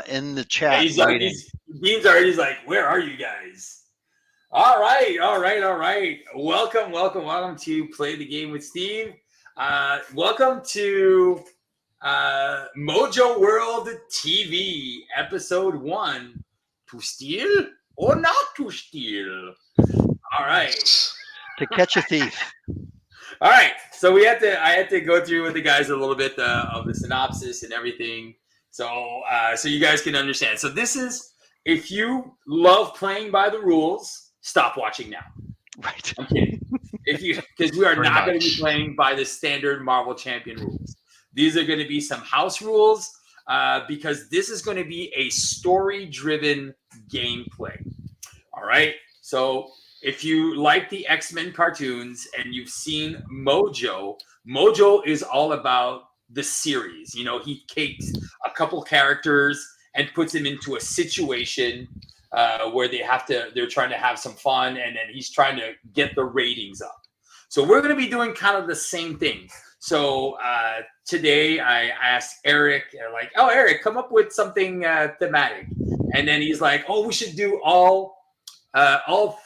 in the chat. Dean's already like, where are you guys? All right. Welcome to Play the Game with Steve. Welcome to MojoWorld TV, episode 1. To steal or not to steal? All right. To catch a thief. All right. So I had to go through with the guys a little bit of the synopsis and everything. So you guys can understand. So this is, if you love playing by the rules, stop watching now. Right. I'm kidding. Because we are not going to be playing by the standard Marvel Champion rules. These are going to be some house rules because this is going to be a story-driven gameplay. All right. So if you like the X-Men cartoons and you've seen Mojo is all about the series. You know, he takes a couple characters and puts them into a situation where they're trying to have some fun, and then he's trying to get the ratings up. So we're going to be doing kind of the same thing. So today I asked Eric, Eric, come up with something thematic. And then he's like, we should do all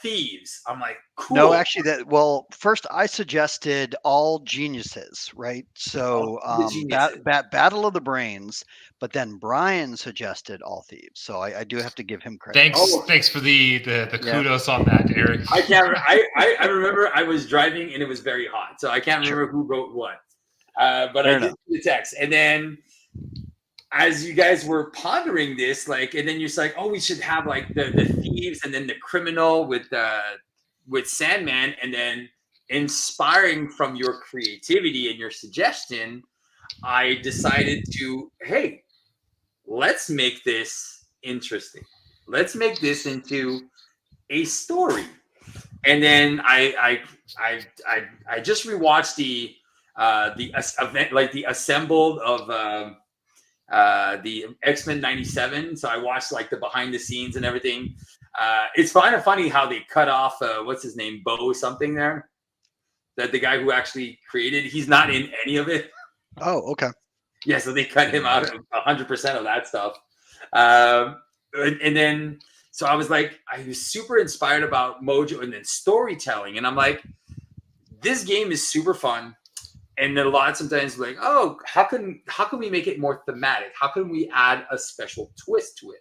thieves. I'm like, cool. No, actually, first I suggested all geniuses, right? So Battle of the Brains, but then Brian suggested all thieves. So I do have to give him credit. Thanks for the kudos on that, Eric. I remember I was driving and it was very hot, so I can't remember who wrote what. But I did the text, and then as you guys were pondering this, and then you're just like, we should have the thieves and then the criminal with Sandman, and then inspiring from your creativity and your suggestion, I decided to, hey, let's make this interesting. Let's make this into a story. And then I just rewatched the event, the assembled of the X-Men 97. So I watched the behind the scenes and everything. It's kind of funny how they cut off what's his name, Bo something there, that the guy who actually created, he's not in any of it. Oh, okay. Yeah, so they cut him out of 100% of that stuff. And then so I was super inspired about Mojo and then storytelling, and I'm like, this game is super fun. And then a lot sometimes how can we make it more thematic? How can we add a special twist to it?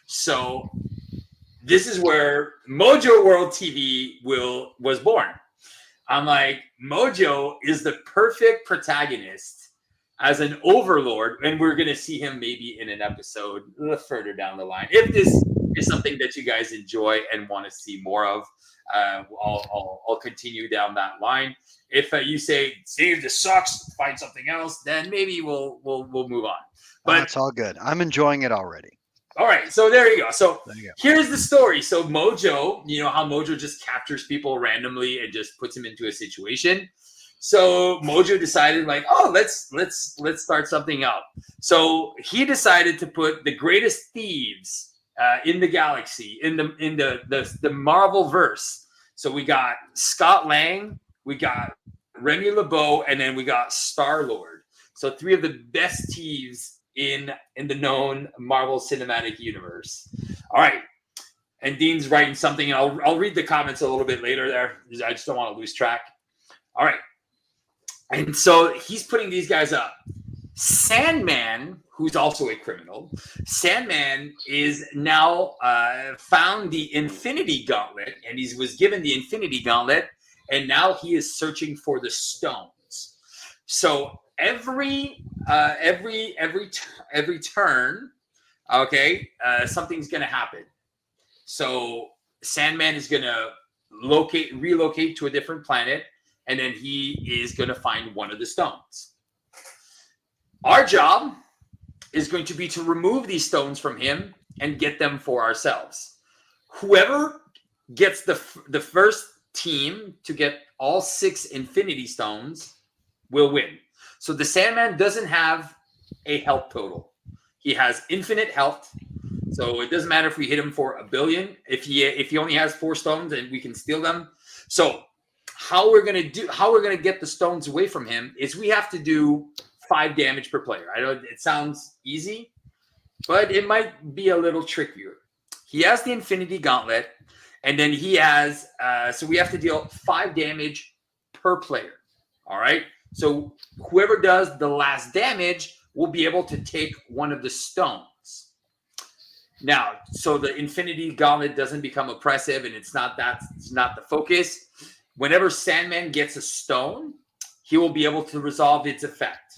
So this is where MojoWorld TV was born. I'm like, Mojo is the perfect protagonist as an overlord, and we're going to see him maybe in an episode further down the line. If this is something that you guys enjoy and want to see more of, I'll continue down that line. If you say, Steve, this sucks, find something else, then maybe we'll move on. But that's all good. I'm enjoying it already. All right, so there you go. So here's the story. So Mojo, you know how Mojo just captures people randomly and just puts them into a situation. So Mojo decided let's start something up. So he decided to put the greatest thieves in the galaxy, in the Marvel verse. So we got Scott Lang, we got Remy LeBeau, and then we got Star-Lord. So 3 of the best thieves in the known Marvel Cinematic Universe. All right. And Dean's writing something, and I'll read the comments a little bit later there. I just don't want to lose track. All right. And so he's putting these guys up. Sandman, who's also a criminal, Sandman is now found the Infinity Gauntlet, and he was given the Infinity Gauntlet, and now he is searching for the stones. So every turn, something's going to happen. So Sandman is going to relocate to a different planet, and then he is going to find one of the stones. Our job is going to be to remove these stones from him and get them for ourselves. Whoever gets the first team to get all 6 Infinity Stones will win. So the Sandman doesn't have a health total. He has infinite health. So it doesn't matter if we hit him for 1 billion. If he only has 4 stones, and we can steal them. So how we're gonna get the stones away from him is we have to do 5 damage per player. I know it sounds easy, but it might be a little trickier. He has the Infinity Gauntlet, and then he has, so we have to deal 5 damage per player. All right. So whoever does the last damage will be able to take one of the stones. Now, so the Infinity Gauntlet doesn't become oppressive, and it's not the focus. Whenever Sandman gets a stone, he will be able to resolve its effect.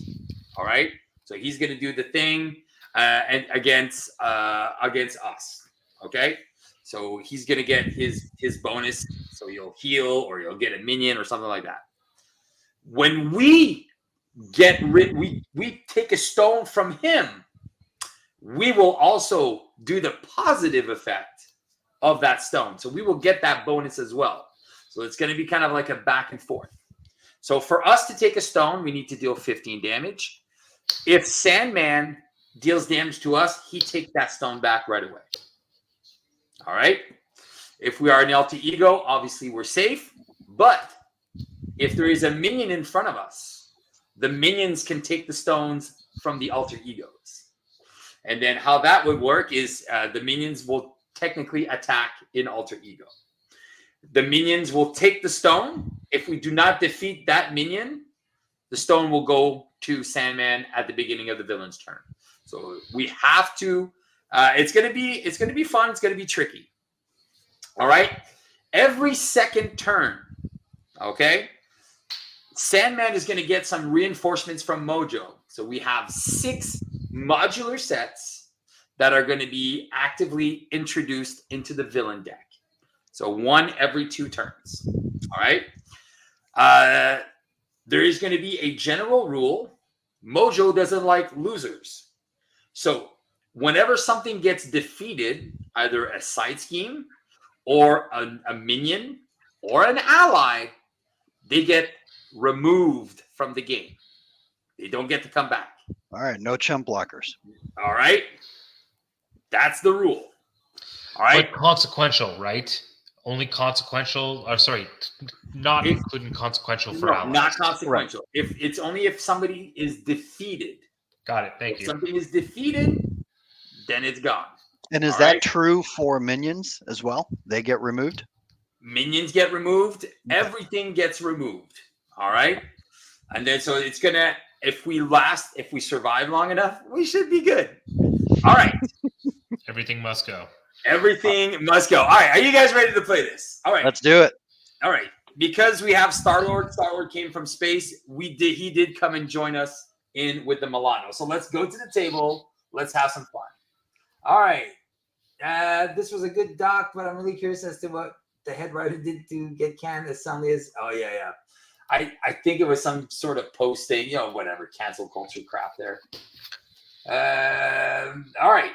All right. So he's going to do the thing and against us. Okay. So he's going to get his bonus. So you'll heal or you'll get a minion or something like that. When we get rid, we take a stone from him, we will also do the positive effect of that stone. So we will get that bonus as well. So it's going to be kind of like a back and forth. So for us to take a stone, we need to deal 15 damage. If Sandman deals damage to us, he takes that stone back right away. All right. If we are an alter ego, obviously we're safe. But if there is a minion in front of us, the minions can take the stones from the alter egos. And then how that would work is the minions will technically attack in alter ego. The minions will take the stone. If we do not defeat that minion, the stone will go to Sandman at the beginning of the villain's turn. So we have to. It's gonna be fun. It's gonna be tricky. All right. Every second turn, okay, Sandman is gonna get some reinforcements from Mojo. So we have 6 modular sets that are going to be actively introduced into the villain deck. So 1 every 2 turns. All right. There is going to be a general rule. Mojo doesn't like losers. So whenever something gets defeated, either a side scheme or a minion or an ally, they get removed from the game. They don't get to come back. All right. No chump blockers. All right. That's the rule. All right. But consequential, right? Only consequential. Or sorry, not including consequential for allies. Not consequential. Right. It's only if somebody is defeated. Got it. Thank you. If something is defeated, then it's gone. And is that true for minions as well? They get removed? Minions get removed. Okay. Everything gets removed. All right. And then so it's going to, if we survive long enough, we should be good. All right. Everything must go. Everything must go. All right. Are you guys ready to play this? All right. Let's do it. All right. Because we have Star-Lord. Star-Lord came from space. He did come and join us in with the Milano. So let's go to the table. Let's have some fun. All right. This was a good doc, but I'm really curious as to what the head writer did to get canned. The song is, oh, yeah. I think it was some sort of posting, whatever, cancel culture crap there. All right.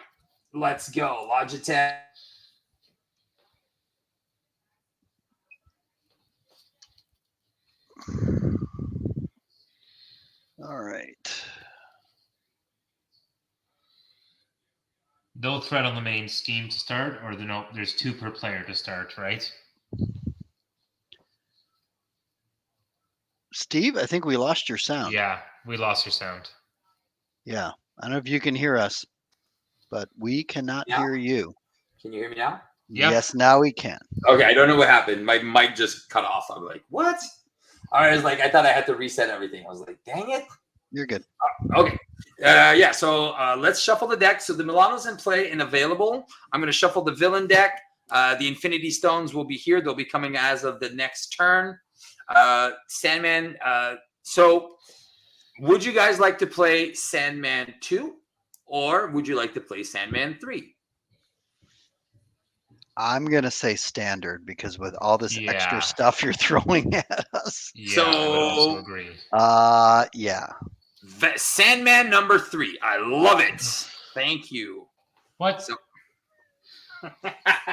Let's go. Logitech. All right. No threat on the main scheme to start, or there's 2 per player to start, right? Steve, I think we lost your sound. Yeah, we lost your sound. Yeah. I don't know if you can hear us, but we cannot hear you. Can you hear me now? Yep. Yes, now we can. Okay, I don't know what happened. My mic just cut off. I'm like, what? I was like, I thought I had to reset everything. I was like, dang it. You're good. Okay. So let's shuffle the deck. So the Milano's in play and available. I'm going to shuffle the villain deck. The Infinity Stones will be here. They'll be coming as of the next turn. Sandman. So would you guys like to play Sandman 2 or would you like to play Sandman 3? I'm going to say standard because with all this extra stuff you're throwing at us. Yeah, so, I would also agree. Yeah. Sandman number 3. I love it. Thank you. What? So,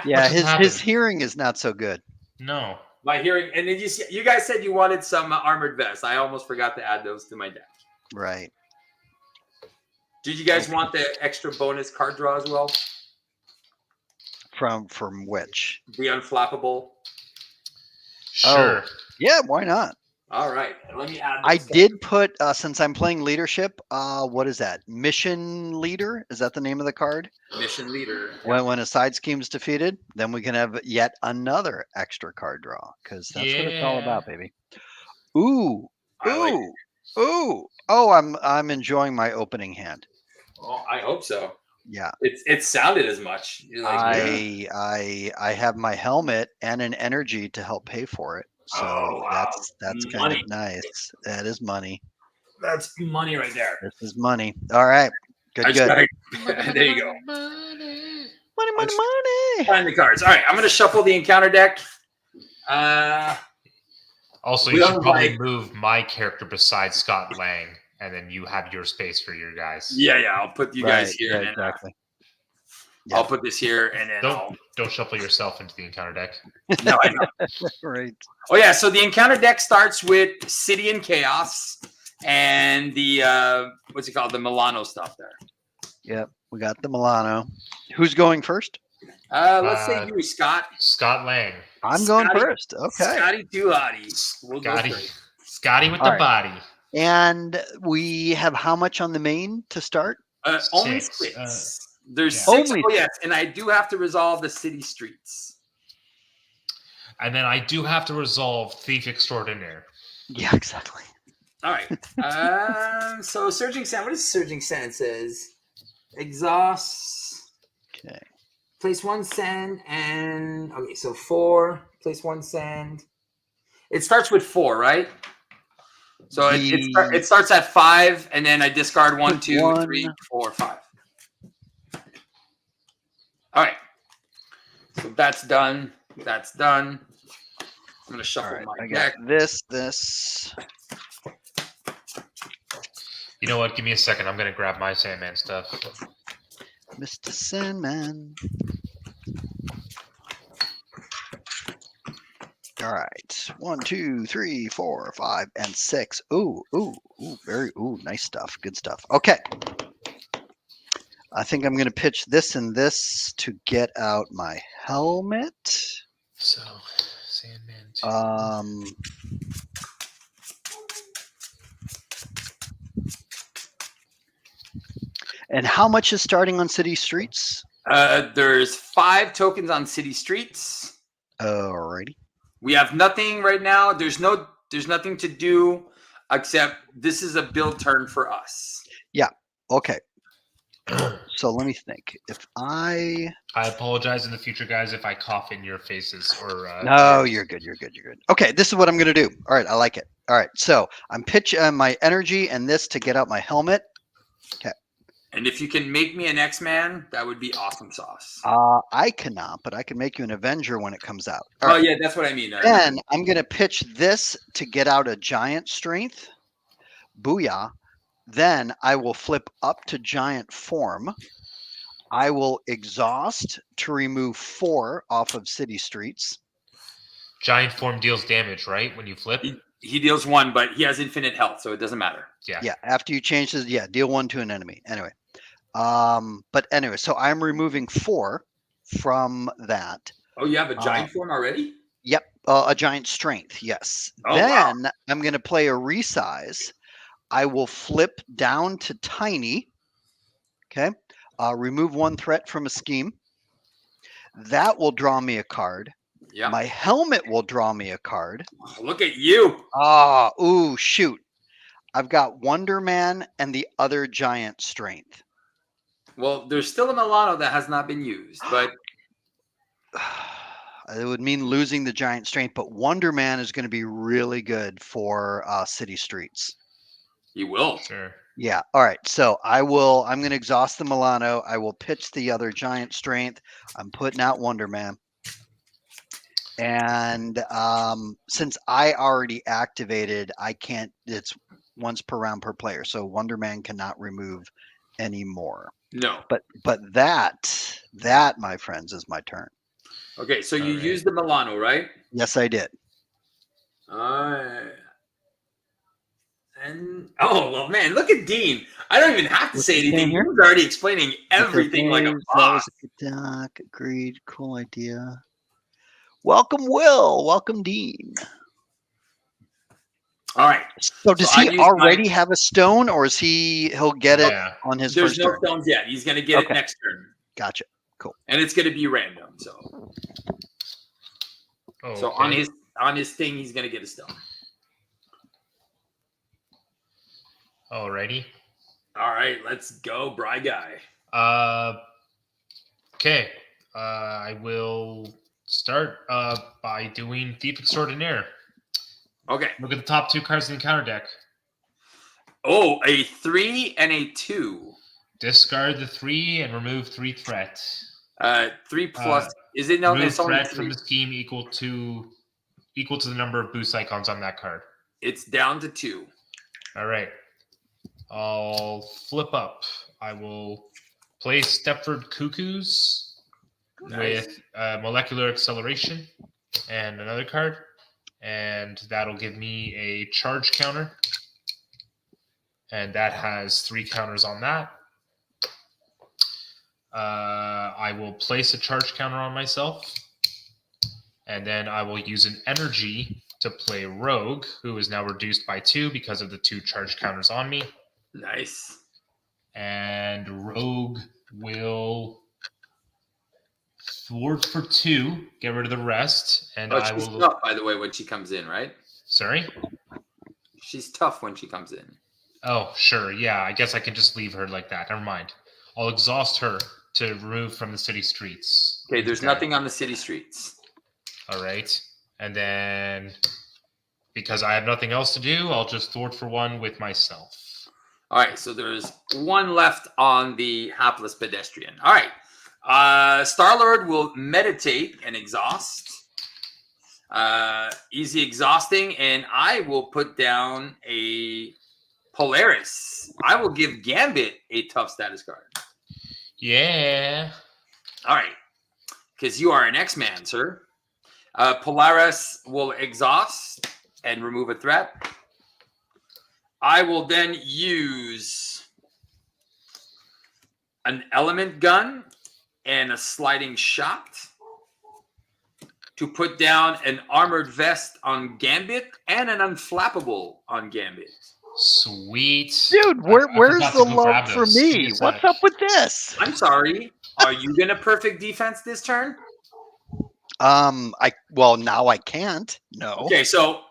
yeah, his hearing is not so good. No. My hearing, and then you guys said you wanted some armored vests. I almost forgot to add those to my deck. Right. Did you guys want the extra bonus card draw as well? From which? The unflappable. Sure. Oh, yeah, why not? All right. Let me add. I did put since I'm playing leadership. What is that? Mission leader? Is that the name of the card? Mission leader. When a side scheme is defeated, then we can have yet another extra card draw because that's what it's all about, baby. Ooh, ooh, ooh! Oh, I'm enjoying my opening hand. Oh, I hope so. Yeah, it sounded as much. You're like, I have my helmet and an energy to help pay for it. So that's kind of nice. That is money. That's money right there. This is money. All right. Good. There you go. Money. Find the cards. All right. I'm going to shuffle the encounter deck. Also, you should probably move my character beside Scott Lang, and then you have your space for your guys. Yeah. I'll put you guys here. Yeah, exactly. I'll put this here, and then don't shuffle yourself into the encounter deck. No, I know. Right. Oh yeah. So the encounter deck starts with City and Chaos, and the what's it called? The Milano stuff there. Yep, we got the Milano. Who's going first? Let's say you, Scott. Scott Lang. I'm going first. Okay. Scotty Duhati. Scotty with the body. And we have how much on the main to start? Only 6. There's 6. Oh, yes. And I do have to resolve the city streets. And then I do have to resolve Thief Extraordinaire. Yeah, exactly. All right. So Surging Sand. What does Surging Sand says? Exhaust. Okay. Place 1 sand and... Okay, so 4. Place 1 sand. It starts with 4, right? So it starts at 5, and then I discard 1, 2, 3, 4, 5. All right. So that's done. That's done. I'm going to shuffle my deck. This. You know what? Give me a second. I'm going to grab my Sandman stuff. Mr. Sandman. All right. 1, 2, 3, 4, 5, and 6. Ooh, nice stuff. Good stuff. Okay. I think I'm going to pitch this and this to get out my helmet. So, Sandman 2. And how much is starting on city streets? There's 5 tokens on city streets. Alrighty. We have nothing right now. There's nothing to do except this is a build turn for us. Yeah. Okay. So let me think. If I apologize in the future, guys, if I cough in your faces or no, you're good. Okay, this is what I'm gonna do. All right, I like it. All right, so I'm pitching my energy and this to get out my helmet. Okay. And if you can make me an X-Man, that would be awesome sauce. I cannot, but I can make you an Avenger when it comes out. All right. Yeah, that's what I mean. Then I'm gonna pitch this to get out a giant strength. Booyah. Then I will flip up to giant form. I will exhaust to remove 4 off of city streets. Giant form deals damage, right? When you flip? He deals 1, but he has infinite health, so it doesn't matter. Yeah. After you change this, deal 1 to an enemy. Anyway. So I'm removing 4 from that. Oh, you have a giant form already? Yep. A giant strength. Yes. Oh, then I'm going to play a resize. I will flip down to tiny. Okay. Remove 1 threat from a scheme. That will draw me a card. Yeah. My helmet will draw me a card. Oh, look at you. Ooh, shoot. I've got Wonder Man and the other giant strength. Well, there's still a Milano that has not been used, but it would mean losing the giant strength, but Wonder Man is going to be really good for city streets. He will. Sure. Yeah. All right. So I'm going to exhaust the Milano. I will pitch the other giant strength. I'm putting out Wonder Man. And since I already activated, I can't, it's once per round per player. So Wonder Man cannot remove any more. No. But that, my friends, is my turn. Okay. So you used the Milano, right? Yes, I did. And well, man, look at Dean. I don't even have to say anything. He was already explaining everything like a boss. Agreed. Cool idea. Welcome, Will. Welcome, Dean. All right. So does he already have a stone, or is he'll get it on his first turn? There's no stones yet. He's going to get it next turn. Gotcha. Cool. And it's going to be random. So, so on his thing, he's going to get a stone. Alrighty. All right, let's go, Bry Guy. Okay. I will start by doing Thief Extraordinaire. Okay. Look at the top 2 cards in the encounter deck. Oh, a 3 and a 2. Discard the 3 and remove 3 threat. 3 plus. Is it no? Remove It's only threat 3. from the scheme equal to the number of boost icons on that card. It's down to 2. All right. I'll flip up. I will play Stepford Cuckoos with Molecular Acceleration and another card. And that'll give me a charge counter. And that has 3 counters on that. I will place a charge counter on myself. And then I will use an energy to play Rogue, who is now reduced by 2 because of the 2 charge counters on me. Nice. And Rogue will thwart for 2, get rid of the rest, and I will. She's tough, by the way, when she comes in, right? Sorry? She's tough when she comes in. Oh, sure. Yeah, I guess I can just leave her like that. Never mind. I'll exhaust her to remove from the city streets. Okay, there's nothing on the city streets. All right. And then, because I have nothing else to do, I'll just thwart for 1 with myself. All right, so there's 1 left on the hapless pedestrian. All right. Star-Lord will meditate and exhaust. Easy exhausting, and I will put down a Polaris. I will give Gambit a tough status card. Yeah. All right. Because you are an X-Man, sir. Polaris will exhaust and remove a threat. I will then use an element gun and a sliding shot to put down an armored vest on Gambit and an unflappable on Gambit. Sweet. Dude, where's the love for me? What's up with this? I'm sorry. Are you going to perfect defense this turn? Now I can't. No. Okay, so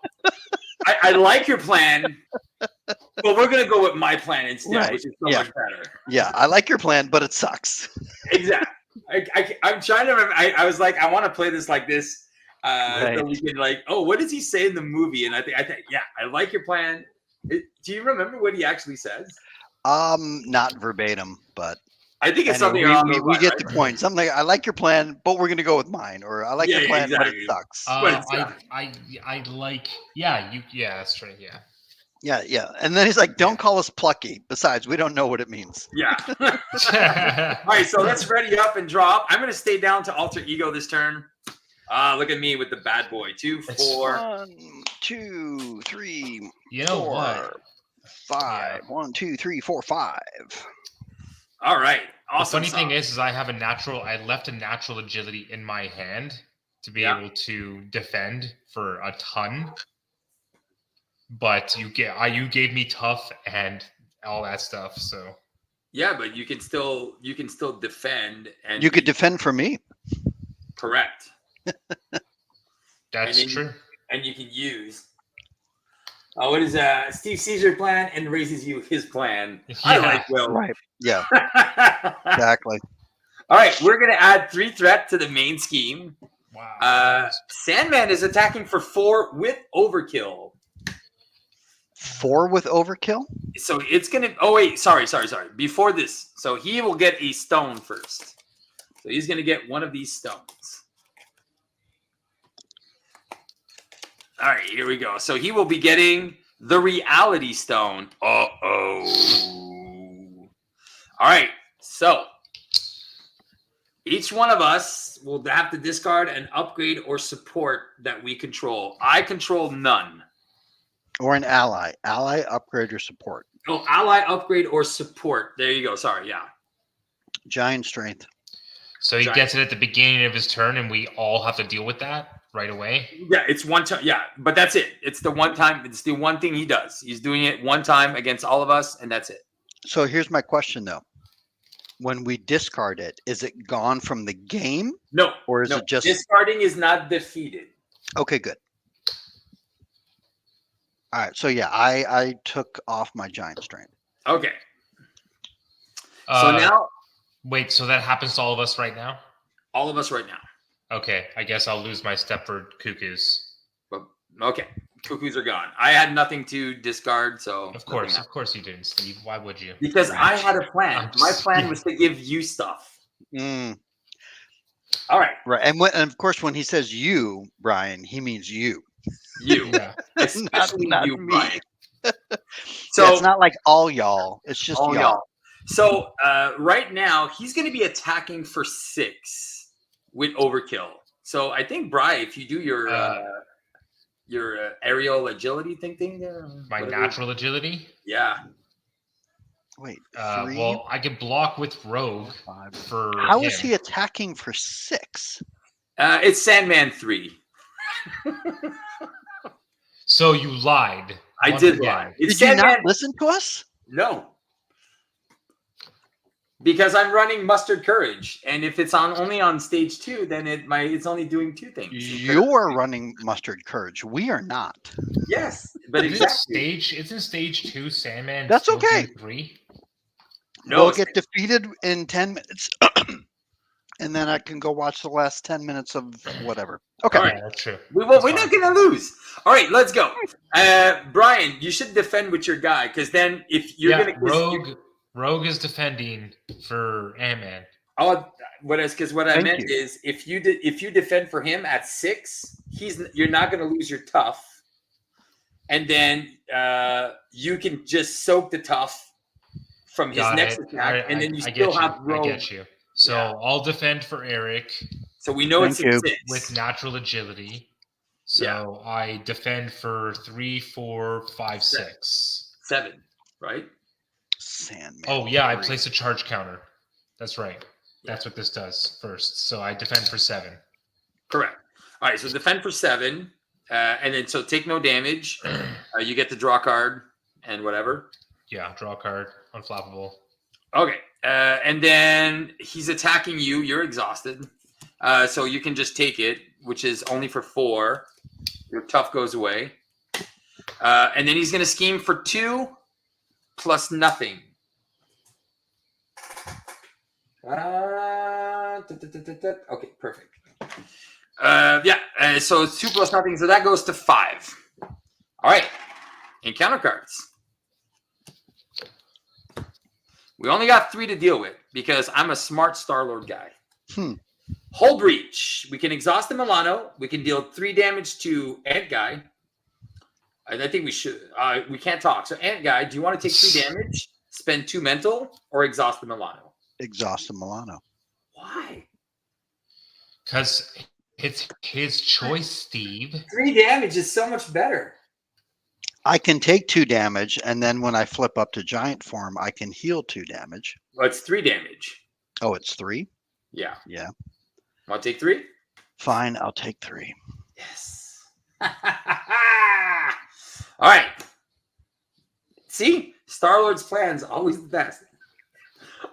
I like your plan, but we're going to go with my plan instead, which is so much better. Yeah, I like your plan, but it sucks. Exactly. I'm trying to remember. I was like, I want to play this like this. So we can what does he say in the movie? And I think, yeah, I like your plan. Do you remember what he actually says? Not verbatim, but I think it's something around those we lines, get the point. Something like, I like your plan, but we're going to go with mine, or I like your plan, but it sucks. That's true. Yeah. Yeah. And then he's like, don't call us plucky. Besides, we don't know what it means. Yeah. All right, so let's ready up and draw up. I'm going to stay down to alter ego this turn. Look at me with the bad boy. 2, 4. 1, 2, 3, you know 4, what? 5. 1, 2, 3, 4, 5. All right. Awesome. The funny thing is I left a natural agility in my hand to be able to defend for a ton. But you gave me tough and all that stuff. So yeah, but you can still defend, and you could defend for me. Correct. That's true. And you can use. What is Steve Caesar plan and raises you his plan? Yeah. I like Will. Right. Yeah. Exactly. All right, we're gonna add 3 threat to the main scheme. Wow. Sandman is attacking for 4 with overkill. 4 with overkill? So it's gonna. Oh wait, sorry. Before this, so he will get a stone first. So he's gonna get one of these stones. All right, here we go. So he will be getting the reality stone. Uh-oh. All right, so each one of us will have to discard an upgrade or support that we control. I control none. Or an ally. Ally, upgrade, or support. Oh, ally, upgrade, or support. There you go. Sorry, yeah. Giant strength. So he gets it at the beginning of his turn, and we all have to deal with that? right away. Yeah, it's one time. Yeah, but that's it. It's the one time. It's the one thing he does. He's doing it one time against all of us, and that's it. So here's my question, though. When we discard it, is it gone from the game? No. Or is it just... Discarding is not defeated. Okay, good. All right. So, yeah, I took off my giant strain. Okay. So now... Wait, so that happens to all of us right now? All of us right now. Okay, I guess I'll lose my Stepford Cuckoos. But, okay, Cuckoos are gone. I had nothing to discard, so... Of course you didn't, Steve. Why would you? Because I had a plan. My plan was to give you stuff. All right. Right. And of course, when he says you, Brian, he means you. You. Yeah. Especially not you, me. Brian. So it's not like all y'all. It's just all y'all. So right now, he's going to be attacking for 6 with overkill. So I think, Brian, if you do your aerial agility thing there. My natural agility? Yeah. Wait, 3? Well, I can block with Rogue for How him. is he attacking for 6? It's Sandman 3. So you lied. I did lie. Did you not listen to us? No. Because I'm running Mustard Courage, and if it's only on stage 2, then it's only doing 2 things. You're running Mustard Courage. We are not. Yes, but exactly. Isn't stage 2 Sandman? That's okay. 3? No, we'll get defeated in 10 minutes, and then I can go watch the last 10 minutes of whatever. Okay, all right. Yeah, that's true. We're not going to lose. All right, let's go. Brian, you should defend with your guy, because then if you're going to... Rogue is defending for Ant-Man. Oh, what I meant is if you defend for him at 6, you're not going to lose your tough, and then you can just soak the tough from his next attack, and then you still have Rogue. I get you. So I'll defend for Eric. So we know it's 6 with natural agility. So I defend for 3, 4, 5, 6, 7, right? Sandman. Oh yeah, I place a charge counter. That's right. That's what this does first. So I defend for 7. Correct. All right, so defend for 7, and then so take no damage. You get to draw a card and whatever. Yeah, draw a card, unflappable. Okay, and then he's attacking you. You're exhausted, so you can just take it, which is only for 4. Your tough goes away, and then he's going to scheme for 2 plus nothing. Okay, perfect. So it's 2 plus nothing, so that goes to 5. All right, encounter cards. We only got 3 to deal with because I'm a smart Star-Lord guy. Hull Breach. We can exhaust the Milano. We can deal 3 damage to Ant Guy. I think we should. We can't talk. So Ant Guy, do you want to take 3 damage, spend 2 mental, or exhaust the Milano? Exhaust the Milano. Why? Because it's his choice, Steve. 3 damage is so much better. I can take 2 damage, and then when I flip up to giant form, I can heal 2 damage. Well, it's 3 damage. Oh, it's 3? Yeah. Yeah. Want to take 3? Fine, I'll take 3. Yes. All right. See? Star-Lord's plan's always the best.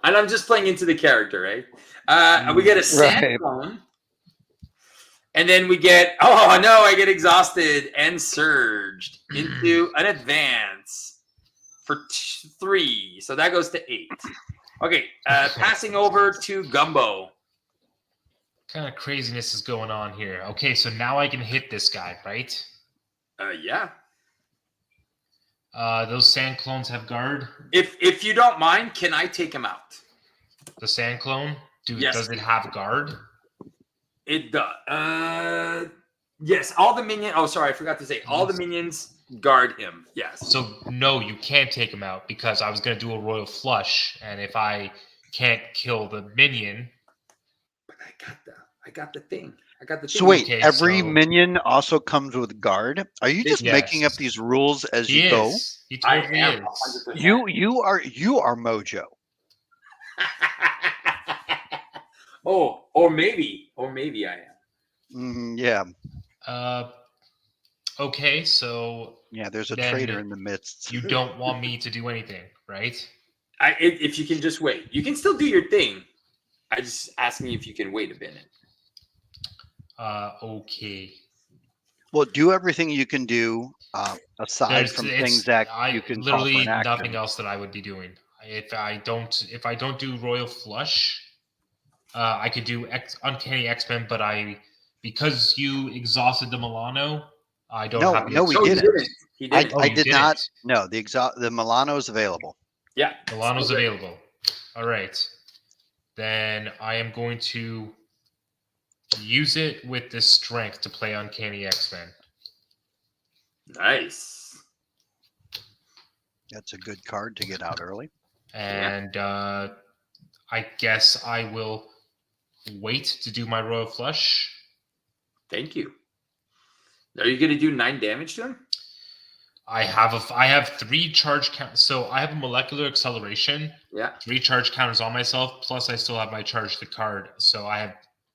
And I'm just playing into the character, right? We get a sand clone. And then we get, oh no, I get exhausted and surged into an advance for 3. So that goes to 8. Okay, passing over to Gumbo. What kind of craziness is going on here? Okay, so now I can hit this guy, right? Yeah. Those sand clones have guard. If you don't mind, can I take him out? The sand clone? Yes. Does it have guard? It does. Yes, all the minions. Oh, sorry, I forgot to say. All the minions guard him. Yes. So no, you can't take him out because I was going to do a royal flush, and if I can't kill the minion, but I got the thing. So wait, every minion also comes with guard? Are you just making up these rules as you go? He totally is. 100%. You are Mojo. or maybe I am. Yeah. Okay, so Yeah, there's a then traitor in the midst. you don't want me to do anything, right? If you can just wait, you can still do your thing. I just asking if you can wait a minute. Okay. Well, do everything you can do aside from things that you can call for literally an action. nothing else that I would be doing. If I don't do Royal Flush, I could do Uncanny X-Men, but because you exhausted the Milano, I don't have the. No, we No, didn't. He didn't. I you did didn't? not. No, the Milano is available. Yeah, Milano's available. All right. Then I am going to use it with this strength to play Uncanny X-Men. Nice. That's a good card to get out early. And I guess I will wait to do my Royal Flush. Thank you. Are you going to do 9 damage to him? I have 3 charge counters. So I have a molecular acceleration. Yeah. 3 charge counters on myself. Plus, I still have my charge the card. So I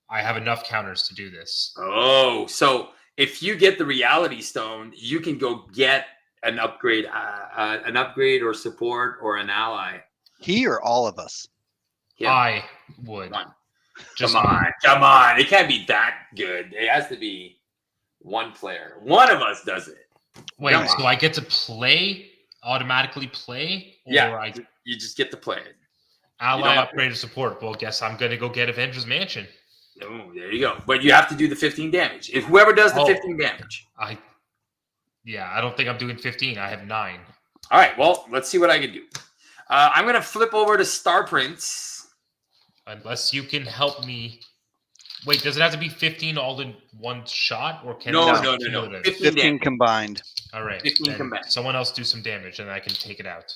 have enough counters to do this. Oh, so if you get the Reality Stone, you can go get an upgrade or support or an ally. He or all of us? Him. I would. Come on. It can't be that good. It has to be one player. One of us does it. Wait, so I get to automatically play? Or yeah, you just get to play it. Ally, upgrade, or support. Well, guess I'm going to go get Avengers Mansion. Oh, there you go. But you have to do the 15 damage. If whoever does the 15 damage. I don't think I'm doing 15. I have 9. All right, well, let's see what I can do. I'm going to flip over to Star Prince. Unless you can help me. Wait, does it have to be 15 all in one shot? Or can No. 15 combined. All right. 15 combined. Someone else do some damage, and I can take it out.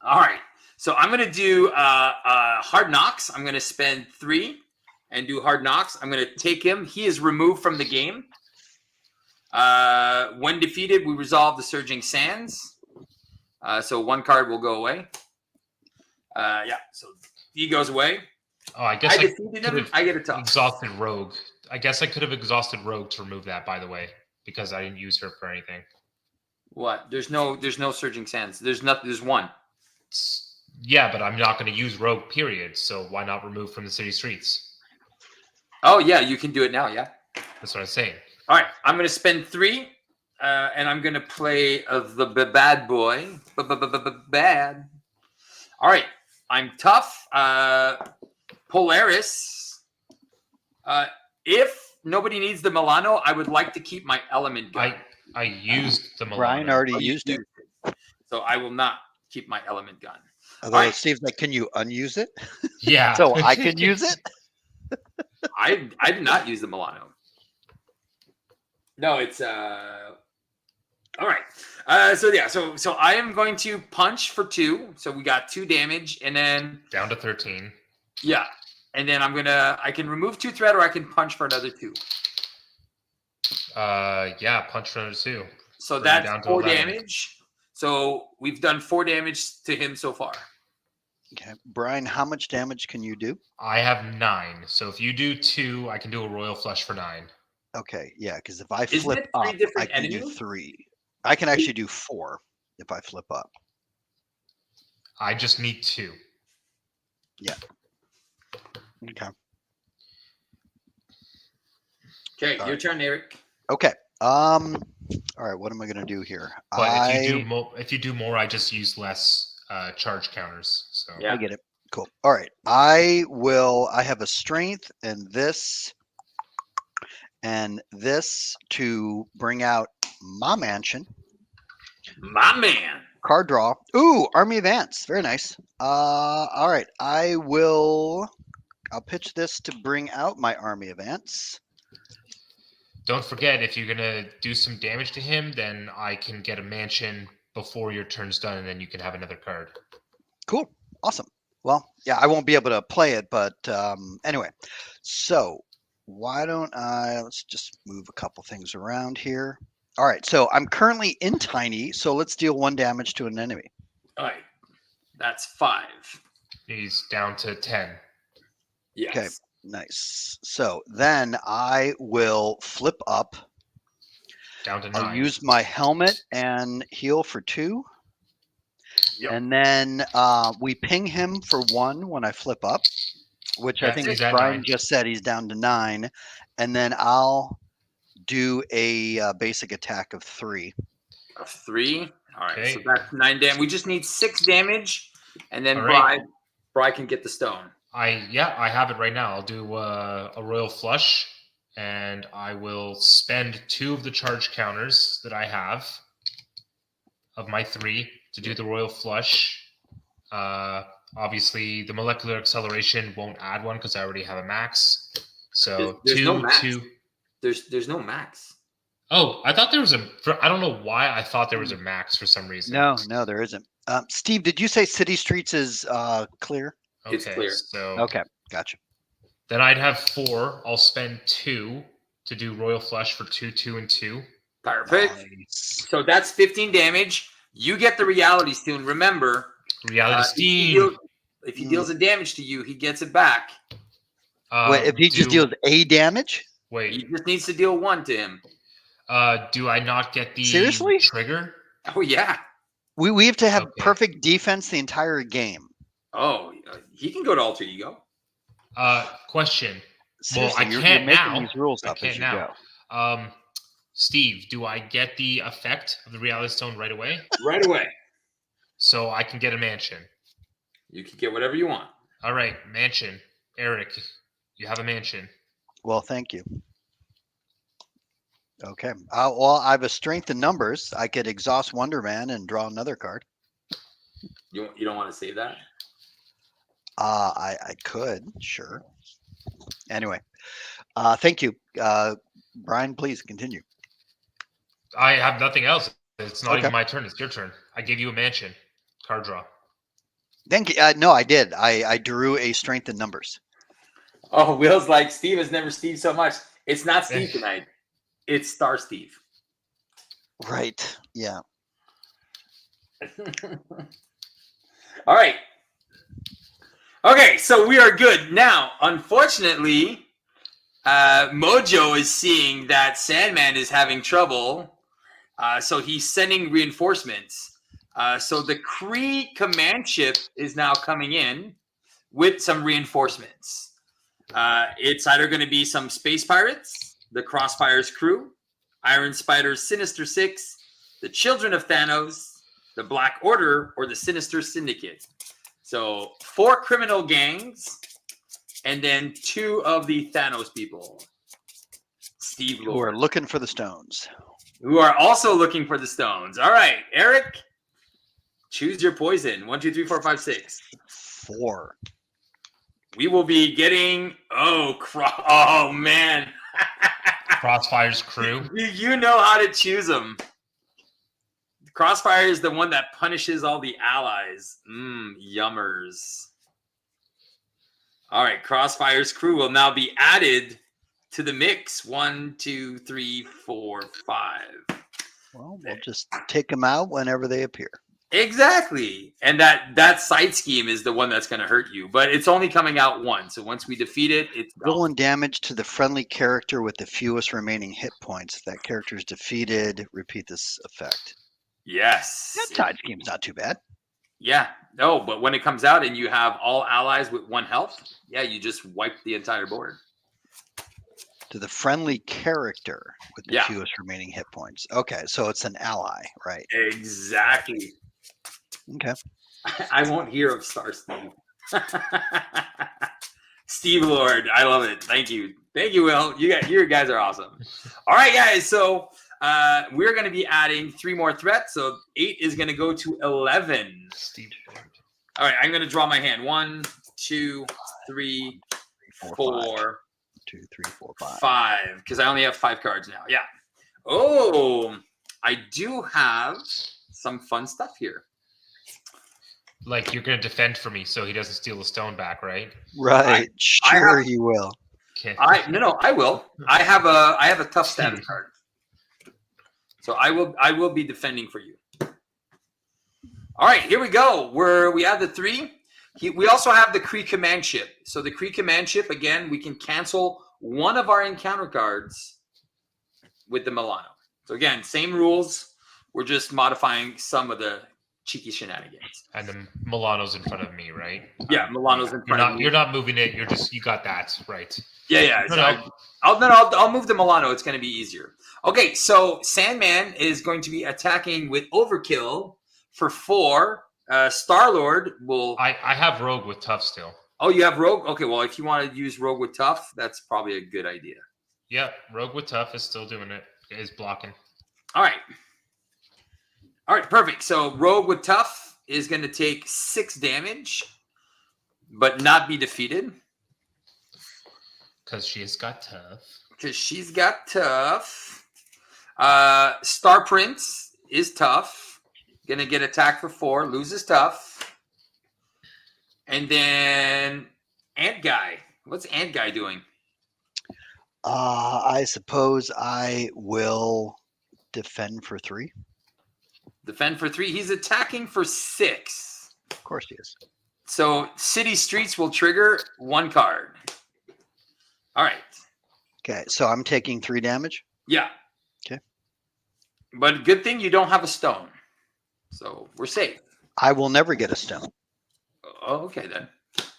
All right. So I'm going to do Hard Knocks. I'm going to spend 3 and do Hard Knocks. I'm going to take him. He is removed from the game. When defeated, we resolve the Surging Sands. So 1 card will go away. So he goes away. Oh, I guess I defeated him. I get a tough. Exhausted Rogue. I guess I could have exhausted Rogue to remove that, by the way, because I didn't use her for anything. What? There's no Surging Sands. There's 1. Yeah, but I'm not going to use Rogue, period. So why not remove from the city streets? Oh, yeah, you can do it now, yeah. That's what I'm saying. All right, I'm going to spend 3, and I'm going to play the bad boy. Bad. All right, I'm tough. Polaris. If nobody needs the Milano, I would like to keep my element gun. I used the Milano. Brian already used it. So I will not keep my element gun. Although Steve's like, can you unuse it? Yeah. So I could use it? I did not use the Milano. No, it's all right. So I am going to punch for 2. So we got 2 damage, and then down to 13. Yeah, and then I can remove 2 threat, or I can punch for another 2. Punch for another 2. So that's 4 damage. So we've done 4 damage to him so far. Okay, Brian, how much damage can you do? I have 9. So if you do 2, I can do a Royal Flush for 9. Okay, yeah, because if I flip up, I can do 3. I can actually do 4 if I flip up. I just need 2. Yeah. Okay. Okay, your turn, Eric. Okay. All right, what am I going to do here? But if you do more, I just use less charge counters. So yeah. I get it. Cool. All right. I have a strength and this to bring out my mansion. My man. Card draw. Ooh, Army of Ants. Very nice. All right. I'll pitch this to bring out my Army of Ants. Don't forget, if you're going to do some damage to him, then I can get a mansion before your turn's done, and then you can have another card. Cool. Awesome. Well, yeah, I won't be able to play it, but anyway. So why don't let's just move a couple things around here. All right. So I'm currently in Tiny, so let's deal 1 damage to an enemy. All right. That's 5. He's down to 10. Yes. Okay. Nice. So then I will flip up Down to I'll 9. use my helmet and heal for 2. Yep. And then we ping him for 1 when I flip up, which I think he's at Brian 9. just said he's down to 9. And then I'll do a basic attack of 3. Of 3. All right, Okay. so that's 9 damage. We just need 6 damage, and then All right. Bri can get the stone. I have it right now. I'll do a royal flush, and I will spend 2 of the charge counters that I have of my 3 to do the royal flush. Obviously, the molecular acceleration won't add 1 because I already have a max. So there's 2, no max. 2. There's no max. Oh, I thought there was I don't know why I thought there was a max for some reason. No, there isn't. Steve, did you say City Streets is clear? Okay, It's clear. So Okay, gotcha. then I'd have 4. I'll spend 2 to do royal flush for 2, 2, and 2. Perfect. Nice. So that's 15 damage. You get the reality stone. Remember, Reality steam. if he deals a damage to you, he gets it back. Wait, if he just deals A damage? He Wait, just needs to deal 1 to him. do I not get the Seriously? trigger? Oh, yeah. We have to have Okay. perfect defense the entire game. Oh, he can go to alter ego. Question. Seriously, I you're can't making now. these rules I up as can't you now. go. Steve, do I get the effect of the reality stone right away? Right away. So I can get a mansion. You can get whatever you want. All right, mansion. Eric, you have a mansion. Well, thank you. Okay. Well, I have a strength in numbers. I could exhaust Wonder Man and draw another card. You don't want to save that? I could, sure. Anyway, thank you. Brian, please continue. I have nothing else. It's not Okay. even my turn. It's your turn. I gave you a mansion. Card draw. Thank you. No, I did. I drew a strength in numbers. Oh, Will's like, Steve has never Steve so much. It's not Steve tonight. It's Star Steve. Right. Yeah. All right. Okay, so we are good. Now, unfortunately, Mojo is seeing that Sandman is having trouble. So he's sending reinforcements. So the Kree command ship is now coming in with some reinforcements. It's either going to be some space pirates, the Crossfire's crew, Iron Spider's Sinister Six, the Children of Thanos, the Black Order, or the Sinister Syndicate. So 4 criminal gangs, and then 2 of the Thanos people. Steve Who Lord. are looking for the stones. Who are also looking for the stones. All right, Eric, choose your poison. 1, 2, 3, 4, 5, 6. 4. We will be getting oh man. Crossfire's crew. You know how to choose them. Crossfire is the one that punishes all the allies. Yummers. All right, Crossfire's crew will now be added to the mix. 1, 2, 3, 4, 5. Well, we'll just take them out whenever they appear. Exactly. And that side scheme is the one that's going to hurt you, but it's only coming out once. So once we defeat it, it's gone. Rolling damage to the friendly character with the fewest remaining hit points. If that character is defeated, repeat this effect. Yes. That side scheme's not too bad. Yeah. No, but when it comes out and you have all allies with 1 health, yeah, you just wipe the entire board. To the friendly character with the Yeah. fewest remaining hit points. Okay, so it's an ally, right? Exactly. Okay. I won't hear of Star Steve. Steve Lord, I love it. Thank you, Will. You guys are awesome. All right, guys. So we're going to be adding 3 more threats. So 8 is going to go to 11. Steve Lord. All right, I'm going to draw my hand. 1, 2, 3, 4, 2, 3, 4, 5. 5. Because I only have 5 cards now. Yeah. Oh, I do have some fun stuff here. Like you're gonna defend for me so he doesn't steal the stone back, right? Right. Sure you will. Okay. No, I will. I have a tough status card. So I will be defending for you. All right, here we go. We have the 3. We also have the Kree command ship. So the Kree command ship, again, we can cancel one of our encounter cards with the Milano. So again, same rules. We're just modifying some of the cheeky shenanigans. And then Milano's in front of me, right? Yeah, Milano's in front of me. You're not moving it. You got that right. Yeah. I'll move the Milano. It's going to be easier. Okay, so Sandman is going to be attacking with Overkill for 4. Star-Lord will. I have Rogue with Tough still. Oh, you have Rogue? Okay, well, if you want to use Rogue with Tough, that's probably a good idea. Yeah, Rogue with Tough is still doing it. Is blocking. All right, perfect. So Rogue with Tough is going to take 6 damage, but not be defeated. Because she's got Tough. Star Prince is Tough. Going to get attacked for 4, loses Tough. And then Ant Guy. What's Ant Guy doing? I suppose I will defend for 3. Defend for 3. He's attacking for 6. Of course he is. So City Streets will trigger 1 card. All right. Okay, so I'm taking 3 damage? Yeah. Okay. But good thing you don't have a stone. So we're safe. I will never get a stone. Oh, okay then.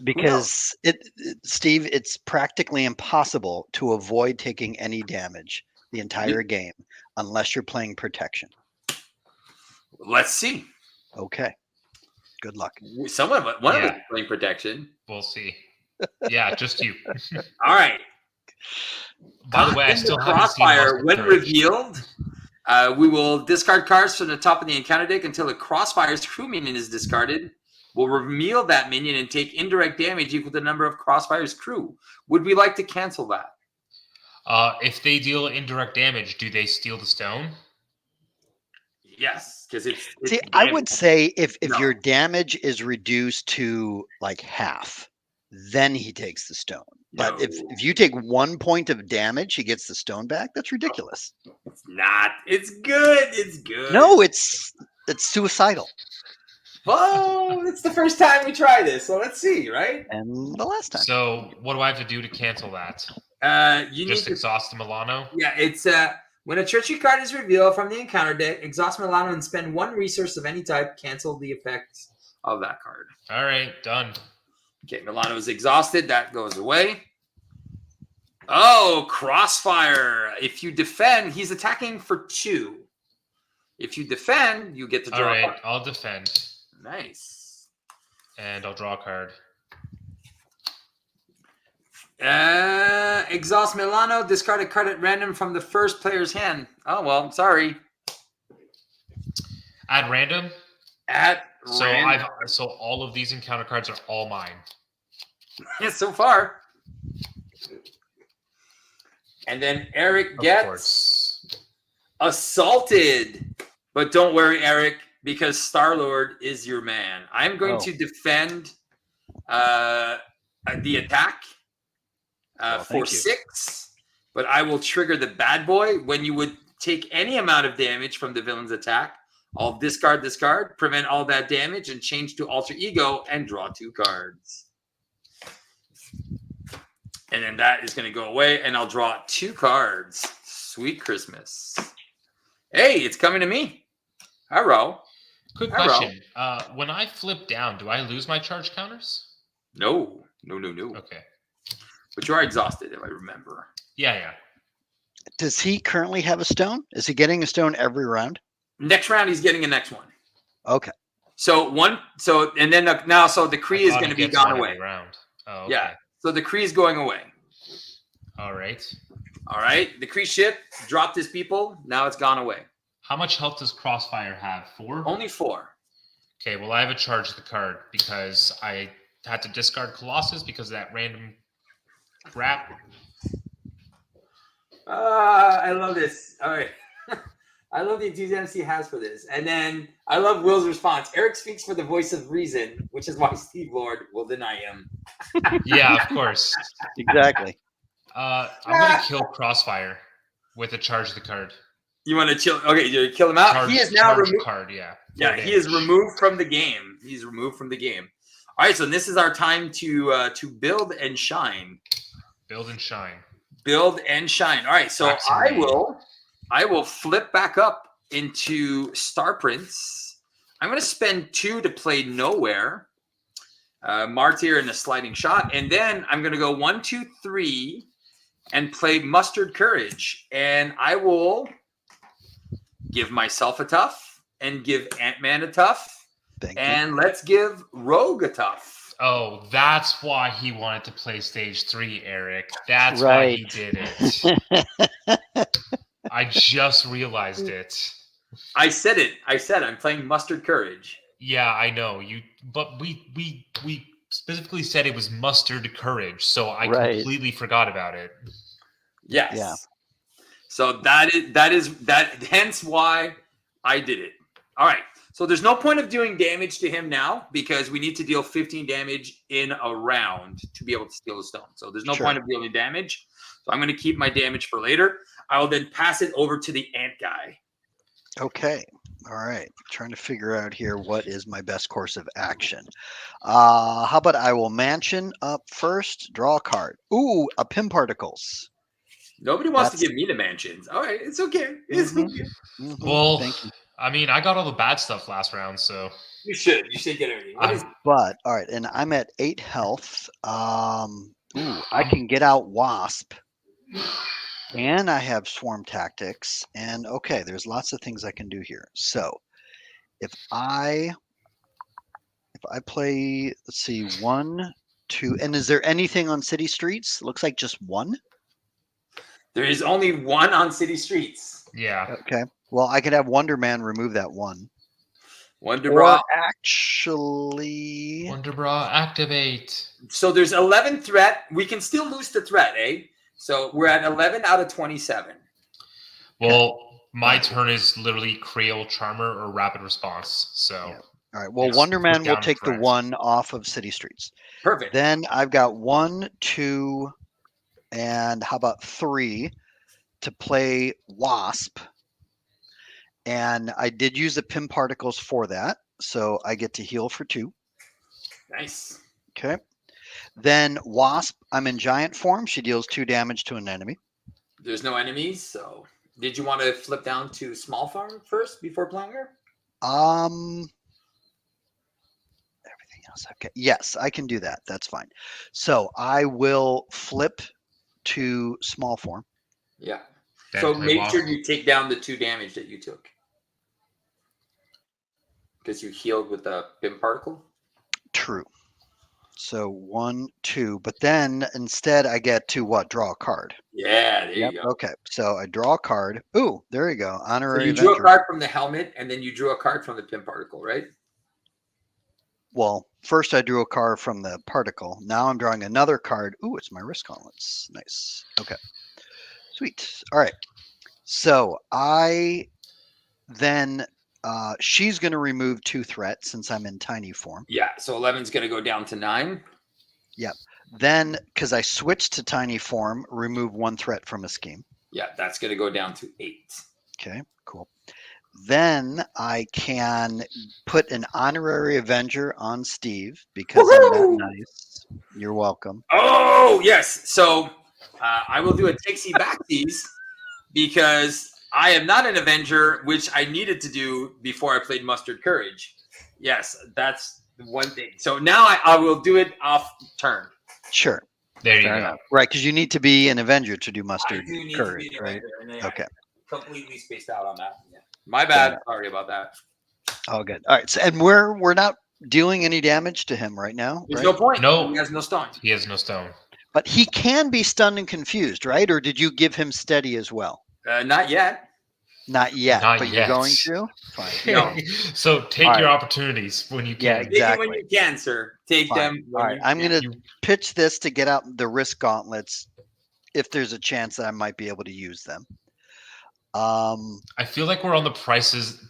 Because Steve, it's practically impossible to avoid taking any damage the entire game unless you're playing protection. Let's see. Okay. Good luck. One of us is playing protection. We'll see. Yeah, just you. All right. By the way, I still haven't Crossfire. seen When revealed, we will discard cards from the top of the encounter deck until the Crossfire's crew minion is discarded. We'll reveal that minion and take indirect damage equal to the number of Crossfire's crew. Would we like to cancel that? If they deal indirect damage, do they steal the stone? Yes, because it's see, I would say if your damage is reduced to like half, then he takes the stone. But if you take 1 point of damage, he gets the stone back. That's ridiculous. It's not. It's good. It's good. No, it's suicidal. Well, it's the first time we try this, so let's see, right? And the last time. So what do I have to do to cancel that? You just need exhaust the Milano? Yeah, it's when a treachery card is revealed from the encounter deck, exhaust Milano and spend 1 resource of any type, cancel the effects of that card. All right, done. Okay, Milano is exhausted. That goes away. Oh, Crossfire. If you defend, he's attacking for 2. If you defend, you get to draw. All right, I'll defend. Nice. And I'll draw a card. Exhaust Milano. Discard a card at random from the first player's hand. Oh, well, sorry. At random? At random. So all of these encounter cards are all mine. Yeah, so far. And then Eric gets assaulted. But don't worry, Eric, because Star-Lord is your man. I'm going to defend the attack for 6. But I will trigger the bad boy. When you would take any amount of damage from the villain's attack, I'll discard, prevent all that damage, and change to Alter Ego and draw 2 cards. And then that is going to go away, and I'll draw 2 cards. Sweet Christmas. Hey, it's coming to me. Hello. Quick question. When I flip down, do I lose my charge counters? No. Okay. But you are exhausted, if I remember. Yeah. Does he currently have a stone? Is he getting a stone every round? Next round, he's getting a next one. Okay. So the Kree is going to be gone away. Round. Oh, okay. Yeah. So the Kree is going away. All right. The Kree ship dropped his people. Now it's gone away. How much health does Crossfire have? 4? Only 4. Okay, well, I have a charge the card because I had to discard Colossus because of that random crap. I love this. All right. I love the enthusiasm he has for this. And then I love Will's response. Eric speaks for the voice of reason, which is why Steve Lord will deny him. Yeah, of course. Exactly. I'm going to kill Crossfire with a charge the card. You want to chill? Okay, you kill him out. He is now removed. Card, yeah. Yeah, he is removed from the game. He's removed from the game. All right, so this is our time to build and shine. Build and shine. Build and shine. All right, so I will I will flip back up into Star Prince. I'm going to spend 2 to play Nowhere, Martyr and a sliding shot, and then I'm going to go 1, 2, 3 and play Mustard Courage, and I will give myself a tough and give Ant-Man a tough, and let's give Rogue a tough. Oh, that's why he wanted to play stage 3, Eric. That's why he did it. I just realized it. I said it. I said I'm playing Mustard Courage. Yeah, I know. But we specifically said it was Mustard Courage, so I completely forgot about it. Yes. Yeah. So that is hence why I did it. All right. So there's no point of doing damage to him now because we need to deal 15 damage in a round to be able to steal the stone. So there's no point of dealing damage. So I'm going to keep my damage for later. I will then pass it over to the ant guy. Okay. All right. Trying to figure out here what is my best course of action. How about I will mansion up first, draw a card. Ooh, a Pim Particles. Nobody wants to give me the mansions. All right. It's okay. It's okay. Well, thank you. I mean, I got all the bad stuff last round, so you should get everything. But all right, and I'm at 8 health. I can get out Wasp, and I have Swarm Tactics, and okay, there's lots of things I can do here. So if I play, let's see, 1, 2, and is there anything on City Streets? Looks like just 1. There is only 1 on City Streets. Yeah. Okay. Well, I could have Wonder Man remove that 1. Wonder Bra. Actually, Wonder Bra, activate. So there's 11 threat. We can still lose the threat, eh? So we're at 11 out of 27. Well, my turn is literally Creole Charmer or Rapid Response. So, all right. Well, Wonder Man will take the 1 off of City Streets. Perfect. Then I've got 1, 2, and how about 3 to play Wasp. And I did use the Pim Particles for that. So I get to heal for 2. Nice. Okay. Then Wasp, I'm in giant form. She deals 2 damage to an enemy. There's no enemies. So did you want to flip down to small form first before playing her? Everything else. Okay. Yes, I can do that. That's fine. So I will flip to small form. Yeah. So make sure you take down the 2 damage that you took. Because you healed with a Pim Particle? True. So 1, 2. But then instead I get to what? Draw a card. Yeah, there you go. Okay. So I draw a card. Ooh, there you go. Honorary So you drew a card from the helmet and then you drew a card from the Pim Particle, right? Well, first I drew a card from the particle. Now I'm drawing another card. Ooh, it's my wrist gauntlets. Nice. Okay. Sweet. All right. So I then she's going to remove 2 threats since I'm in tiny form. Yeah. So 11's going to go down to 9. Yep. Then because I switched to tiny form, remove 1 threat from a scheme. Yeah, that's going to go down to 8. Okay. Cool. Then I can put an honorary Avenger on Steve because I'm that nice. You're welcome. Oh, yes. So I will do a takesy backsies because I am not an Avenger, which I needed to do before I played Mustard Courage. Yes, that's one thing. So now I will do it off turn. Sure. There you go. Right, because you need to be an Avenger to do Mustard Courage, right? Okay. Completely spaced out on that. Yeah. My bad. Sorry about that. Oh, good. All right. So, and we're not dealing any damage to him right now. There's no point. No. He has no stone. He has no stone. But he can be stunned and confused, right? Or did you give him steady as well? Not yet. Not yet. Not but yet. You're going to? Fine. No. So take your opportunities when you can. Yeah, exactly. Take it when you can, sir. Take them. All right. I'm going to pitch this to get out the wrist gauntlets if there's a chance that I might be able to use them. I feel like we're on the Price is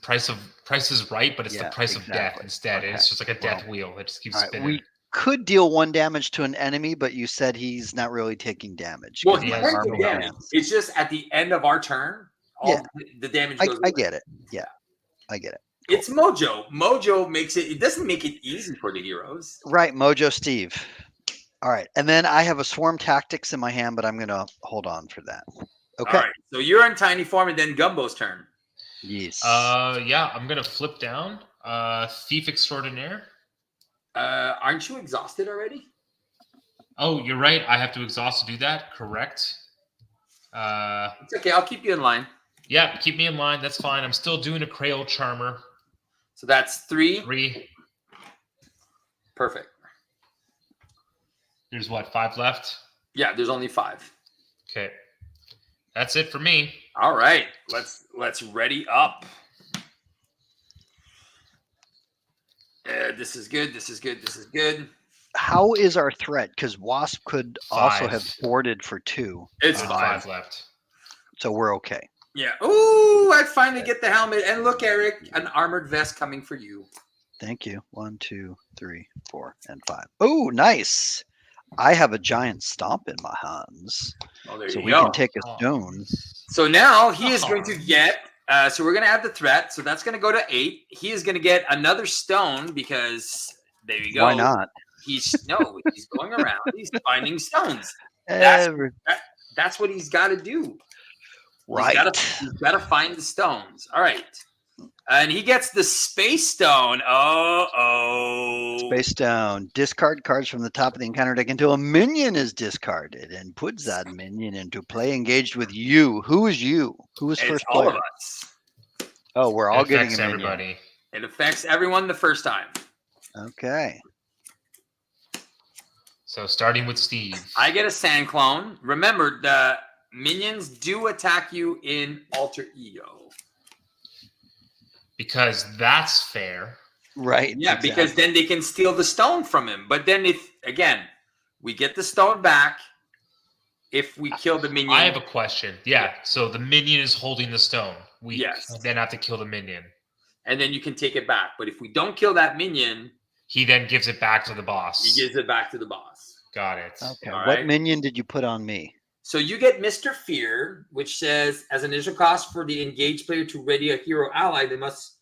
Right, but it's the price of death instead. Okay. It's just like a death wheel that just keeps spinning. We could deal 1 damage to an enemy, but you said he's not really taking damage. Well, he can take damage. It's just at the end of our turn, the damage goes away. I get it. Yeah, I get it. Cool. It's Mojo. Mojo makes it. It doesn't make it easy for the heroes. Right, Mojo Steve. All right, and then I have a Swarm Tactics in my hand, but I'm going to hold on for that. Okay. All right. So you're in tiny form, and then Gumbo's turn. Yes. Yeah, I'm gonna flip down. Thief extraordinaire. Aren't you exhausted already? Oh, you're right. I have to exhaust to do that. Correct. It's okay. I'll keep you in line. Yeah, keep me in line. That's fine. I'm still doing a Crayola Charmer. So that's 3. 3. Perfect. There's what, 5 left? Yeah, there's only 5. Okay. That's it for me. All right. Let's ready up. This is good. This is good. This is good. How is our threat? Because Wasp could 5. also have boarded for 2. It's There's 5. 5 left. So we're okay. Yeah. Ooh, I finally get the helmet. And look, Eric, an armored vest coming for you. Thank you. 1, 2, 3, 4, and 5. Oh, nice. I have a giant stomp in my hands. Oh, there So you we go. can take a stone. So now he is going to get, so we're going to add the threat. So that's going to go to 8. He is going to get another stone because there you go. Why not? He's going around. He's finding stones. That's what he's got to do. Right. He's got to find the stones. All right. And he gets the space stone. Space stone. Discard cards from the top of the encounter deck until a minion is discarded and puts that minion into play engaged with you. Who is you? Who is first player? All of us. Oh, we're all It getting affects a minion. everybody. It affects everyone the first time. Okay. So starting with Steve. I get a sand clone. Remember, the minions do attack you in alter ego. Because that's fair. Right. Yeah, exactly. because then they can steal the stone from him. But then we get the stone back if we kill the minion. I have a question. Yeah, so the minion is holding the stone. We then have to kill the minion. And then you can take it back. But if we don't kill that minion, he then gives it back to the boss. He gives it back to the boss. Got it. Okay. All What right. minion did you put on me? So you get Mr. Fear, which says as an initial cost for the engaged player to ready a hero ally, they must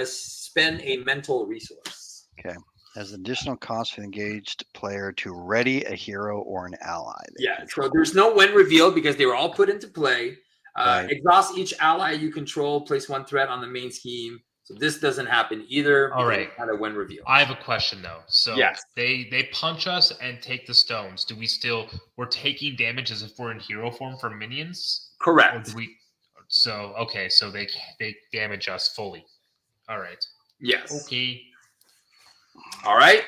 spend a mental resource. Okay. As additional cost for the engaged player to ready a hero or an ally. Yeah. So there's no when revealed because they were all put into play. Right. Exhaust each ally you control. Place 1 threat on the main scheme. So this doesn't happen either. All right. Kind of when revealed. I have a question though. So yes. they punch us and take the stones. Do we we're taking damage as if we're in hero form for minions? Correct. Or do we? So okay, so they damage us fully. All right. Yes. Okay. All right.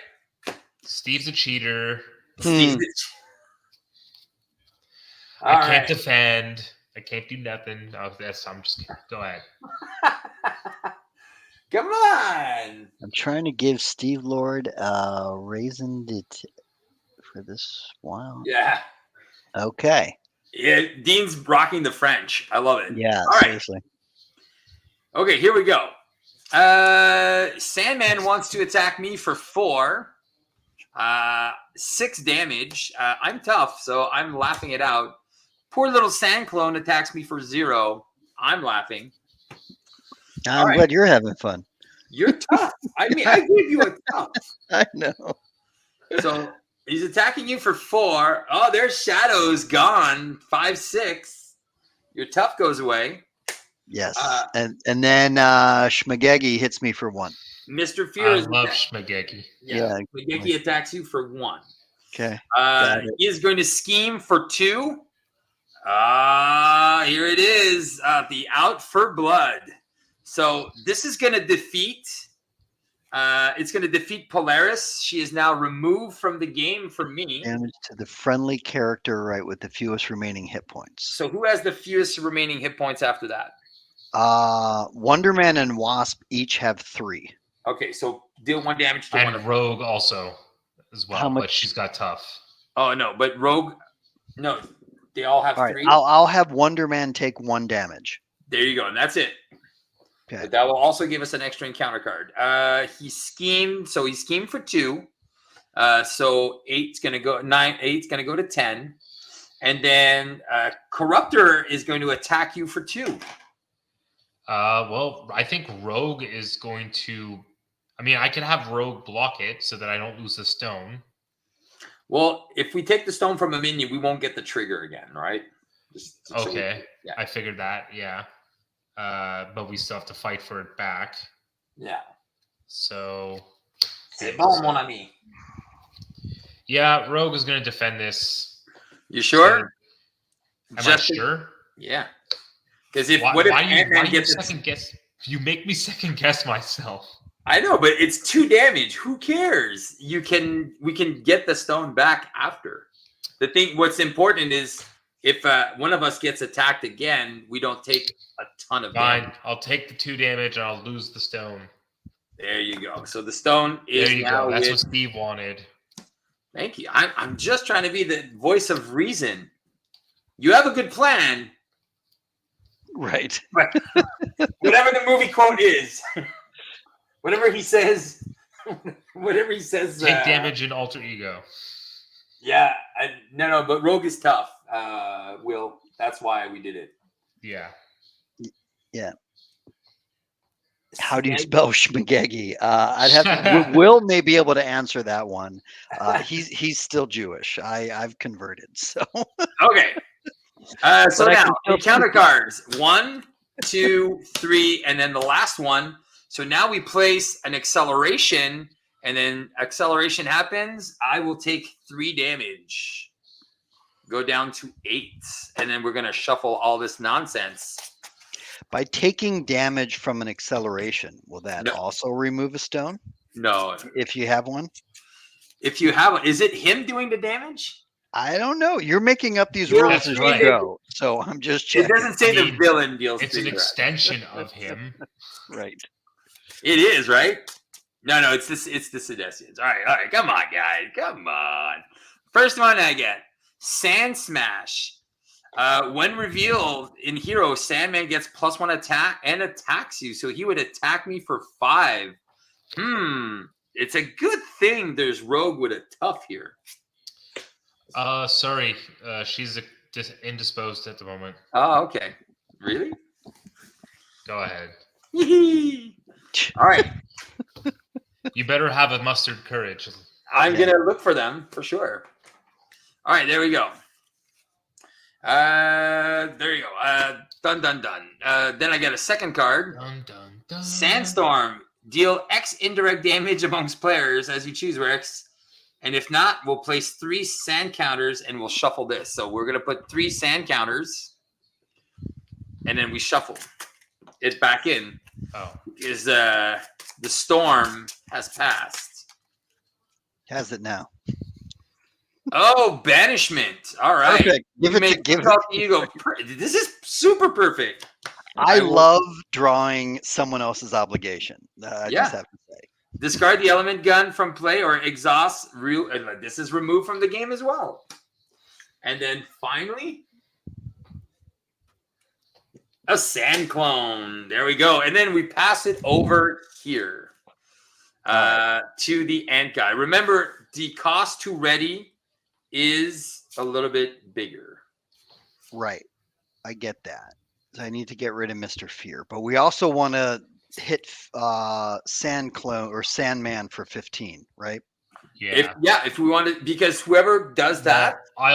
Steve's a cheater. I can't defend. I can't do nothing. Oh, I'm just kidding. Go ahead. Come on. I'm trying to give Steve Lord a raisin for this while. Yeah. Okay. Yeah, Dean's rocking the French. I love it. Yeah, all seriously. Right. Okay, here we go. Sandman wants to attack me for 4. 6 damage. I'm tough, so I'm laughing it out. Poor little sand clone attacks me for 0. I'm laughing. I'm glad you're having fun. You're tough. I mean, I gave you a tough. I know. So he's attacking you for 4. Oh, there's shadows gone. 5, 6. Your tough goes away. Yes. And then Schmagegi hits me for 1. Mr. Fear I is love Schmagegi. Yeah. Schmagegi attacks you for 1. Okay. He is going to scheme for 2. Here it is. The Out for Blood. So this is going to defeat. It's going to defeat Polaris. She is now removed from the game for me. Damage to the friendly character, right, with the fewest remaining hit points. So who has the fewest remaining hit points after that? Wonderman and Wasp each have 3. Okay, so deal 1 damage to and one of them. Rogue also as well. How much? But she's got tough. Oh no, but Rogue, no, they all have 3. I'll have Wonderman take 1 damage. There you go, and that's it. Okay. But that will also give us an extra encounter card. He schemed, so he schemed for 2. So 8's gonna go 9. 8's gonna go to 10, and then Corruptor is going to attack you for 2. Well, I think Rogue is going to. I mean, I can have Rogue block it so that I don't lose the stone. Well, if we take the stone from a minion, we won't get the trigger again, right? Okay, yeah. I figured that. Yeah, but we still have to fight for it back. Yeah. So. C'est bon, mon ami. Yeah, Rogue is going to defend this. You sure? Am I sure? Yeah. Because if why you second guess? You make me second guess myself. I know, but it's 2 damage. Who cares? We can get the stone back after. What's important is if one of us gets attacked again, we don't take a ton of damage. I'll take the 2 damage and I'll lose the stone. There you go. So the stone is there you go. That's what Steve wanted. Thank you. I'm just trying to be the voice of reason. You have a good plan. Right. But whatever the movie quote is, whatever he says, take damage in alter ego. Yeah. No, but Rogue is tough. Will, that's why we did it. Yeah. Yeah. How do you spell Schmagegi? I'd have to, Will may be able to answer that one. He's still Jewish. I've converted. So okay. So now the counter cards 1, 2, 3, and then the last one. So now we place an acceleration, and then acceleration happens. I will take 3 damage. Go down to 8, and then we're gonna shuffle all this nonsense. By taking damage from an acceleration, will that also remove a stone? No. If you have one? If you have one. Is it him doing the damage? I don't know. You're making up these rules as you go. So I'm just checking. It doesn't say the villain deals. It's an extension of him. Right. It is, right? No, it's the Sedestians. All right. Come on, guys. Come on. First one I get. Sand Smash. When revealed in Hero, Sandman gets +1 attack and attacks you. So he would attack me for 5. It's a good thing there's Rogue with a tough here. Sorry. She's indisposed at the moment. Oh, okay. Really? Go ahead. All right. You better have a mustered courage. I'm going to look for them for sure. All right, there we go. There you go. Done. Then I get a second card. Dun. Sandstorm. Deal X indirect damage amongst players as you choose, Rex. And if not, we'll place 3 sand counters and we'll shuffle this. So we're going to put 3 sand counters and then we shuffle it back in. Oh. Because the storm has passed. Has it now? Oh, banishment. All right. Perfect. Give it. This is super perfect. I love drawing someone else's obligation. I just have to say. Discard the element gun from play or exhaust. This is removed from the game as well. And then finally, a sand clone. There we go. And then we pass it over here to the ant guy. Remember, the cost to ready is a little bit bigger. Right. I get that. I need to get rid of Mr. Fear. But we also want to hit Sand Clone or Sandman for 15, right? If we want to, because whoever does that. I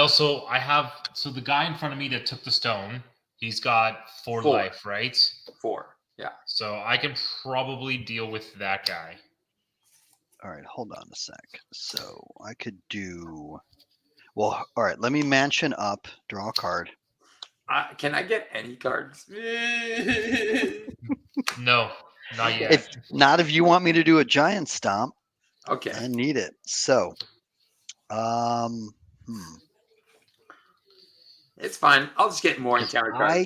have, so the guy in front of me that took the stone, he's got 4 life, right? 4, yeah. So I can probably deal with that guy. All right, hold on a sec. So I could do, well, all right, let me mansion up, draw a card. Can I get any cards? No, not yet. If you want me to do a giant stomp, okay, I need it. So, it's fine. I'll just get more encounter cards. I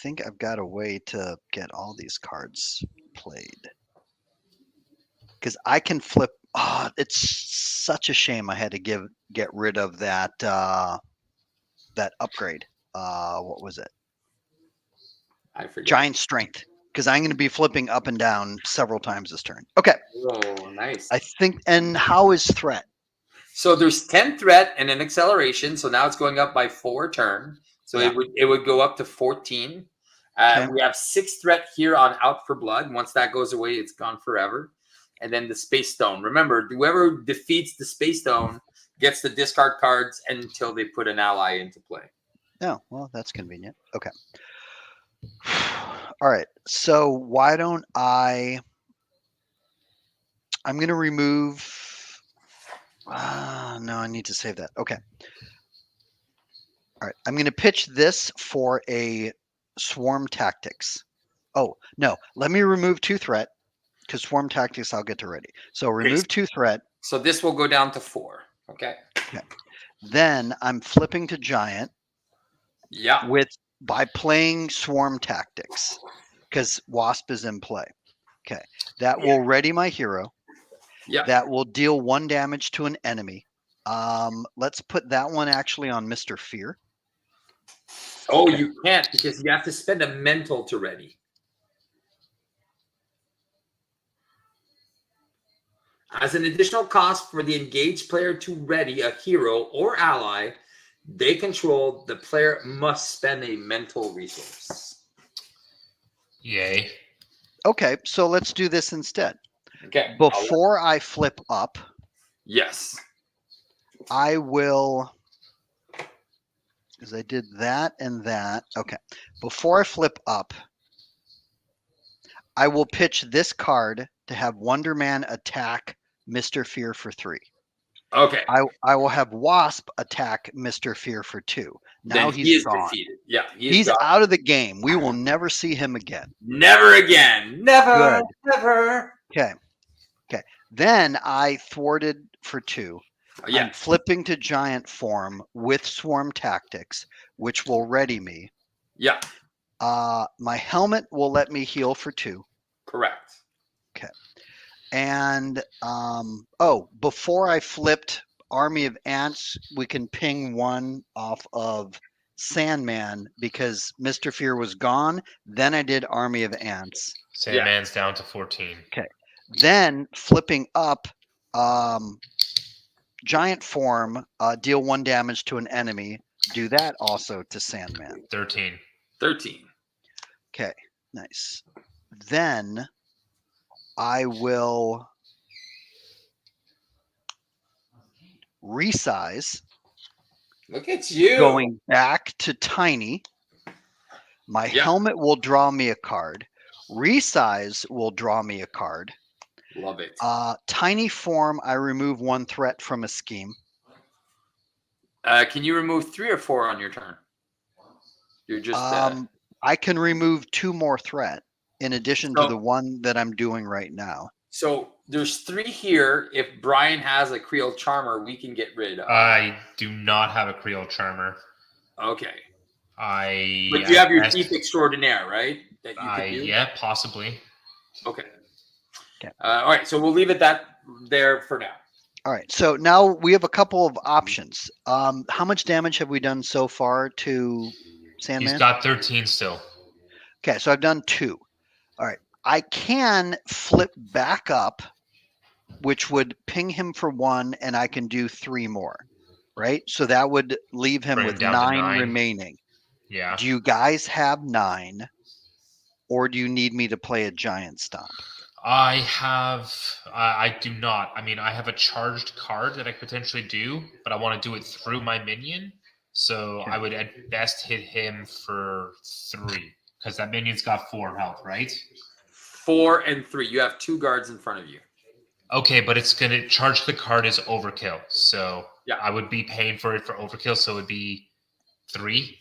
think I've got a way to get all these cards played. Because I can flip. Oh, it's such a shame I had to get rid of that that upgrade. What was it? I forget. Giant strength. Because I'm going to be flipping up and down several times this turn. Okay. Oh, nice. I think. And how is threat? So there's 10 threat and an acceleration. So now it's going up by 4 turn. So it would go up to 14. Okay. We have 6 threat here on Out for Blood. Once that goes away, it's gone forever. And then the Space Stone. Remember, whoever defeats the Space Stone gets the discard cards until they put an ally into play. Oh, well, that's convenient. Okay. All right. So why don't I'm going to remove. No, I need to save that. Okay. All right. I'm going to pitch this for a swarm tactics. Oh, no. Let me remove 2 threat because swarm tactics I'll get to ready. So remove 2 threat. So this will go down to 4. Okay. Then I'm flipping to giant. Yeah. By playing swarm tactics because wasp is in play. Okay. That will ready my hero. Yeah. That will deal 1 damage to an enemy. Let's put that one actually on Mr. Fear. Oh, you can't because you have to spend a mental to ready. As an additional cost for the engaged player to ready a hero or ally they control, the player must spend a mental resource. Yay. Okay, so let's do this instead. Okay. Before I flip up, yes, I will, because I did that and that. Okay. Before I flip up, I will pitch this card to have Wonder Man attack Mr. Fear for 3. Okay. I will have Wasp attack Mr. Fear for 2. Now then he's gone. Defeated. Yeah, He's out of the game. We will never see him again. Never again. Never. Good. Never. Okay. Okay. Then I thwarted for 2. Yeah. I'm flipping to giant form with swarm tactics, which will ready me. Yeah. My helmet will let me heal for 2. Correct. Okay. And before I flipped Army of Ants, we can ping 1 off of Sandman because Mr. Fear was gone. Then I did Army of Ants. Sandman's down to 14. Okay. Then flipping up, giant form, deal 1 damage to an enemy. Do that also to Sandman. 13. 13. Okay. Nice. Then I will resize. Look at you. Going back to tiny. My helmet will draw me a card. Resize will draw me a card. Love it. Tiny form, I remove 1 threat from a scheme. Can you remove 3 or 4 on your turn? You're just. I can remove 2 more threat in addition to the 1 that I'm doing right now. So there's 3 here. If Brian has a Creole Charmer, we can get rid of. I do not have a Creole Charmer. Okay. But you have your Thief Extraordinaire, right? That you could do? Yeah, possibly. Okay. All right. So we'll leave it there for now. All right. So now we have a couple of options. How much damage have we done so far to Sandman? He's got 13 still. Okay. So I've done 2. All right. I can flip back up, which would ping him for 1, and I can do 3 more, right? So that would leave him with 9 remaining. Yeah. Do you guys have 9, or do you need me to play a giant stomp? I do not. I mean, I have a charged card that I could potentially do, but I want to do it through my minion. So I would at best hit him for 3, because that minion's got 4 health, right? 4 and 3. You have 2 guards in front of you. Okay, but it's going to charge the card as overkill. So I would be paying for it for overkill. So it would be 3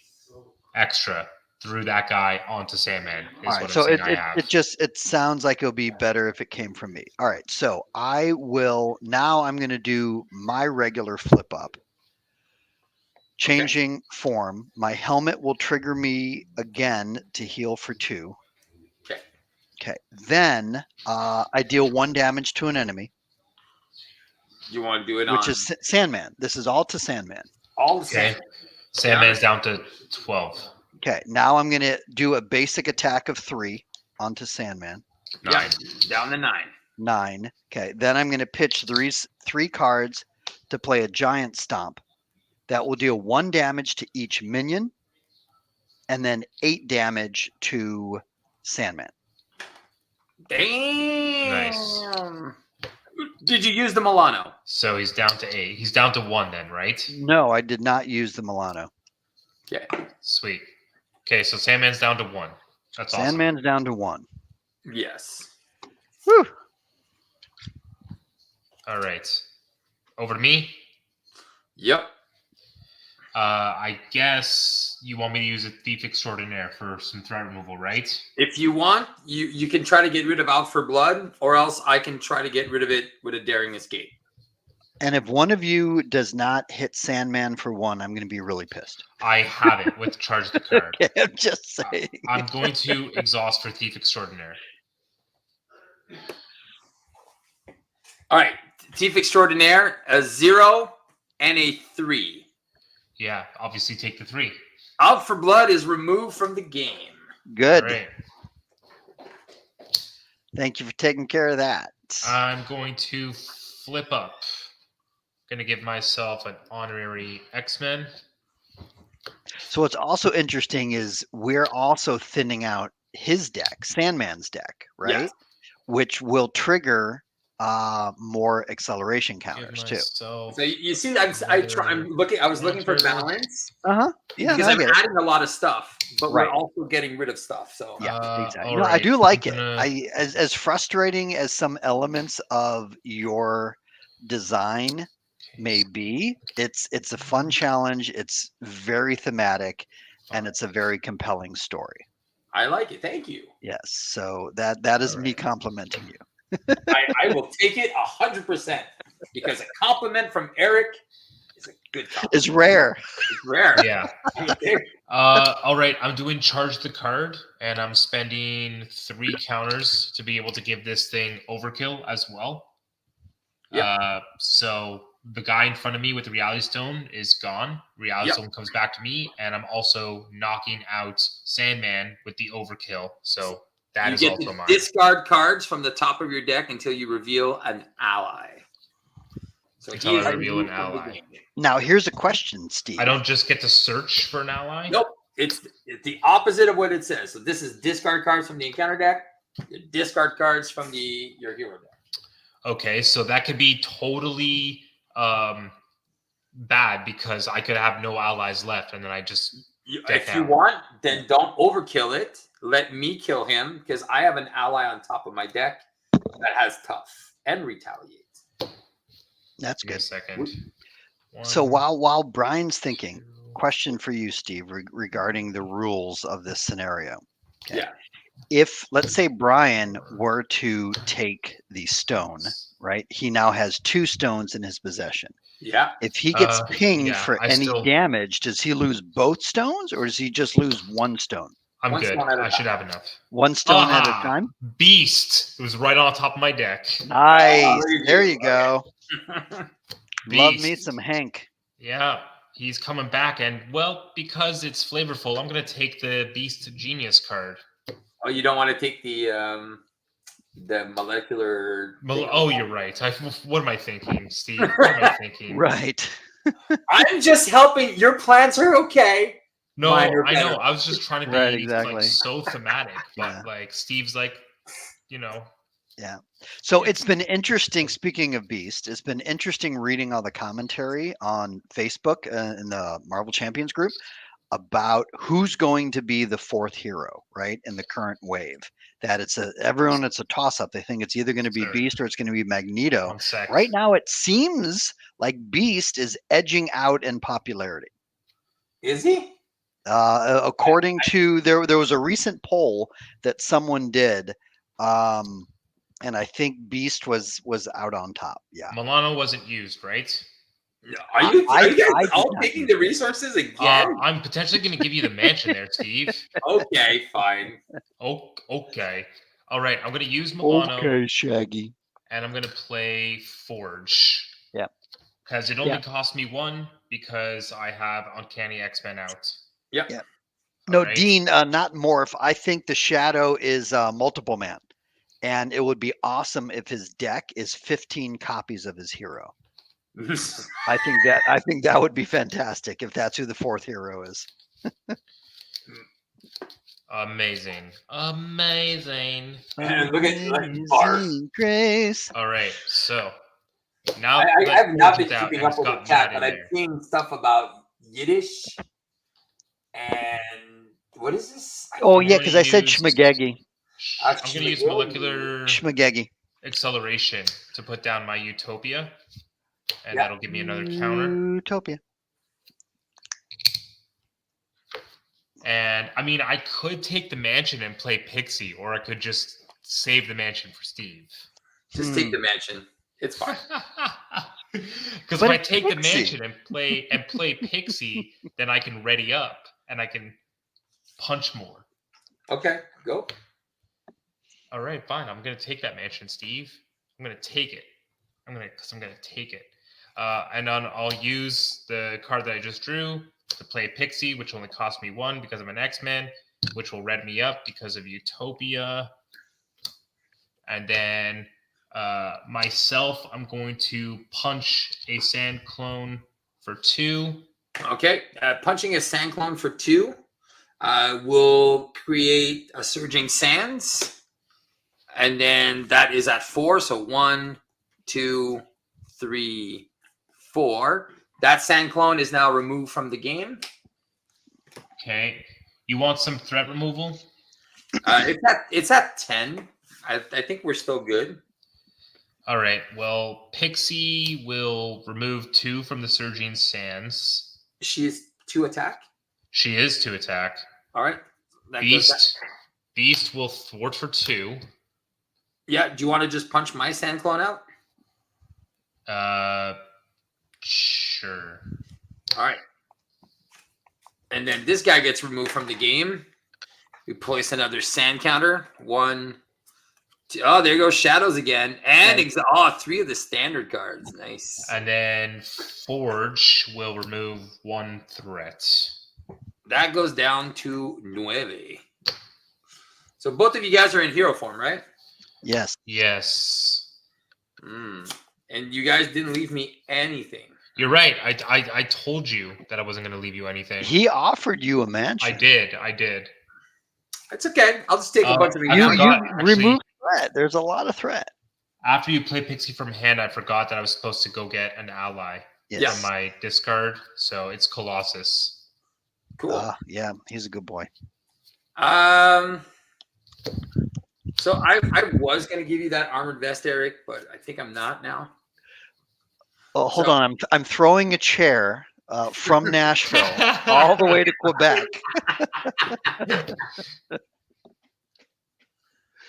extra through that guy onto Sandman. All right, so it sounds like it'll be better if it came from me. All right, so I'm going to do my regular flip up. Changing form. My helmet will trigger me again to heal for 2. Okay. Then I deal 1 damage to an enemy. You want to do it which is Sandman. This is all to Sandman. All the same. Sandman's down to 12. Okay. Now I'm going to do a basic attack of 3 onto Sandman. 9. Yeah, down to 9. 9. Okay. Then I'm going to pitch 3 cards to play a giant stomp. That will deal 1 damage to each minion, and then 8 damage to Sandman. Damn. Nice. Did you use the Milano? So he's down to 8. He's down to 1 then, right? No, I did not use the Milano. Okay. Sweet. Okay, so Sandman's down to 1. That's awesome. Sandman's down to 1. Yes. Whew. All right. Over to me. Yep. I guess you want me to use a Thief Extraordinaire for some threat removal, right? If you want, you can try to get rid of Out for Blood, or else I can try to get rid of it with a Daring Escape. And if one of you does not hit Sandman for 1, I'm going to be really pissed. I have it with Charge the Card. Okay, I'm just saying. I'm going to exhaust for Thief Extraordinaire. All right. Thief Extraordinaire, a 0 and a 3. Yeah, obviously take the 3. Out for Blood is removed from the game. Good. All right. Thank you for taking care of that. I'm going to flip up. Going to give myself an honorary X-Men. So what's also interesting is we're also thinning out his deck, Sandman's deck, right? Yes. Which will trigger more acceleration counters too. So you see, I'm looking. I was looking for balance. Yeah, because I'm adding a lot of stuff, but Right. we're also getting rid of stuff. So yeah, exactly. all No, I right. do like I'm it. gonna- As frustrating as some elements of your design may be, it's a fun challenge. It's very thematic, and it's a very compelling story. I like it. Thank you. Yes, so that is All me right. complimenting you. I will take it 100% because a compliment from Eric is a good compliment. It's rare. It's rare. Yeah. All right. I'm doing Charge the Card, and I'm spending 3 counters to be able to give this thing overkill as well. Yep. So the guy in front of me with the Reality Stone is gone. Reality Yep. Stone comes back to me, and I'm also knocking out Sandman with the overkill. So that You is get also to mine. discard cards from the top of your deck until you reveal an ally. So Until he I is reveal an removed from the ally. game. Now here's a question, Steve. I don't just get to search for an ally? Nope. It's the opposite of what it says. So this is discard cards from the encounter deck, discard cards from your hero deck. Okay, so that could be totally bad because I could have no allies left, and then I just deck If you out. want, then don't overkill it. Let me kill him because I have an ally on top of my deck that has tough and retaliate. That's Give me a good. second. So One, while Brian's thinking, two. question for you, Steve, regarding the rules of this scenario. Okay. Yeah. If, let's say, Brian were to take the stone, right? He now has 2 stones in his possession. Yeah. If he gets pinged yeah, for I any still- damage, does he lose both stones, or does he just lose 1 stone? I'm One good. stone at a I should time. have enough. 1 stone at a Aha! time? Beast. It was right on top of my deck. Nice. there you There go. you go. Love me Beast. some Hank. Yeah, he's coming back, and well, because it's flavorful, I'm gonna take the Beast Genius card. Oh, you don't want to take the molecular. Oh, you're right. What am I thinking, Steve? What am I thinking? Right. I'm just helping. Your plans are okay. No, Mine are I know. better. I was just trying to be Right, exactly. like so thematic, but Yeah. like Steve's like, So it's been interesting. Speaking of Beast, it's been interesting reading all the commentary on Facebook in the Marvel Champions group about who's going to be the 4th hero, right, in the current wave. That it's a toss-up. They think it's either going to be Sure. Beast or it's going to be Magneto. 1 sec. Right now, it seems like Beast is edging out in popularity. Is he? According to there was a recent poll that someone did, and I think Beast was out on top. Yeah. Milano wasn't used, right? Are you I guys did all not taking use the it. resources again? I'm potentially going to give you the mansion there, Steve. Okay, fine. Oh, okay. All right. I'm going to use Milano, Shaggy. and I'm going to play Forge. Yeah. Because it only Yeah. cost me 1 because I have Uncanny X-Men out. Yep. Yeah. No, All right. Dean, not Morph. I think the Shadow is multiple man, and it would be awesome if his deck is 15 copies of his hero. I think that would be fantastic if that's who the 4th hero is. Amazing. Amazing. And look at Bart. Amazing Grace. All right. So now I that have not Forge been is out keeping and up it's with the got chat, that but in I've there. seen stuff about Yiddish. what is this? Oh, yeah, because I said Schmagegi. I'm going to use molecular Schmagegi. acceleration to put down my Utopia, and that'll give me another counter. Utopia. And I mean, I could take the mansion and play Pixie, or I could just save the mansion for Steve. Just take the mansion. It's fine. Because if I take the mansion and play Pixie, then I can ready up and I can punch more. Okay, go. All right, fine. I'm gonna take that mansion, Steve. I'm gonna take it. I'm gonna take it. And then I'll use the card that I just drew to play Pixie, which only cost me 1 because I'm an X-Men, which will red me up because of Utopia. And then myself, I'm going to punch a sand clone for 2. Okay, punching a sand clone for 2 will create a surging sands, and then that is at 4. So 1, 2, 3, 4. That sand clone is now removed from the game. Okay, you want some threat removal? It's at 10. I think we're still good. All right. Well, Pixie will remove 2 from the Surging Sands. She is 2 attack. She is 2 attack. All right. Beast will thwart for 2. Yeah. Do you want to just punch my sand clone out? Sure. All right. And then this guy gets removed from the game. We place another sand counter. 1, 2. Oh, there goes Shadows again. And 3 of the standard cards. Nice. And then Forge will remove 1 threat. That goes down to 9. So both of you guys are in hero form, right? Yes. Yes. And you guys didn't leave me anything. You're right. I told you that I wasn't going to leave you anything. He offered you a mansion. I did. It's okay. I'll just take a bunch of you remove threat. There's a lot of threat. After you play Pixie from hand, I forgot that I was supposed to go get an ally from my discard. So it's Colossus. Cool. Yeah, he's a good boy. So I was going to give you that armored vest, Eric, but I think I'm not now. Oh, hold on. I'm throwing a chair from Nashville all the way to Quebec.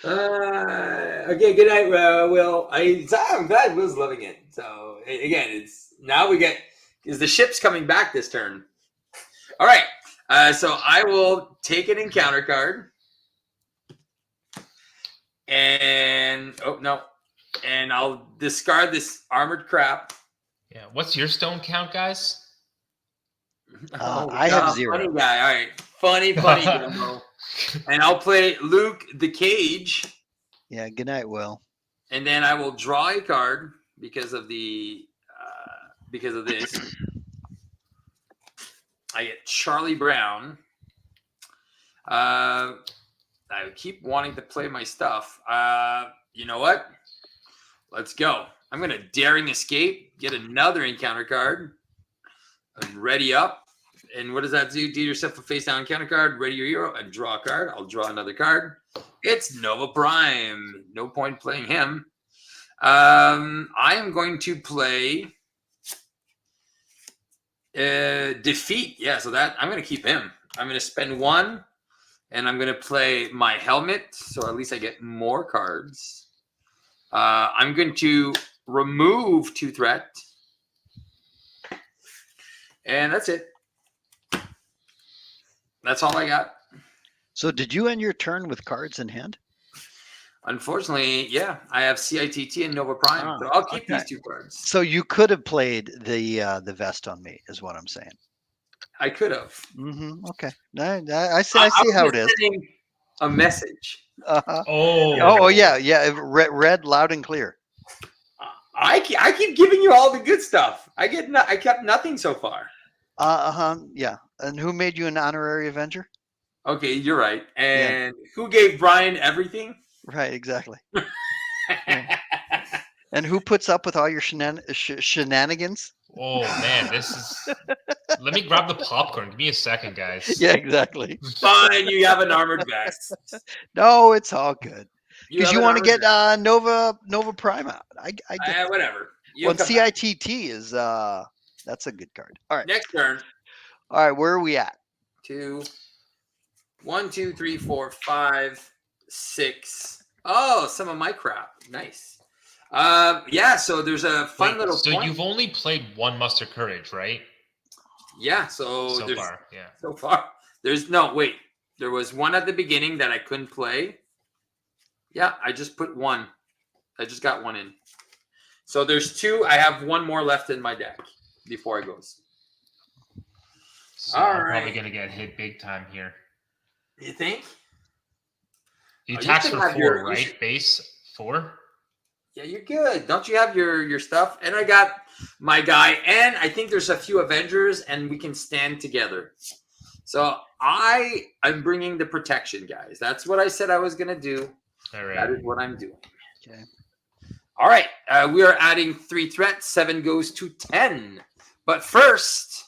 Okay, good night, Will. I'm glad Will's loving it. So again, is the ship's coming back this turn. All right. So I will take an encounter card. And I'll discard this armored crap. Yeah. What's your stone count, guys? I have 0. Funny guy. All right. Funny Gumbo. And I'll play Luke the Cage. Yeah, good night, Will. And then I will draw a card because of this. I get Charlie Brown. I keep wanting to play my stuff. You know what? Let's go. I'm going to Daring Escape, get another encounter card, and ready up. And what does that do? Deal yourself a face down encounter card, ready your hero, and draw a card. I'll draw another card. It's Nova Prime. No point playing him. I am going to play Defeat. Yeah, so that I'm going to keep him. I'm going to spend 1. And I'm going to play my helmet, so at least I get more cards. I'm going to remove 2 threat. And that's it. That's all I got. So did you end your turn with cards in hand? Unfortunately, yeah. I have CITT and Nova Prime, so I'll keep these 2 cards. So you could have played the vest on me, is what I'm saying. I could have. Okay. I see how it is. A message. Oh, yeah. Read loud and clear. I keep giving you all the good stuff. I kept nothing so far. Yeah. And who made you an honorary Avenger? Okay, you're right. And who gave Brian everything? Right, exactly. Yeah. And who puts up with all your shenanigans? Oh man, this is Let me grab the popcorn. Give me a second, guys. Yeah, exactly. Fine, you have an armored vest. No, it's all good. Because have you an want to armored get Nova Prime out. I get that. whatever. Well, CITT is that's a good card. All right. Next turn. All right, where are we at? 2, 1, 2, 3, 4, 5, 6. Oh, some of my crap. Nice. Yeah, so there's a fun little So point. you've only played one Muster Courage, right? Yeah, so far, yeah. So far. There's no wait. There was one at the beginning that I couldn't play. Yeah, I just put one. I just got one in. So there's 2. I have one more left in my deck before it goes. So I'm probably gonna get hit big time here. You think? He attacks for 4, right? Base 4. Yeah, you're good. Don't you have your stuff? And I got my guy, and I think there's a few Avengers, and we can stand together. So I'm bringing the protection, guys. That's what I said I was gonna do. All right. That is what I'm doing. Okay. All right. We are adding 3 threats. 7 goes to 10. But first,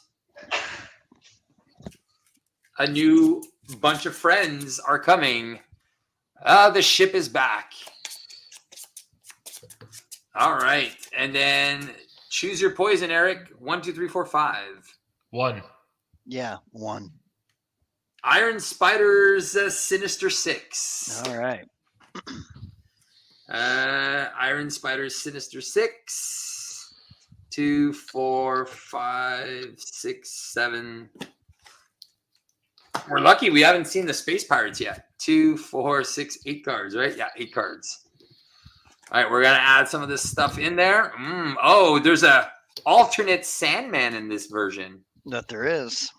a new bunch of friends are coming. The ship is back. All right. And then choose your poison, Eric. 1, 2, 3, 4, 5. 1. Yeah, 1. Iron Spider's Sinister 6. All right. Iron Spider's Sinister 6. 2, 4, 5, 6, 7. We're lucky we haven't seen the Space Pirates yet. 2, 4, 6, 8 cards, right? Yeah, 8 cards. All right, we're going to add some of this stuff in there. Oh, there's a alternate Sandman in this version. That there is.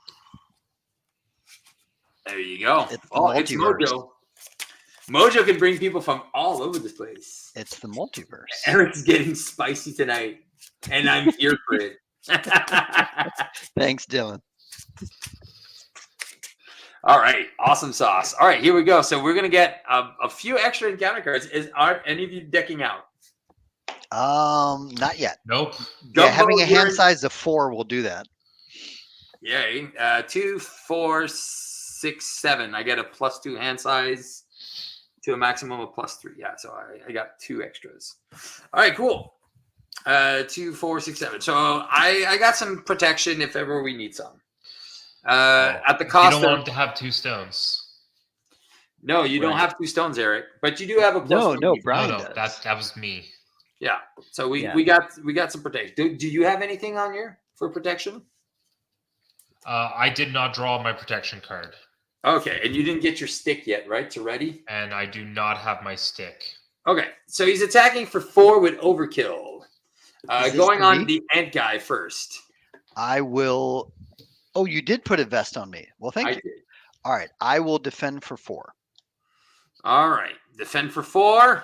There you go. It's it's Mojo. Mojo can bring people from all over this place. It's the multiverse. Eric's getting spicy tonight, and I'm here for it. Thanks, Dylan. All right, awesome sauce. All right, here we go. So we're gonna get a few extra encounter cards. Are any of you decking out? Not yet. Nope. Yeah, having a hand size of 4 will do that. Yay. 2, 4, 6, 7. I get a +2 hand size to a maximum of +3. Yeah, so I got 2 extras. All right, cool. 2, 4, 6, 7. So I got some protection if ever we need some. At the cost you don't want to have 2 stones. No, you don't have 2 stones, Eric. But you do have a +1. No, Brian does. That was me. Yeah. So we got some protection. Do you have anything on your for protection? I did not draw my protection card. Okay, and you didn't get your stick yet, right? To ready? And I do not have my stick. Okay, so he's attacking for 4 with overkill. Going on the ant guy first. I will. Oh, you did put a vest on me. Well, thank you. Did. All right, I will defend for 4. All right, defend for 4.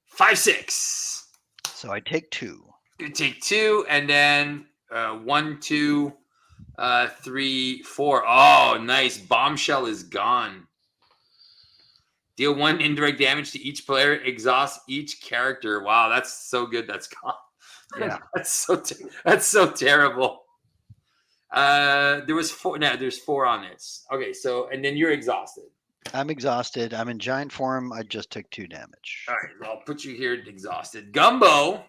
5, 6. So I take 2. You take 2, and then 1, 2, 3, 4. Oh, nice. Bombshell is gone. Deal 1 indirect damage to each player. Exhaust each character. Wow, that's so good. That's gone. Yeah, that's so terrible. There was 4. No, there's 4 on this. Okay, so and then you're exhausted. I'm exhausted. I'm in giant form. I just took 2 damage. All right, I'll put you here exhausted. Gumbo.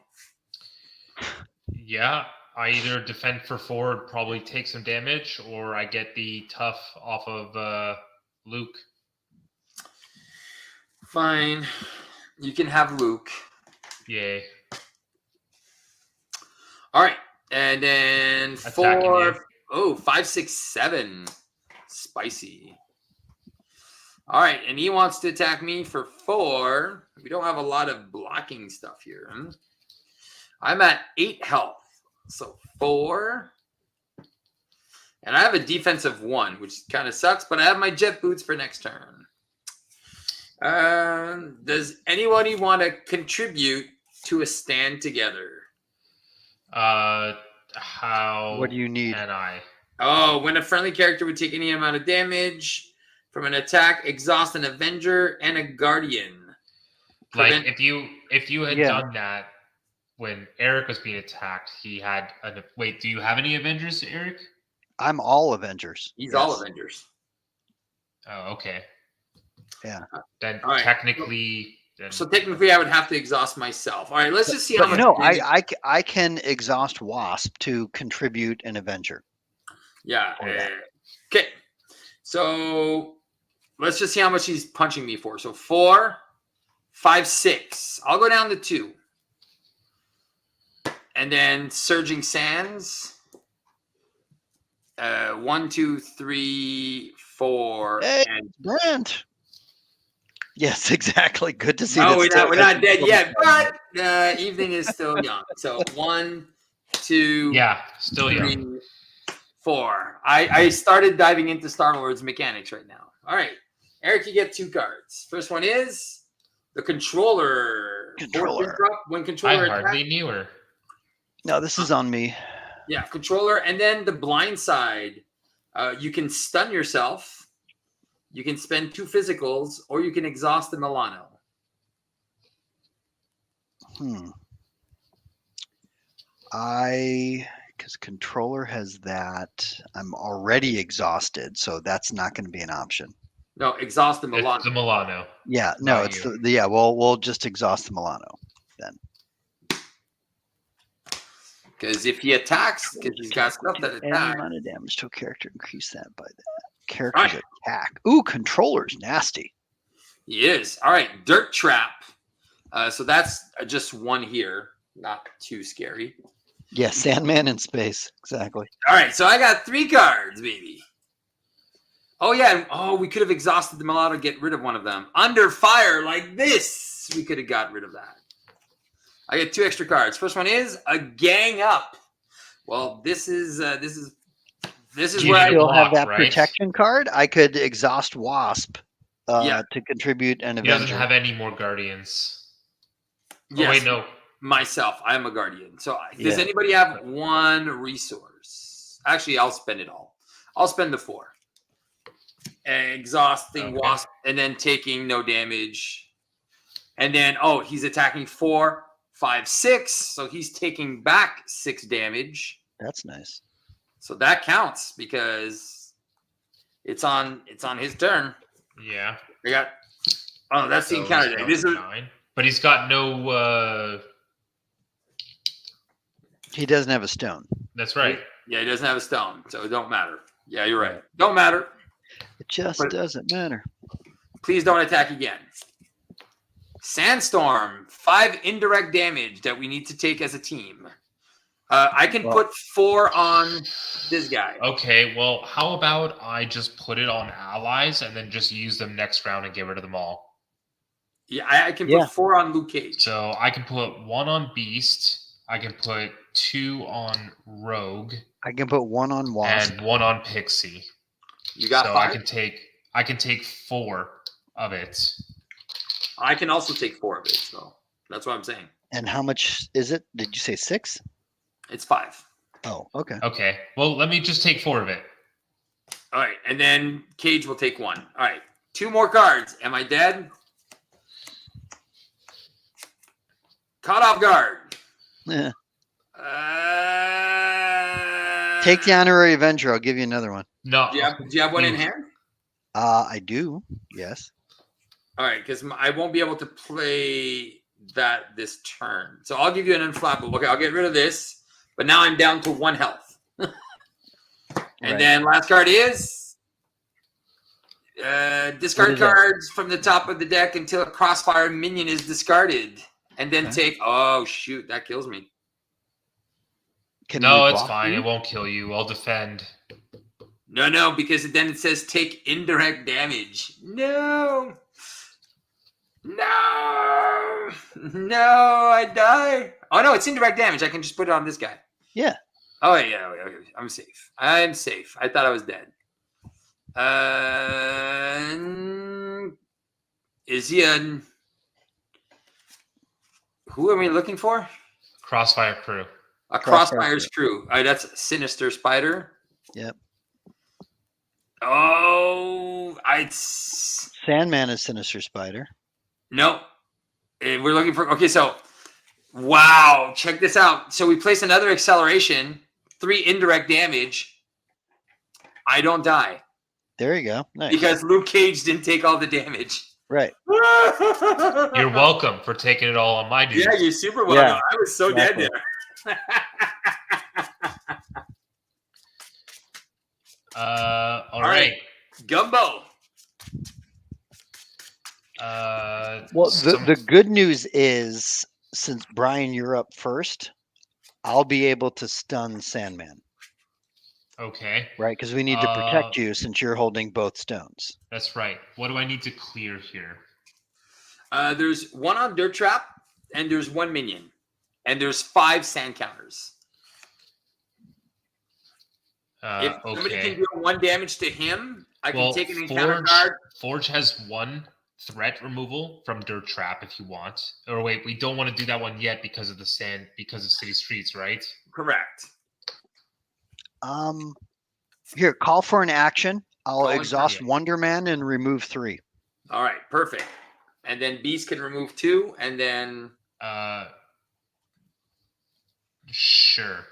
Yeah, I either defend for 4, probably take some damage, or I get the tough off of Luke. Fine. You can have Luke. Yay. All right. And then 4. Oh, 5, 6, 7. Spicy. All right. And he wants to attack me for 4. We don't have a lot of blocking stuff here. I'm at 8 health. So 4. And I have a defensive 1, which kind of sucks, but I have my jet boots for next turn. Does anybody want to contribute to a stand together? How? What do you need? Can I? Oh, when a friendly character would take any amount of damage from an attack, exhaust an Avenger and a Guardian. Like if you had done that when Eric was being attacked, he had. Wait, do you have any Avengers, Eric? I'm all Avengers. He's all Avengers. Oh, okay. Yeah. Then All right. technically. So technically, I would have to exhaust myself. All right, let's just see how much. No, I can exhaust Wasp to contribute an Avenger. Yeah. Okay. So let's just see how much he's punching me for. So 4, 5, 6. I'll go down to 2. And then Surging Sands. 1, 2, 3, 4. Hey, and Brent. Yes, exactly. Good to see. No, we're not dead yet, but evening is still young. So 1, 2, still 3, young. 4. I started diving into Star-Lord's mechanics right now. All right, Eric, you get 2 cards. First one is the controller. When controller I hardly knew her. No, this is on me. Yeah, controller, and then the blind side. You can stun yourself. You can spend 2 physicals, or you can exhaust the Milano. Because controller has that. I'm already exhausted, so that's not going to be an option. No, exhaust the Milano. It's the Milano. Yeah, no, it's the we'll just exhaust the Milano then. Because if he attacks, because he's got stuff that attacks. Any amount of damage to a character, increase that by that. Character's attack. Ooh, controller's nasty. He is. All right, Dirt Trap. So that's just 1 here. Not too scary. Yeah, Sandman in space. Exactly. All right, so I got 3 cards, baby. Oh, yeah. Oh, we could have exhausted the Milano to get rid of one of them. Under fire like this, we could have got rid of that. I get 2 extra cards. First one is a Gang Up. Well, this is where I still have that protection card. I could exhaust Wasp to contribute an Avenger. He doesn't have any more Guardians. Yes, oh, wait, no. Myself, I am a Guardian. So does anybody have 1 resource? Actually, I'll spend it all. I'll spend the 4. Exhausting Wasp and then taking no damage. And then, he's attacking 4, 5, 6. So he's taking back 6 damage. That's nice. So that counts because it's on his turn. Yeah. We got that's the encounter day. This is 9. But he's got no he doesn't have a stone. That's right. Yeah, he doesn't have a stone, so it don't matter. Yeah, you're right. Don't matter. It just doesn't matter. Please don't attack again. Sandstorm, 5 indirect damage that we need to take as a team. I can put 4 on this guy. Okay, well, how about I just put it on allies and then just use them next round and get rid of them all? Yeah, I can put 4 on Luke Cage. So I can put 1 on Beast. I can put 2 on Rogue. I can put 1 on Wasp. And 1 on Pixie. You got 5? I can take 4 of it. I can also take 4 of it, so that's what I'm saying. And how much is it? Did you say 6? It's 5. Oh, okay. Okay. Well, let me just take 4 of it. All right, and then Cage will take 1. All right, 2 more cards. Am I dead? Caught off guard. Yeah. Take the honorary Avenger. I'll give you another one. No. Do you have one in hand? I do. Yes. All right, because I won't be able to play that this turn. So I'll give you an unflappable. Okay, I'll get rid of this. But now I'm down to 1 health. And then last card is discard cards from the top of the deck until a Crossfire minion is discarded. And then take... Oh, shoot. That kills me. No, it's fine. It won't kill you. I'll defend. No, because then it says take indirect damage. No, I die. Oh, no, it's indirect damage. I can just put it on this guy. Yeah. Oh, yeah. Okay. I'm safe. I thought I was dead. Is he a... Who are we looking for? Crossfire Crew. A Crossfire's Crew. All right, that's Sinister Spider. Yep. Oh, Sandman is Sinister Spider. No. We're looking for... Okay, so... Wow. Check this out. So we place another acceleration. 3 indirect damage. I don't die. There you go. Nice. Because Luke Cage didn't take all the damage. Right. You're welcome for taking it all on my dude. Yeah, you're super welcome. Yeah, I was so exactly. dead there. All right. Gumbo. Well, the good news is, since Brian, you're up first, I'll be able to stun Sandman. Okay. Right, because we need to protect you since you're holding both stones. That's right. What do I need to clear here? There's one on Dirt Trap, and there's one minion, and there's 5 sand counters. If somebody can do 1 damage to him, I can take an encounter card. Forge has 1 threat removal from Dirt Trap if you want. Or wait, we don't want to do that one yet because of the sand, because of City Streets, right? Correct. Here, call for an action. I'll exhaust Wonder Man and remove 3. All right, perfect. And then Beast can remove 2, and then sure.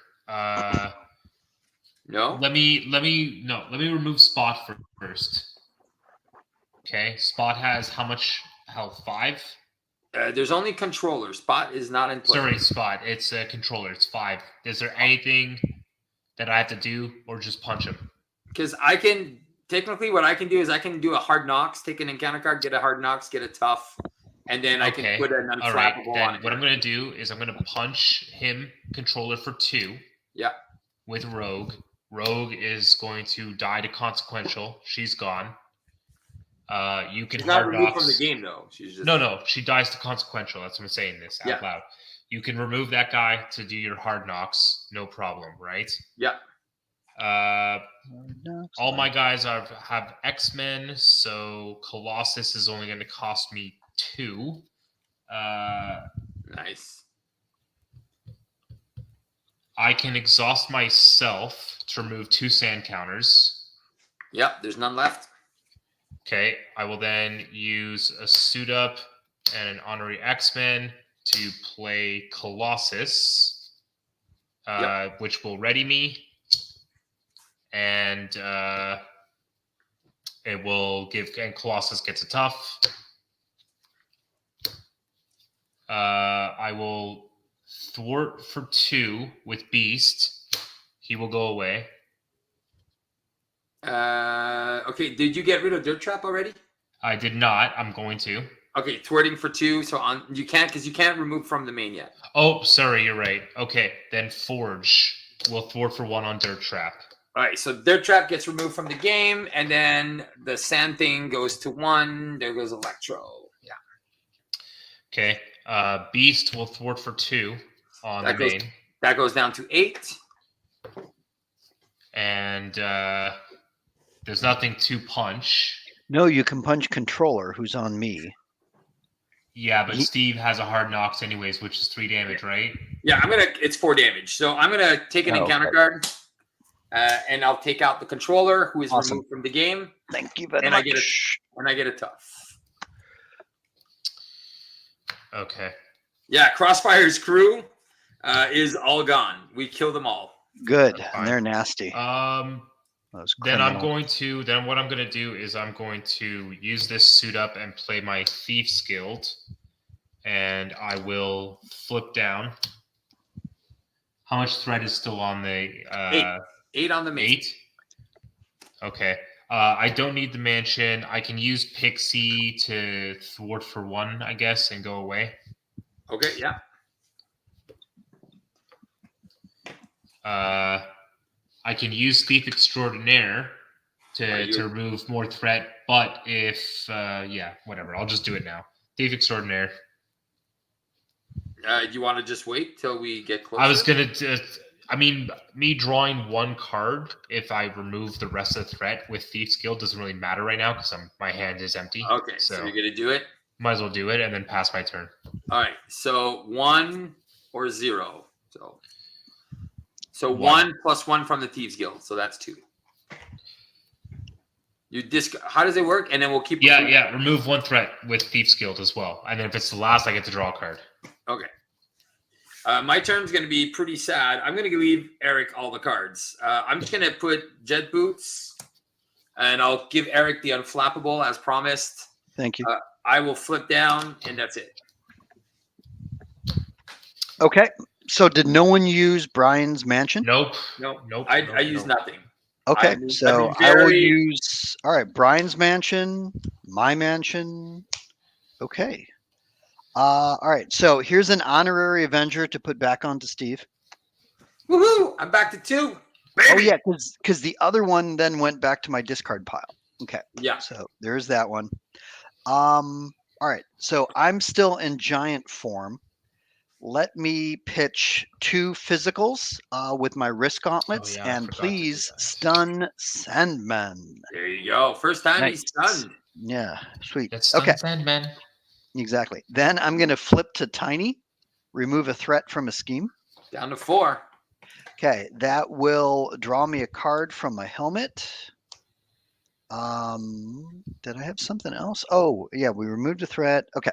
No. Let me remove Spot first. Okay, Spot has how much health? 5. There's only controller. Spot is not in play. Sorry, Spot. It's a controller. It's 5. Is there anything that I have to do, or just punch him? Because I can technically, what I can do is I can do a hard knocks, take an encounter card, get a hard knocks, get a tough, and then I can put an unflappable right, then on it. What I'm going to do is I'm going to punch him controller for 2. Yeah. With Rogue. Rogue is going to die to consequential. She's gone. You can She's not hard removed knocks. from the game though. She's just No, she dies to consequential. That's what I'm saying this out loud. You can remove that guy to do your hard knocks, no problem, right? Yeah. All my guys have X-Men, so Colossus is only going to cost me 2. Nice. I can exhaust myself to remove 2 sand counters. Yep, there's none left. Okay, I will then use a suit up and an honorary X-Men to play Colossus, which will ready me, and it will give, and Colossus gets a tough. I will thwart for 2 with Beast. He will go away. Okay, did you get rid of Dirt Trap already? I did not. I'm going to. Okay, thwarting for 2. So on you can't, because you can't remove from the main yet. Oh, sorry, you're right. Okay, then Forge will thwart for 1 on Dirt Trap. All right, so Dirt Trap gets removed from the game, and then the sand thing goes to 1. There goes Electro. Yeah. Okay. Beast will thwart for 2 on the main. That goes down to 8. And there's nothing to punch. No, you can punch controller, who's on me. Yeah, but Steve has a hard knocks anyways, which is 3 damage, right? Yeah, it's 4 damage. So I'm gonna take an encounter card, and I'll take out the controller, who is removed from the game. Thank you very much. I get a tough. Okay. Yeah, Crossfire's crew is all gone. We killed them all. Good, and they're nasty. Then I'm going to. Then what I'm going to do is I'm going to use this suit up and play my Thief's Guild, and I will flip down. How much threat is still on the? 8 on the main. 8. Okay. I don't need the mansion. I can use Pixie to thwart for 1, I guess, and go away. Okay. Yeah. I can use Thief Extraordinaire to remove more threat, but if whatever, I'll just do it now. Thief Extraordinaire. Do you want to just wait till we get closer? I was gonna. Me drawing 1 card if I remove the rest of the threat with Thief's Guild doesn't really matter right now because my hand is empty. Okay, so you're gonna do it. Might as well do it and then pass my turn. All right, so 1 or 0. So 1 plus 1 from the Thieves Guild, so that's 2. How does it work? And then we'll keep. Yeah. Remove 1 threat with Thieves Guild as well, and then if it's the last, I get to draw a card. Okay. My turn's going to be pretty sad. I'm going to leave Eric all the cards. I'm just going to put Jet Boots And I'll give Eric the unflappable as promised. Thank you. I will flip down, and that's it. Okay. So did no one use Brian's mansion? Nope. I use nothing. Okay. So I will use. All right. Brian's mansion, my mansion. Okay. All right. So here's an honorary Avenger to put back onto Steve. Woohoo! I'm back to 2. Baby. Oh yeah, because the other one then went back to my discard pile. Okay. Yeah. So there's that one. All right. So I'm still in giant form. Let me pitch 2 physicals with my wrist gauntlets, and please stun Sandman. There you go. First time he's stunned. Yeah, sweet. That's stun Sandman. Exactly. Then I'm going to flip to Tiny, remove a threat from a scheme. Down to 4. Okay, that will draw me a card from my helmet. Did I have something else? Oh, yeah, we removed a threat. Okay.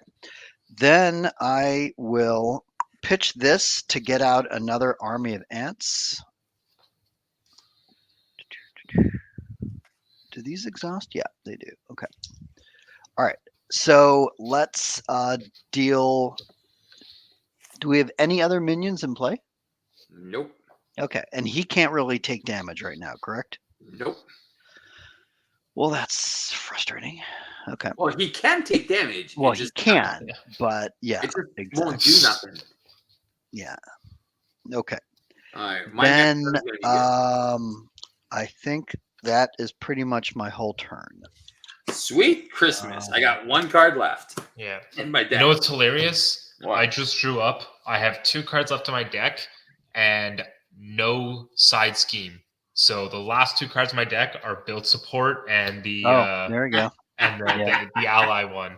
Then I will pitch this to get out another army of ants. Do these exhaust? Yeah, they do. Okay. All right. So let's deal. Do we have any other minions in play? Nope. Okay. And he can't really take damage right now, correct? Nope. Well, that's frustrating. Okay. Well, he can take damage. Well, he can, but yeah, it just won't do nothing. Yeah. Okay. All right. Then I think that is pretty much my whole turn. Sweet Christmas. I got 1 card left. Yeah. In my deck. You know what's hilarious? What? I just drew up. I have 2 cards left on my deck and no side scheme. So the last 2 cards in my deck are build support and the there we go. And the ally one.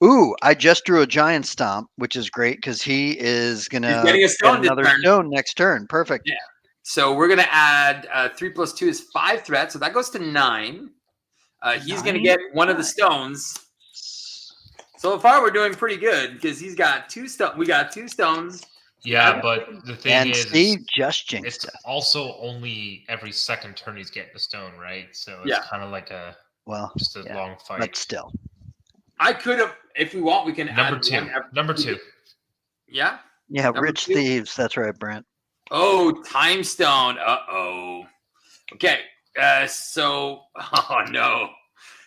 Ooh, I just drew a giant stomp, which is great because he is gonna get another stone next turn. Perfect. Yeah. So we're gonna add 3 + 2 is 5 threats, so that goes to 9. He's gonna get one of the stones. So far, we're doing pretty good because he's got 2 stones. We got 2 stones. Yeah, but the thing is, Steve just jinxed it's also only every second turn he's getting a stone, right? So it's kind of like just a long fight. But still, I could have, if we want, we can number add 2. Number 2. Yeah. Yeah, Rich Thieves. That's right, Brent. Oh, time stone. Uh-oh. Okay. So, oh no.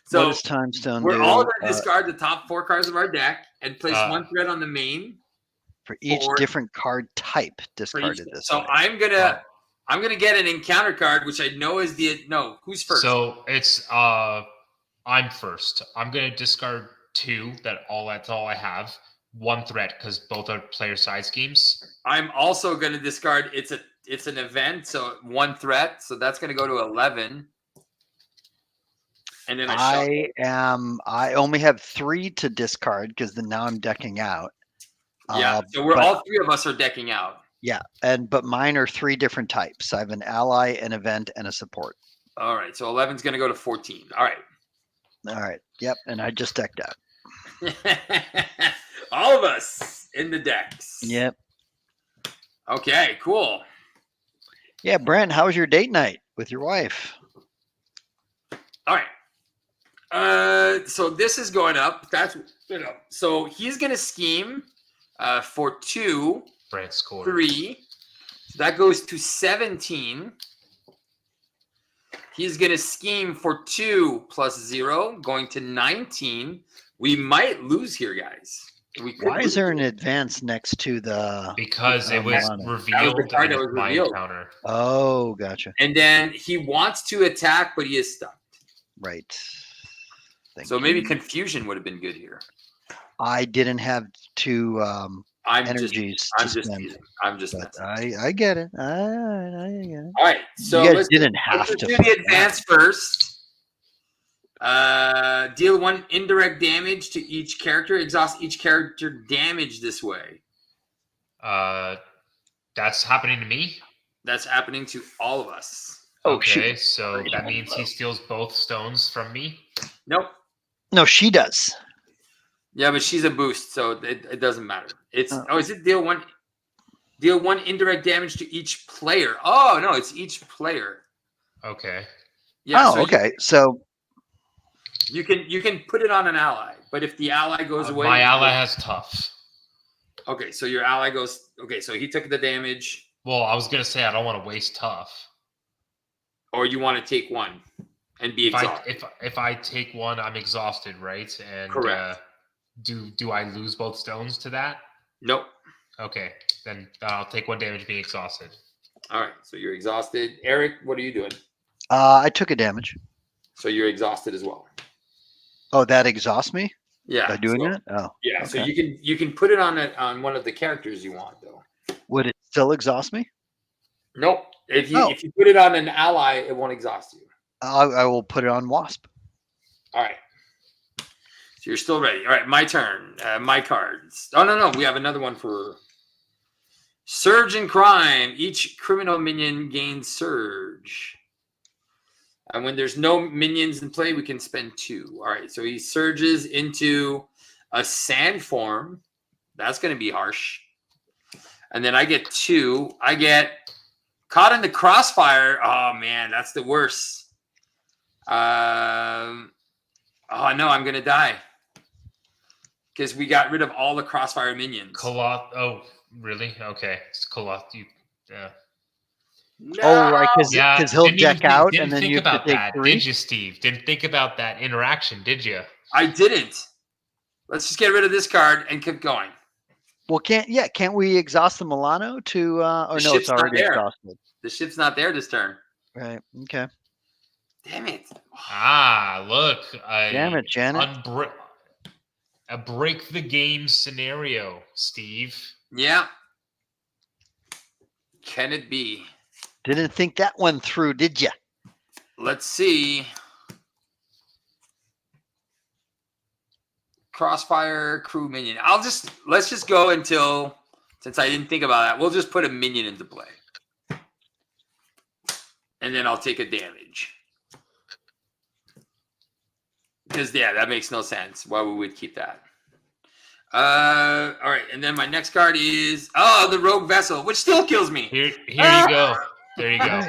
So what does time stone we're do? all going to discard the top 4 cards of our deck and place 1 threat on the main. For each different card type discarded this. So I'm gonna get an encounter card, which I know is who's first? So it's I'm first. I'm gonna discard 2. That's all I have. 1 threat because both are player side schemes. I'm also gonna discard. It's an event, so 1 threat. So that's gonna go to 11. And then I only have 3 to discard because now I'm decking out. Yeah, so all 3 of us are decking out. Yeah, but mine are 3 different types. I have an ally, an event, and a support. All right, so 11's going to go to 14. All right. Yep, and I just decked out. All of us in the decks. Yep. Okay, cool. Yeah, Brent, how was your date night with your wife? All right. So this is going up. So he's going to scheme. For 2, Brand score 3, so that goes to 17. He's going to scheme for 2 + 0, going to 19. We might lose here, guys. Why is there an advance next to the? Because it was revealed as my encounter. Oh, gotcha. And then he wants to attack, but he is stuck. Right. So maybe confusion would have been good here. I didn't have 2 energies. I'm just teasing. I get it. I get it. All right. So you guys didn't have to do the advance first. Deal 1 indirect damage to each character. Exhaust each character damage this way. That's happening to me? That's happening to all of us. Okay, so that means he steals both stones from me? Nope. No, she does. Yeah, but she's a boost, so it doesn't matter. It's is it deal 1 indirect damage to each player? Oh no, it's each player. Okay. Yeah. Oh, okay. So you can put it on an ally, but if the ally goes away, my ally has tough. Okay, so your ally goes. Okay, so he took the damage. Well, I was gonna say I don't want to waste tough. Or you want to take one and be exhausted. If I take one, I'm exhausted, right? And correct. Do I lose both stones to that? Nope. Okay, then I'll take 1 damage being exhausted. All right, so you're exhausted. Eric, what are you doing? I took a damage. So you're exhausted as well. Oh, that exhausts me? Yeah. By doing that? Oh. Yeah. Okay. So you can put it on one of the characters you want though. Would it still exhaust me? Nope. If you put it on an ally, it won't exhaust you. I will put it on Wasp. All right. So you're still ready. All right, my turn. My cards. Oh no, we have another one for Surge and Crime. Each criminal minion gains Surge. And when there's no minions in play, we can spend 2. All right, so he surges into a sand form. That's going to be harsh. And then I get 2. I get caught in the crossfire. Oh, man, that's the worst. Oh, no, I'm going to die. Because we got rid of all the crossfire minions. Oh, really? Okay. It's yeah. No. Oh, right, because he'll deck out, and then you have to take that, 3. did you, Steve? Didn't think about that interaction, did you? I didn't. Let's just get rid of this card and keep going. Well, can't we exhaust the Milano to? Or no, it's already exhausted. The ship's not there this turn. Right. Okay. Damn it. Look. Damn it, Janet. A break the game scenario, Steve. Yeah. Can it be? Didn't think that one through, did you? Let's see. Crossfire crew minion. Let's just go until, since I didn't think about that, we'll just put a minion into play. And then I'll take a damage. Because, yeah, that makes no sense why we would keep that. All right, and then my next card is the Rogue Vessel, which still kills me. Here you go. There you go.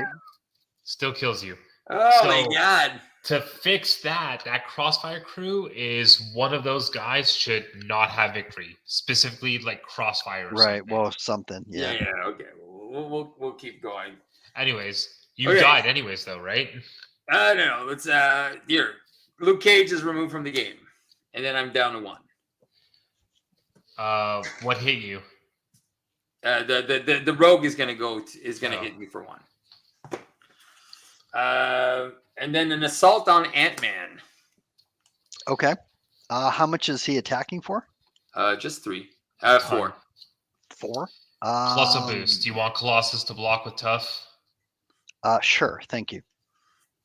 Still kills you. Oh my god. To fix that Crossfire crew is one of those guys should not have victory, specifically like Crossfire. Right. Well, something. Yeah. Yeah. Okay. We'll keep going. Anyways, you died anyways, though, right? No. Let's here. Luke Cage is removed from the game, and then I'm down to 1. What hit you? The rogue is gonna hit me for 1. And then an assault on Ant-Man. Okay. How much is he attacking for? Just 3. 4. 4. Plus a boost. Do you want Colossus to block with tough? Sure. Thank you.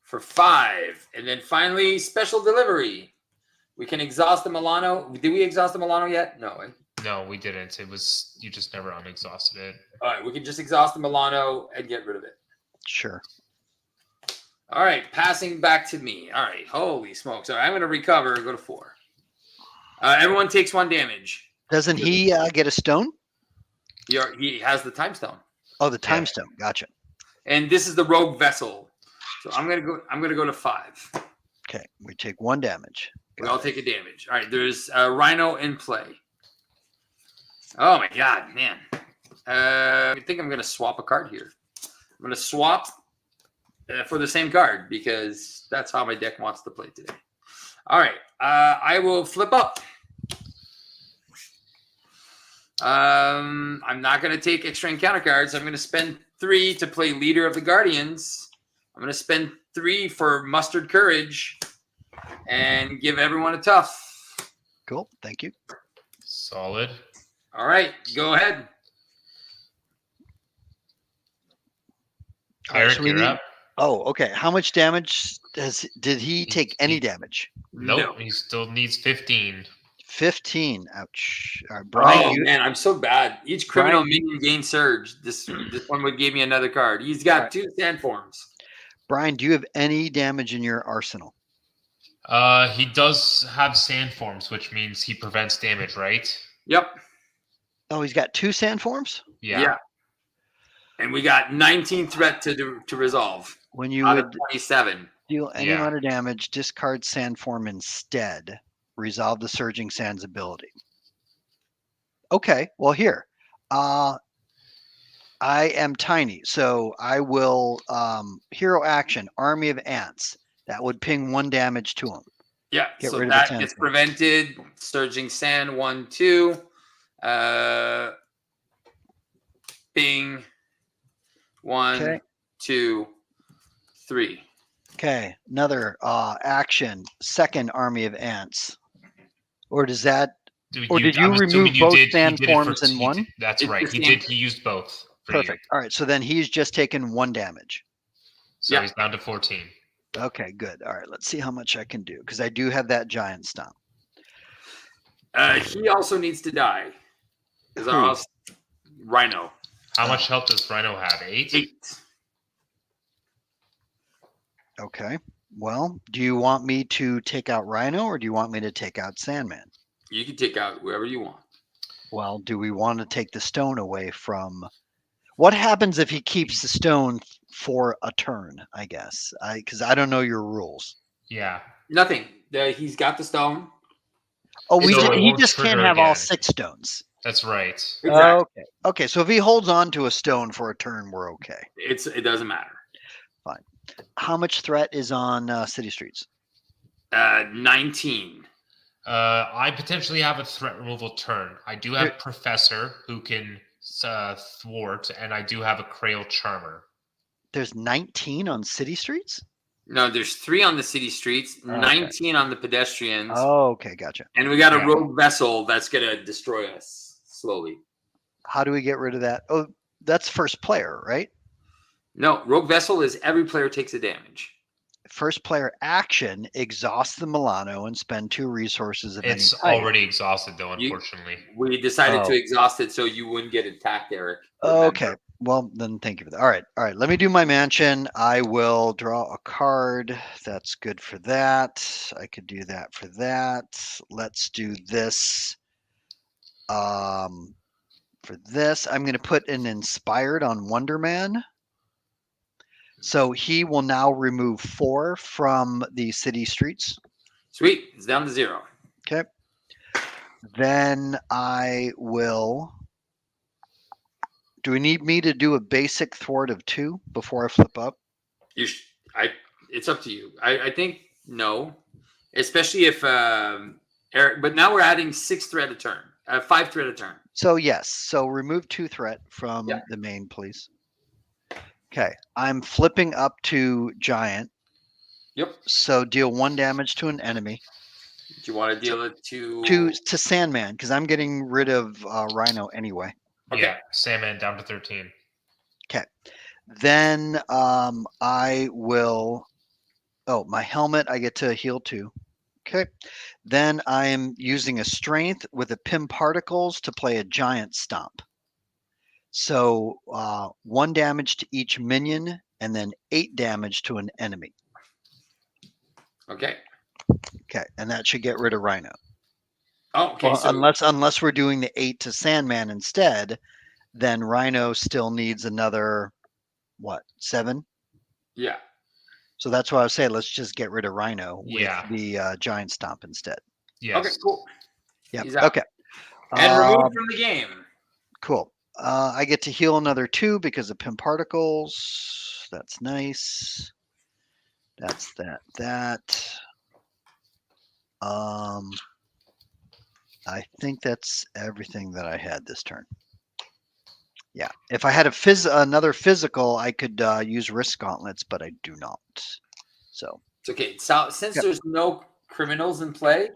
For 5, and then finally special delivery. We can exhaust the Milano. Did we exhaust the Milano yet? No. No, we didn't. It was you just never unexhausted it. All right, we can just exhaust the Milano and get rid of it. Sure. All right, passing back to me. All right, holy smokes. All right, I'm going to recover and go to 4. Everyone takes 1 damage. Doesn't he get a stone? He has the time stone. Oh, the time stone. Gotcha. And this is the Rogue Vessel. So I'm going to go to 5. Okay, we take 1 damage. We all take a damage. All right, there's a Rhino in play. Oh my god, man. I think I'm going to swap a card here. I'm going to swap for the same card because that's how my deck wants to play today. All right, I will flip up. I'm not going to take extra encounter cards. I'm going to spend 3 to play Leader of the Guardians. I'm going to spend 3 for Mustered Courage and give everyone a tough. Cool. Thank you. Solid. All right, go ahead. Eric, you're up. Oh, okay. How much damage did he take? Any damage? Nope. No. He still needs 15. 15. Ouch. All right, Brian. Man, I'm so bad. Each criminal minion gains surge. This one would give me another card. He's got 2 stand forms. Brian, do you have any damage in your arsenal? He does have sand forms, which means he prevents damage, right? Yep. Oh, he's got 2 sand forms? Yeah. And we got 19 threat to resolve. When you out would of 27. Deal any Yeah. amount of damage, discard sand form instead. Resolve the Surging Sands ability. Okay, well here. I am tiny, so I will hero action, Army of Ants. That would ping 1 damage to him. Yeah, Get so rid of the that sand gets form. prevented. Surging Sand, 1, 2. Bing. 1, Okay. 2, 3. Okay, another action, second Army of Ants. Or does that? Or did you I'm assuming remove both he sand did it forms in he one? did- that's It's right. the same. He used both. For you. Perfect. All right, so then he's just taken 1 damage. So Yeah. he's down to 14. Okay, good. All right, let's see how much I can do because I do have that giant stomp. He also needs to die. Because Who? our Rhino. How much health does Rhino have? 8? 8. Okay. Well, do you want me to take out Rhino or do you want me to take out Sandman? You can take out whoever you want. Well, do we want to take the stone away from? What happens if he keeps the stone for a turn? I guess because I don't know your rules. Yeah. Nothing. He's got the stone. Oh, So it he won't just can't trigger have all again. 6 stones. That's right. Exactly. Okay. Okay. So if he holds on to a stone for a turn, we're okay. It doesn't matter. Fine. How much threat is on City Streets? 19. I potentially have a threat removal turn. I do have Professor who can thwart, and I do have a Crail Charmer. There's 19 on City Streets? No, there's 3 on the city streets, 19 on the pedestrians. Oh, okay, gotcha. And we got a rogue vessel that's going to destroy us slowly. How do we get rid of that? Oh, that's first player, right? No, rogue vessel is every player takes a damage. First player action, exhaust the Milano and spend 2 resources of It's any type. already exhausted, though, unfortunately. We decided to exhaust it so you wouldn't get attacked, Eric. Okay. Well, then thank you for that. All right. All right. Let me do my mansion. I will draw a card. That's good for that. I could do that for that. Let's do this. For this, I'm going to put an inspired on Wonder Man. So he will now remove 4 from the city streets. Sweet. It's down to 0. Okay. Then I will. Do we need me to do a basic thwart of 2 before I flip up? It's up to you. I think no, especially if Eric. But now we're adding 6 threat a turn, 5 threat a turn. So yes. So remove 2 threat from the main, please. Okay. I'm flipping up to giant. Yep. So deal 1 damage to an enemy. Do you want to deal it to Sandman because I'm getting rid of Rhino anyway. Okay. Yeah, Sandman down to 13. Okay. Then I will. Oh, my helmet. I get to heal 2. Okay. Then I am using a strength with a Pim Particles to play a giant stomp. So 1 damage to each minion and then 8 damage to an enemy. Okay. Okay. And that should get rid of Rhino. Oh, okay. Well, so unless we're doing the 8 to Sandman instead, then Rhino still needs another, 7? Yeah. So that's why I was saying let's just get rid of Rhino with the giant stomp instead. Yes. Okay, cool. Yeah. He's out. Okay. And removed from the game. Cool. I get to heal another 2 because of Pim Particles. That's nice. That's that. I think that's everything that I had this turn. Yeah. If I had another physical, I could use risk gauntlets, but I do not. So it's okay. So since there's no criminals in play,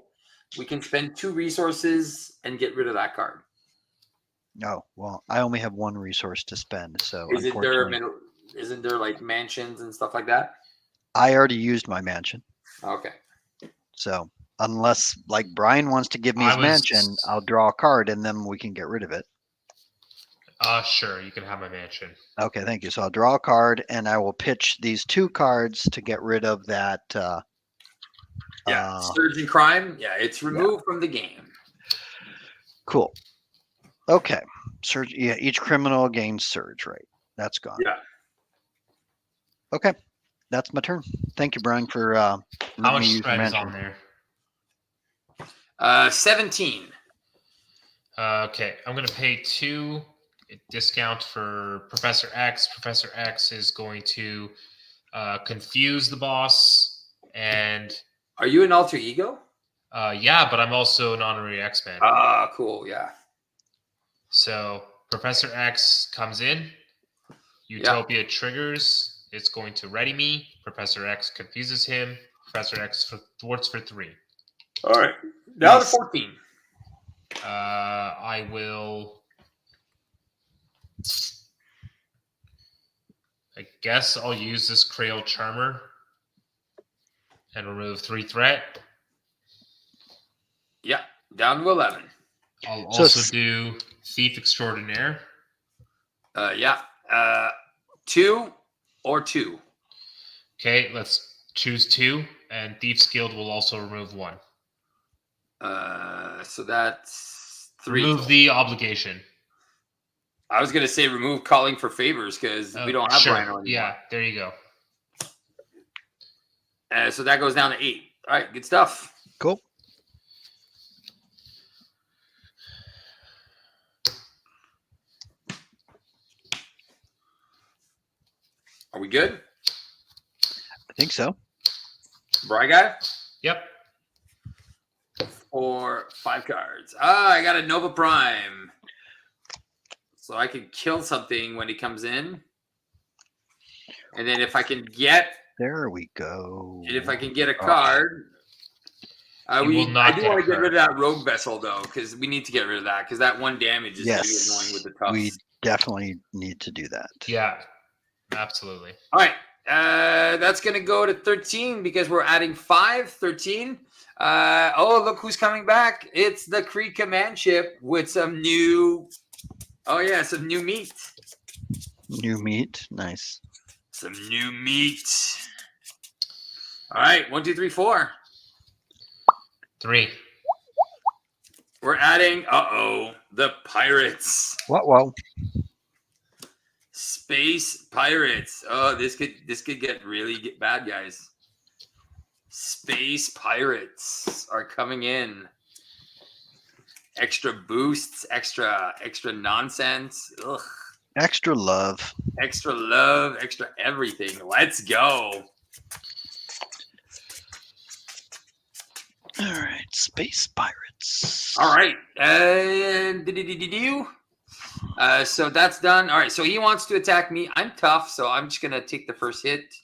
we can spend 2 resources and get rid of that card. No, well, I only have 1 resource to spend, so isn't there like mansions and stuff like that? I already used my mansion. Okay. So unless like Brian wants to give me his mansion, I'll draw a card and then we can get rid of it. Sure, you can have my mansion. Okay, thank you. So I'll draw a card and I will pitch these 2 cards to get rid of that. Surge in crime. Yeah, it's removed from the game. Cool. Okay. Surge. Yeah, each criminal gains surge, right? That's gone. Yeah. Okay. That's my turn. Thank you, Brian, for How letting much me use your spread is mansion. on there? 17. Okay, I'm gonna pay 2 discount for Professor X. Professor X is going to confuse the boss, and Are you an alter ego? yeah, but I'm also an honorary X-Man. Ah, cool. Yeah. So Professor X comes in, Utopia triggers, it's going to ready me, Professor X confuses him, Professor X thwarts for 3. All right. Now Nice. to 14. I will... I guess I'll use this Crayon Charmer and remove 3 threat. Yeah, down to 11. I'll also do Thief Extraordinaire. Yeah. 2 or 2. Okay, let's choose 2, and Thief's Guild will also remove 1. So that's 3. Remove the obligation. I was gonna say remove calling for favors because we don't have Rhino anymore. Yeah, there you go. So that goes down to 8. All right, good stuff. Cool. Are we good? I think so. Bright guy? Yep. 4, 5 cards. I got a Nova Prime. So I can kill something when he comes in. And then if I can get... There we go. And if I can get a card... I do want to get rid of that rogue vessel, though, because we need to get rid of that, because that 1 damage is going to be annoying with the tufts. We definitely need to do that. Yeah, absolutely. All right. That's going to go to 13 because we're adding 5. 13. Look who's coming back. It's the Kree command ship with some new... Oh, yeah, some new meat. New meat. Nice. Some new meat. All right. 1, 2, 3, 4. 3. We're adding, the pirates. Whoa. Space pirates. Oh, this could get really bad, guys. Space pirates are coming in. Extra boosts, extra nonsense. Ugh. Extra love. Extra love, extra everything. Let's go. All right, space pirates. All right. So that's done. All right. So he wants to attack me. I'm tough, so I'm just gonna take the first hit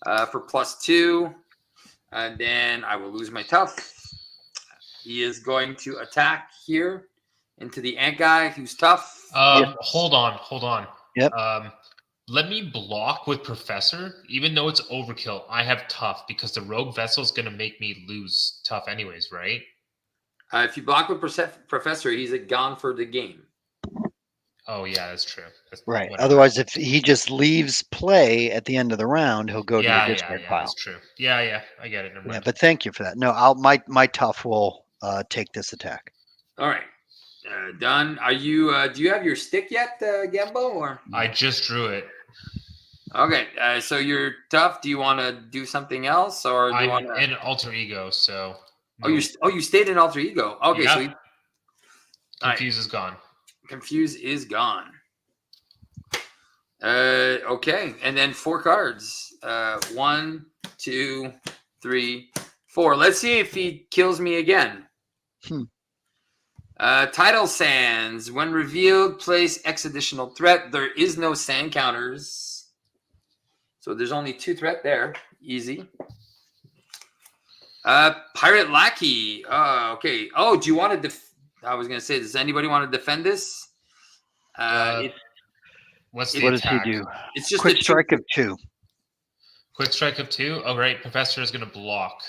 for +2, and then I will lose my tough. He is going to attack here into the ant guy who's tough. Yep. Hold on. Yep. Let me block with Professor, even though it's overkill. I have tough because the rogue vessel is going to make me lose tough anyways, right? If you block with Professor, he's gone for the game. Oh yeah, that's true. Right. Whatever. Otherwise, if he just leaves play at the end of the round, he'll go to the discard pile. That's true. Yeah, I get it. Yeah, but thank you for that. No, my tough will take this attack. All right. Done. Are you? Do you have your stick yet, Gambo? Or I just drew it. Okay. So you're tough. Do you want to do something else, or do you want to? In alter ego, so. No. You stayed in alter ego. Okay. Yep. So Confuse is gone. Confuse is gone. Okay, and then 4 cards. 1, 2, 3, 4. Let's see if he kills me again. Tidal Sands. When revealed, place X additional threat. There is no sand counters. So there's only 2 threat there. Easy. Pirate Lackey. Okay. Oh, do you want to I was going to say, does anybody want to defend this? What does he do? It's just quick strike of 2. Quick strike of 2? Oh, right. Professor is going to block.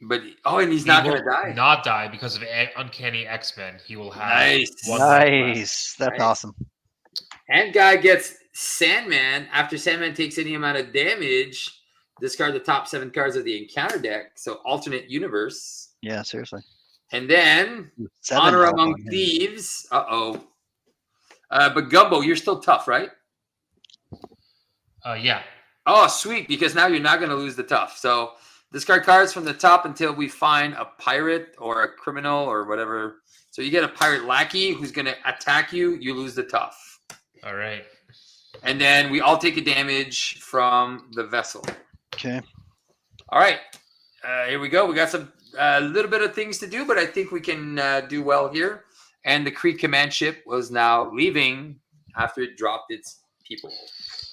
But and he's not going to die. Not die because of Uncanny X-Men. He will have Nice. That's awesome. And guy gets Sandman. After Sandman takes any amount of damage, discard the top 7 cards of the encounter deck. So alternate universe. Yeah, seriously. And then 7 Honor Among Thieves. But Gumbo, you're still tough, right? Yeah. Oh, sweet, because now you're not going to lose the tough. So discard cards from the top until we find a pirate or a criminal or whatever. So you get a pirate lackey who's going to attack you. You lose the tough. All right. And then we all take a damage from the vessel. Okay. All right. Here we go. We got some a little bit of things to do, but I think we can do well here. And the Kree command ship was now leaving after it dropped its people.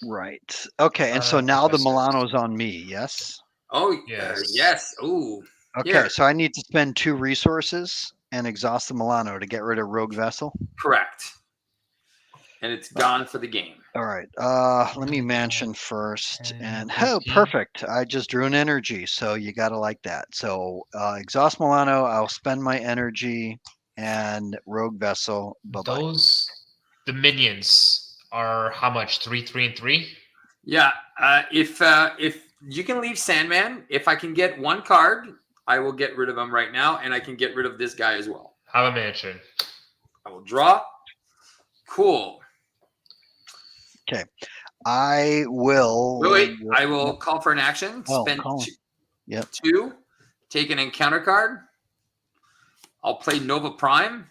Right. Okay. And so now the Milano's on me. Yes. Oh, yes. Yes. Ooh. Okay. Here. So I need to spend 2 resources and exhaust the Milano to get rid of Rogue Vessel. Correct. And it's gone for the game. All right. Let me mansion first. And perfect. I just drew an energy. So you got to like that. So exhaust Milano. I'll spend my energy and Rogue Vessel. Bye-bye. Those, the minions are how much? 3, 3, and 3? Yeah. If you can leave Sandman, if I can get 1 card, I will get rid of him right now. And I can get rid of this guy as well. Have a mansion. I will draw. Cool. Okay. I will. Wait. I will call for an action. Spend Yep. 2. Take an encounter card. I'll play Nova Prime.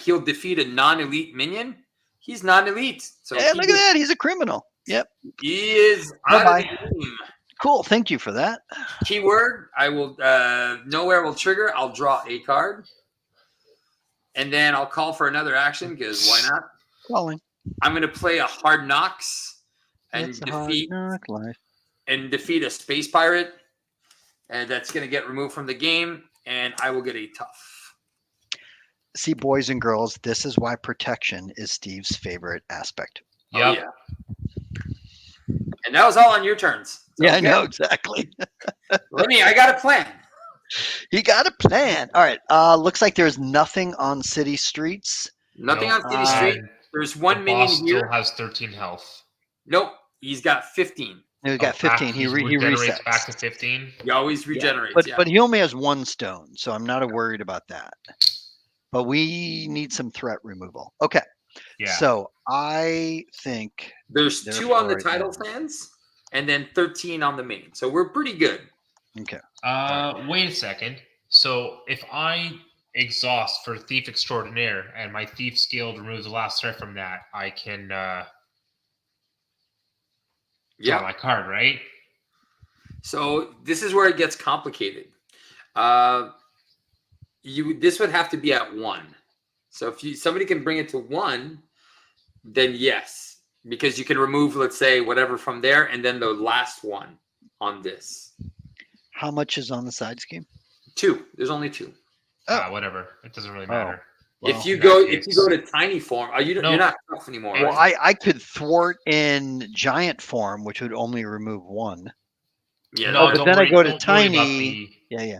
He'll defeat a non-elite minion. He's non-elite. So Hey, look at that. He's a criminal. Yep. He is out of the game. Cool. Thank you for that. Keyword. I will. Nowhere will trigger. I'll draw a card. And then I'll call for another action because why not? Calling. I'm going to play a Hard Knocks and It's a hard knock life. defeat a space pirate. And that's going to get removed from the game. And I will get a tough. See, boys and girls, this is why protection is Steve's favorite aspect. Yep. Oh, yeah. And that was all on your turns. So, Yeah, I know exactly. I got a plan. You got a plan. All right. Looks like there's nothing on city streets. Nothing on City Street. There's 1 minion boss here. still has 13 health. Nope. He's got 15. No, he got 15. He regenerates resets. back to 15. He always regenerates. But he only has 1 stone, so I'm not worried about that. But we need some threat removal. Okay. Yeah. So I think There's 2 on the title sands and then 13 on the main. So we're pretty good. Okay. Wait a second. So if I exhaust for Thief Extraordinaire and my Thief skill removes the last threat from that, I can draw my card, right? So this is where it gets complicated. This would have to be at 1. So if somebody can bring it to 1, then yes, because you can remove, let's say, whatever from there, and then the last one on this. How much is on the side scheme? 2. There's only 2. Whatever. It doesn't really matter. Well, if you go to tiny form, you're not tough anymore. Well, right? I could thwart in giant form, which would only remove 1. Yeah. No, but then I go to tiny. Yeah.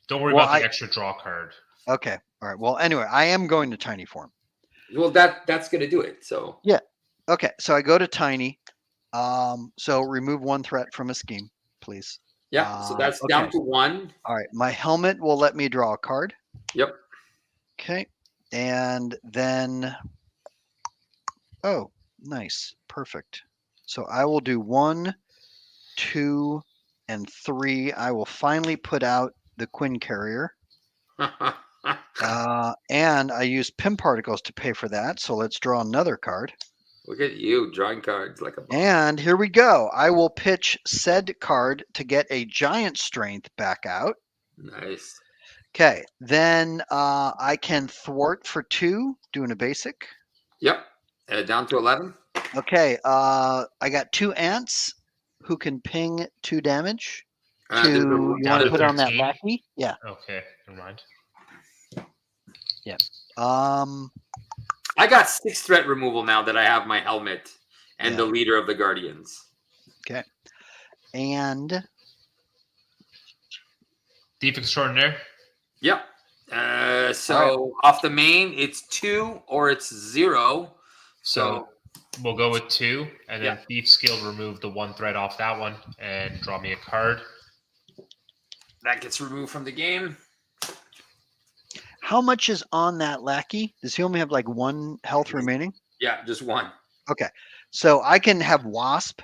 Don't worry about the extra draw card. Okay. All right. Well, anyway, I am going to tiny form. Well, that's going to do it. So yeah. Okay. So I go to tiny. So remove 1 threat from a scheme, please. Yeah. So that's down to 1. All right. My helmet will let me draw a card. Yep. Okay. And then, oh, nice. Perfect. So I will do 1, 2, and 3. I will finally put out the Quinn Carrier. And I use Pim Particles to pay for that. So let's draw another card. Look at you drawing cards like a boss. And here we go. I will pitch said card to get a giant strength back out. Nice. Okay. Then I can thwart for 2, doing a basic. Yep. Down to 11. Okay. I got 2 ants who can ping 2 damage. You want to put on that lackey? Yeah. Okay. Never mind. Yeah. I got 6 threat removal now that I have my helmet and the leader of the Guardians. Okay. And Thief Extraordinaire. Yep. So off the main, it's 2 or it's 0. So we'll go with 2, and then Thief skill remove the 1 threat off that one and draw me a card. That gets removed from the game. how much is on that lackey? Does he only have like 1 health remaining? Yeah, just 1. Okay. So I can have Wasp.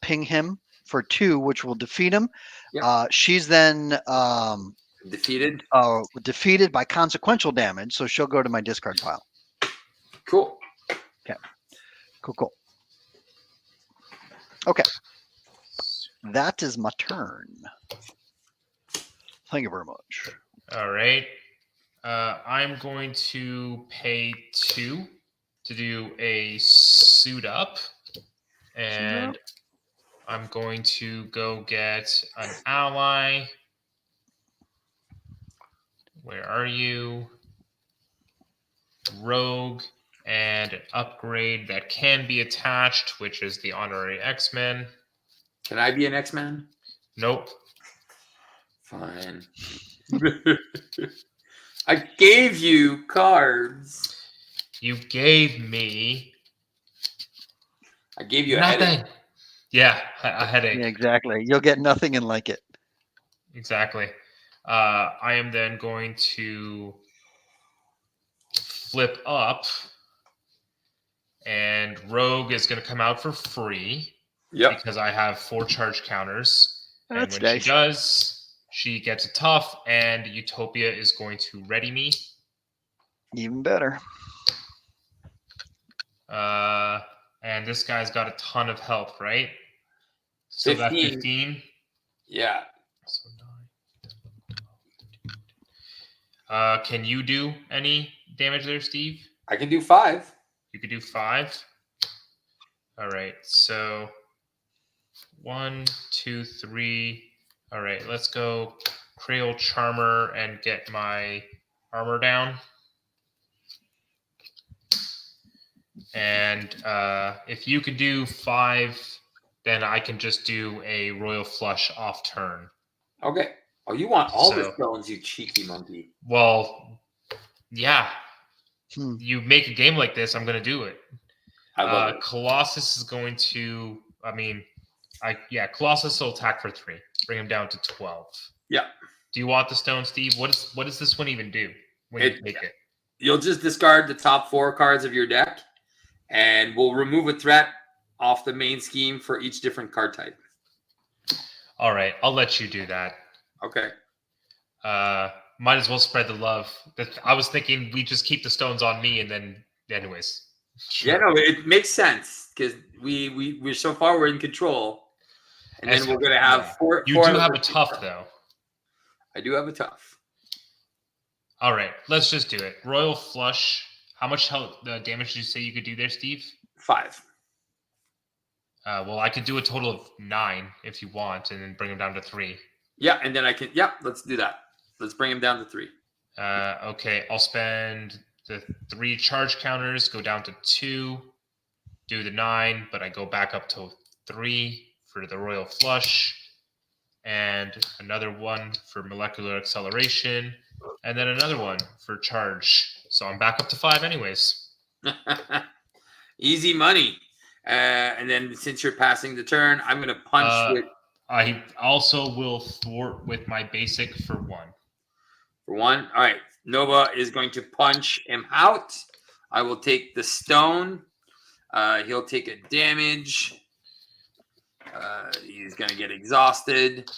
ping him for 2, which will defeat him. Yep. She's then defeated by consequential damage, so she'll go to my discard pile. Cool. Okay. Cool. Okay. That is my turn. Thank you very much. All right. I'm going to pay 2 to do a suit up. And I'm going to go get an ally. Where are you? Rogue. And an upgrade that can be attached, which is the honorary X-Men. Can I be an X-Men? Nope. Fine. I gave you cards. You gave me... I gave you nothing. a headache. Yeah, a headache. Yeah, exactly. You'll get nothing and like it. Exactly. I am then going to flip up, and Rogue is going to come out for free. Yep. Because I have 4 charge counters. That's and when nice. she does, she gets a tough, and Utopia is going to ready me. Even better. And this guy's got a ton of health, right? So 15. that's 15. Yeah. So 9. Can you do any damage there, Steve? I can do 5. You could do 5. All right. So 1, 2, 3. All right. Let's go Creole Charmer and get my armor down. And if you could do 5, then I can just do a Royal Flush off turn. Okay. Oh, you want all the stones, you cheeky monkey. Well, yeah. You make a game like this, I'm going to do it. I love it. Colossus is going to, Colossus will attack for 3. Bring him down to 12. Yeah. Do you want the stone, Steve? What does this one even do when you take it? You'll just discard the top 4 cards of your deck, and we'll remove a threat off the main scheme for each different card type. All right. I'll let you do that. Okay. Might as well spread the love. I was thinking we just keep the stones on me, and then, anyways. Sure. Yeah, no, it makes sense because we're so far we're in control, and then we're gonna have 4. You do have a tough though. I do have a tough. All right, let's just do it. Royal Flush. How much damage did you say you could do there, Steve? 5. Well, I could do a total of 9 if you want, and then bring them down to 3. Yeah, and then I can. Yeah, let's do that. Let's bring him down to 3. Okay, I'll spend the 3 charge counters, go down to 2, do the 9, but I go back up to 3 for the Royal Flush, and another one for molecular acceleration, and then another one for charge. So I'm back up to 5 anyways. Easy money. And then since you're passing the turn, I'm going to punch with... I also will thwart with my basic for 1. For 1? All right. Nova is going to punch him out. I will take the stone. He'll take a damage. He's going to get exhausted.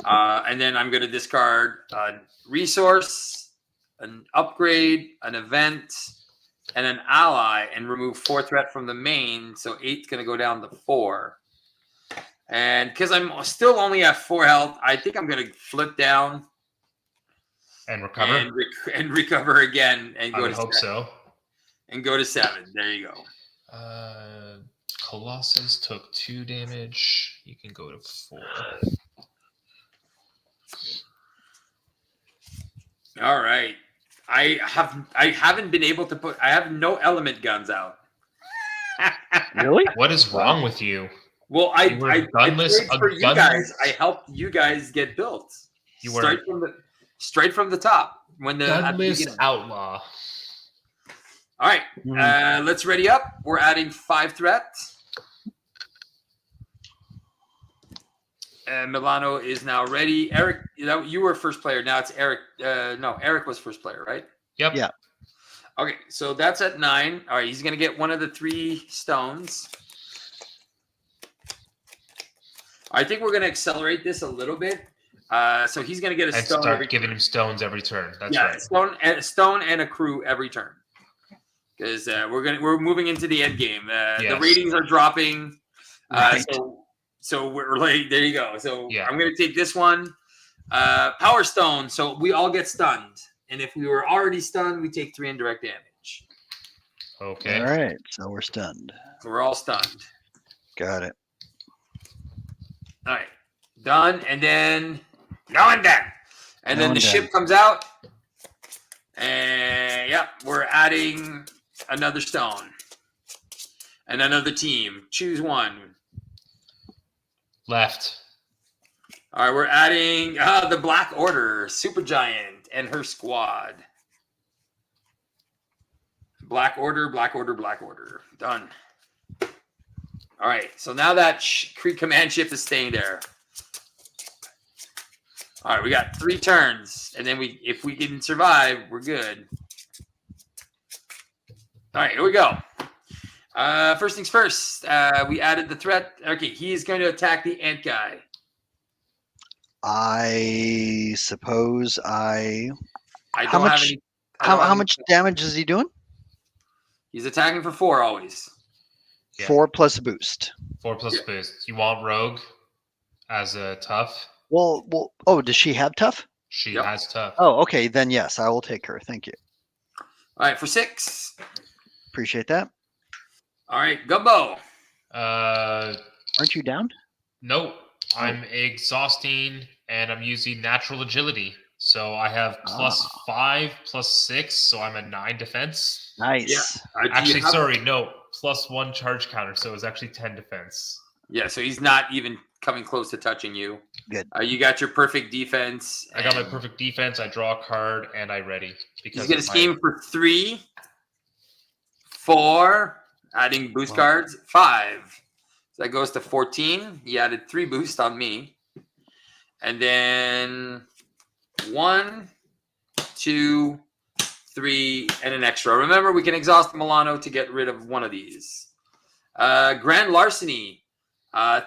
And then I'm going to discard a resource, an upgrade, an event, and an ally, and remove 4 threat from the main. So 8's going to go down to 4. And because I'm still only at 4 health, I think I'm going to flip down. And recover? And recover again. And go I would to hope 7. so. And go to 7. There you go. Colossus took 2 damage. You can go to 4. All right. I haven't been able to put... I have no element guns out. Really? What is wrong with you? Well, I played for you guys. I helped you guys get built. You were straight from the top. When the gunless outlaw. All right, let's ready up. We're adding 5 threats. Milano is now ready. Eric, you were first player. Now it's Eric. No, Eric was first player, right? Yep. Yeah. Okay, so that's at 9. All right, he's going to get one of the 3 stones. I think we're going to accelerate this a little bit. So he's going to get a stone. Start giving him stones every turn. That's right. Stone and a crew every turn. Because we're moving into the end game. The ratings are dropping. Right. So we're like, there you go. So I'm going to take this one. Power Stone. So we all get stunned. And if we were already stunned, we take 3 indirect damage. Okay. All right. So we're stunned. So we're all stunned. Got it. All right. Done. And then now I'm done. And then the ship comes out. And we're adding another stone. And another team. Choose one. Left. All right, we're adding the Black Order, Supergiant, and her squad. Black Order, Black Order, Black Order. Done. All right, so now that command ship is staying there. All right, we got 3 turns, and then if we can survive, we're good. All right, here we go. First things first, we added the threat. Okay, he's going to attack the ant guy. I suppose I don't how much, have any. How much damage is he doing? He's attacking for 4 always. 4 plus a boost. 4 plus boost. You want Rogue as a tough? Well. Oh, does she have tough? She has tough. Oh, okay. Then yes, I will take her. Thank you. All right, for 6. Appreciate that. All right, Gumbo. Aren't you down? Nope. I'm exhausting, and I'm using natural agility. So I have +5, +6, so I'm at 9 defense. Nice. Yeah. Actually, sorry, no. +1 charge counter, so it's actually 10 defense. Yeah, so he's not even coming close to touching you. Good. You got your perfect defense. I got my perfect defense. I draw a card, and I ready. Because he's going to scheme for 3, 4, adding boost cards, 5. So that goes to 14. He added 3 boosts on me. And then 1, 2, 3, and an extra. Remember, we can exhaust Milano to get rid of one of these. Grand Larceny.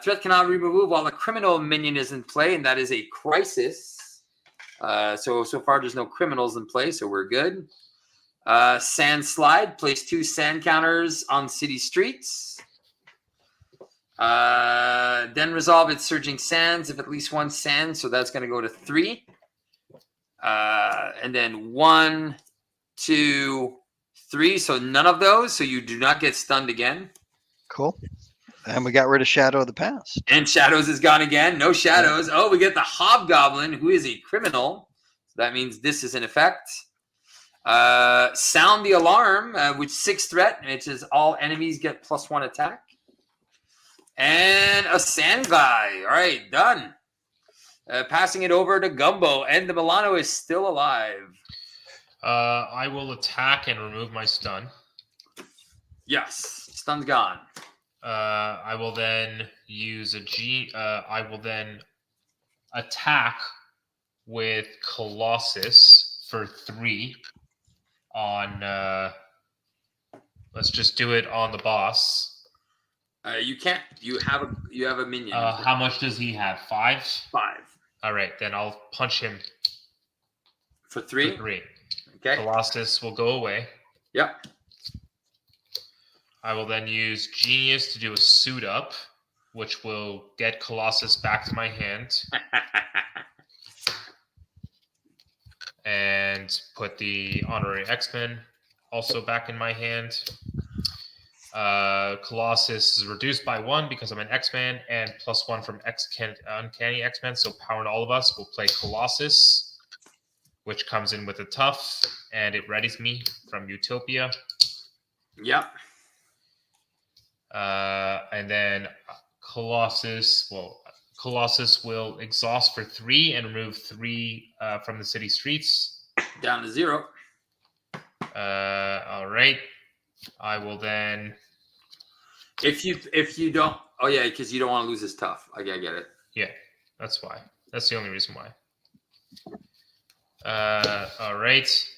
Threat cannot remove while the criminal minion is in play, and that is a crisis. So far, there's no criminals in play, so we're good. Sand Slide. Place 2 sand counters on city streets. Then resolve its surging sands if at least 1 sand, so that's going to go to 3. And then 1, 2, 3, so none of those, so you do not get stunned again. Cool. And we got rid of Shadow of the Past. And Shadows is gone again. No Shadows. Oh, we get the Hobgoblin, who is a criminal. So that means this is in effect. Sound the Alarm, which 6 threat, which is all enemies get +1 attack. And a sand guy. All right, done. Passing it over to Gumbo, and the Milano is still alive. I will attack and remove my stun. Yes, stun's gone. I will then use I will then attack with Colossus for 3 on. Let's just do it on the boss. You can't. You have a minion. How much does he have? 5? 5. All right, then I'll punch him for 3. For 3. Okay. Colossus will go away. Yep. I will then use Genius to do a suit up, which will get Colossus back to my hand. And put the Honorary X-Men also back in my hand. Colossus is reduced by 1 because I'm an X-Man, and +1 from Uncanny X-Men, so Power and All of Us will play Colossus, which comes in with a tough, and it readies me from Utopia. Yep. And then Colossus will exhaust for 3 and remove 3 from the city streets. Down to 0. All right. I will then. If you don't, because you don't want to lose his tough. I get it. Yeah, that's why. That's the only reason why. All right.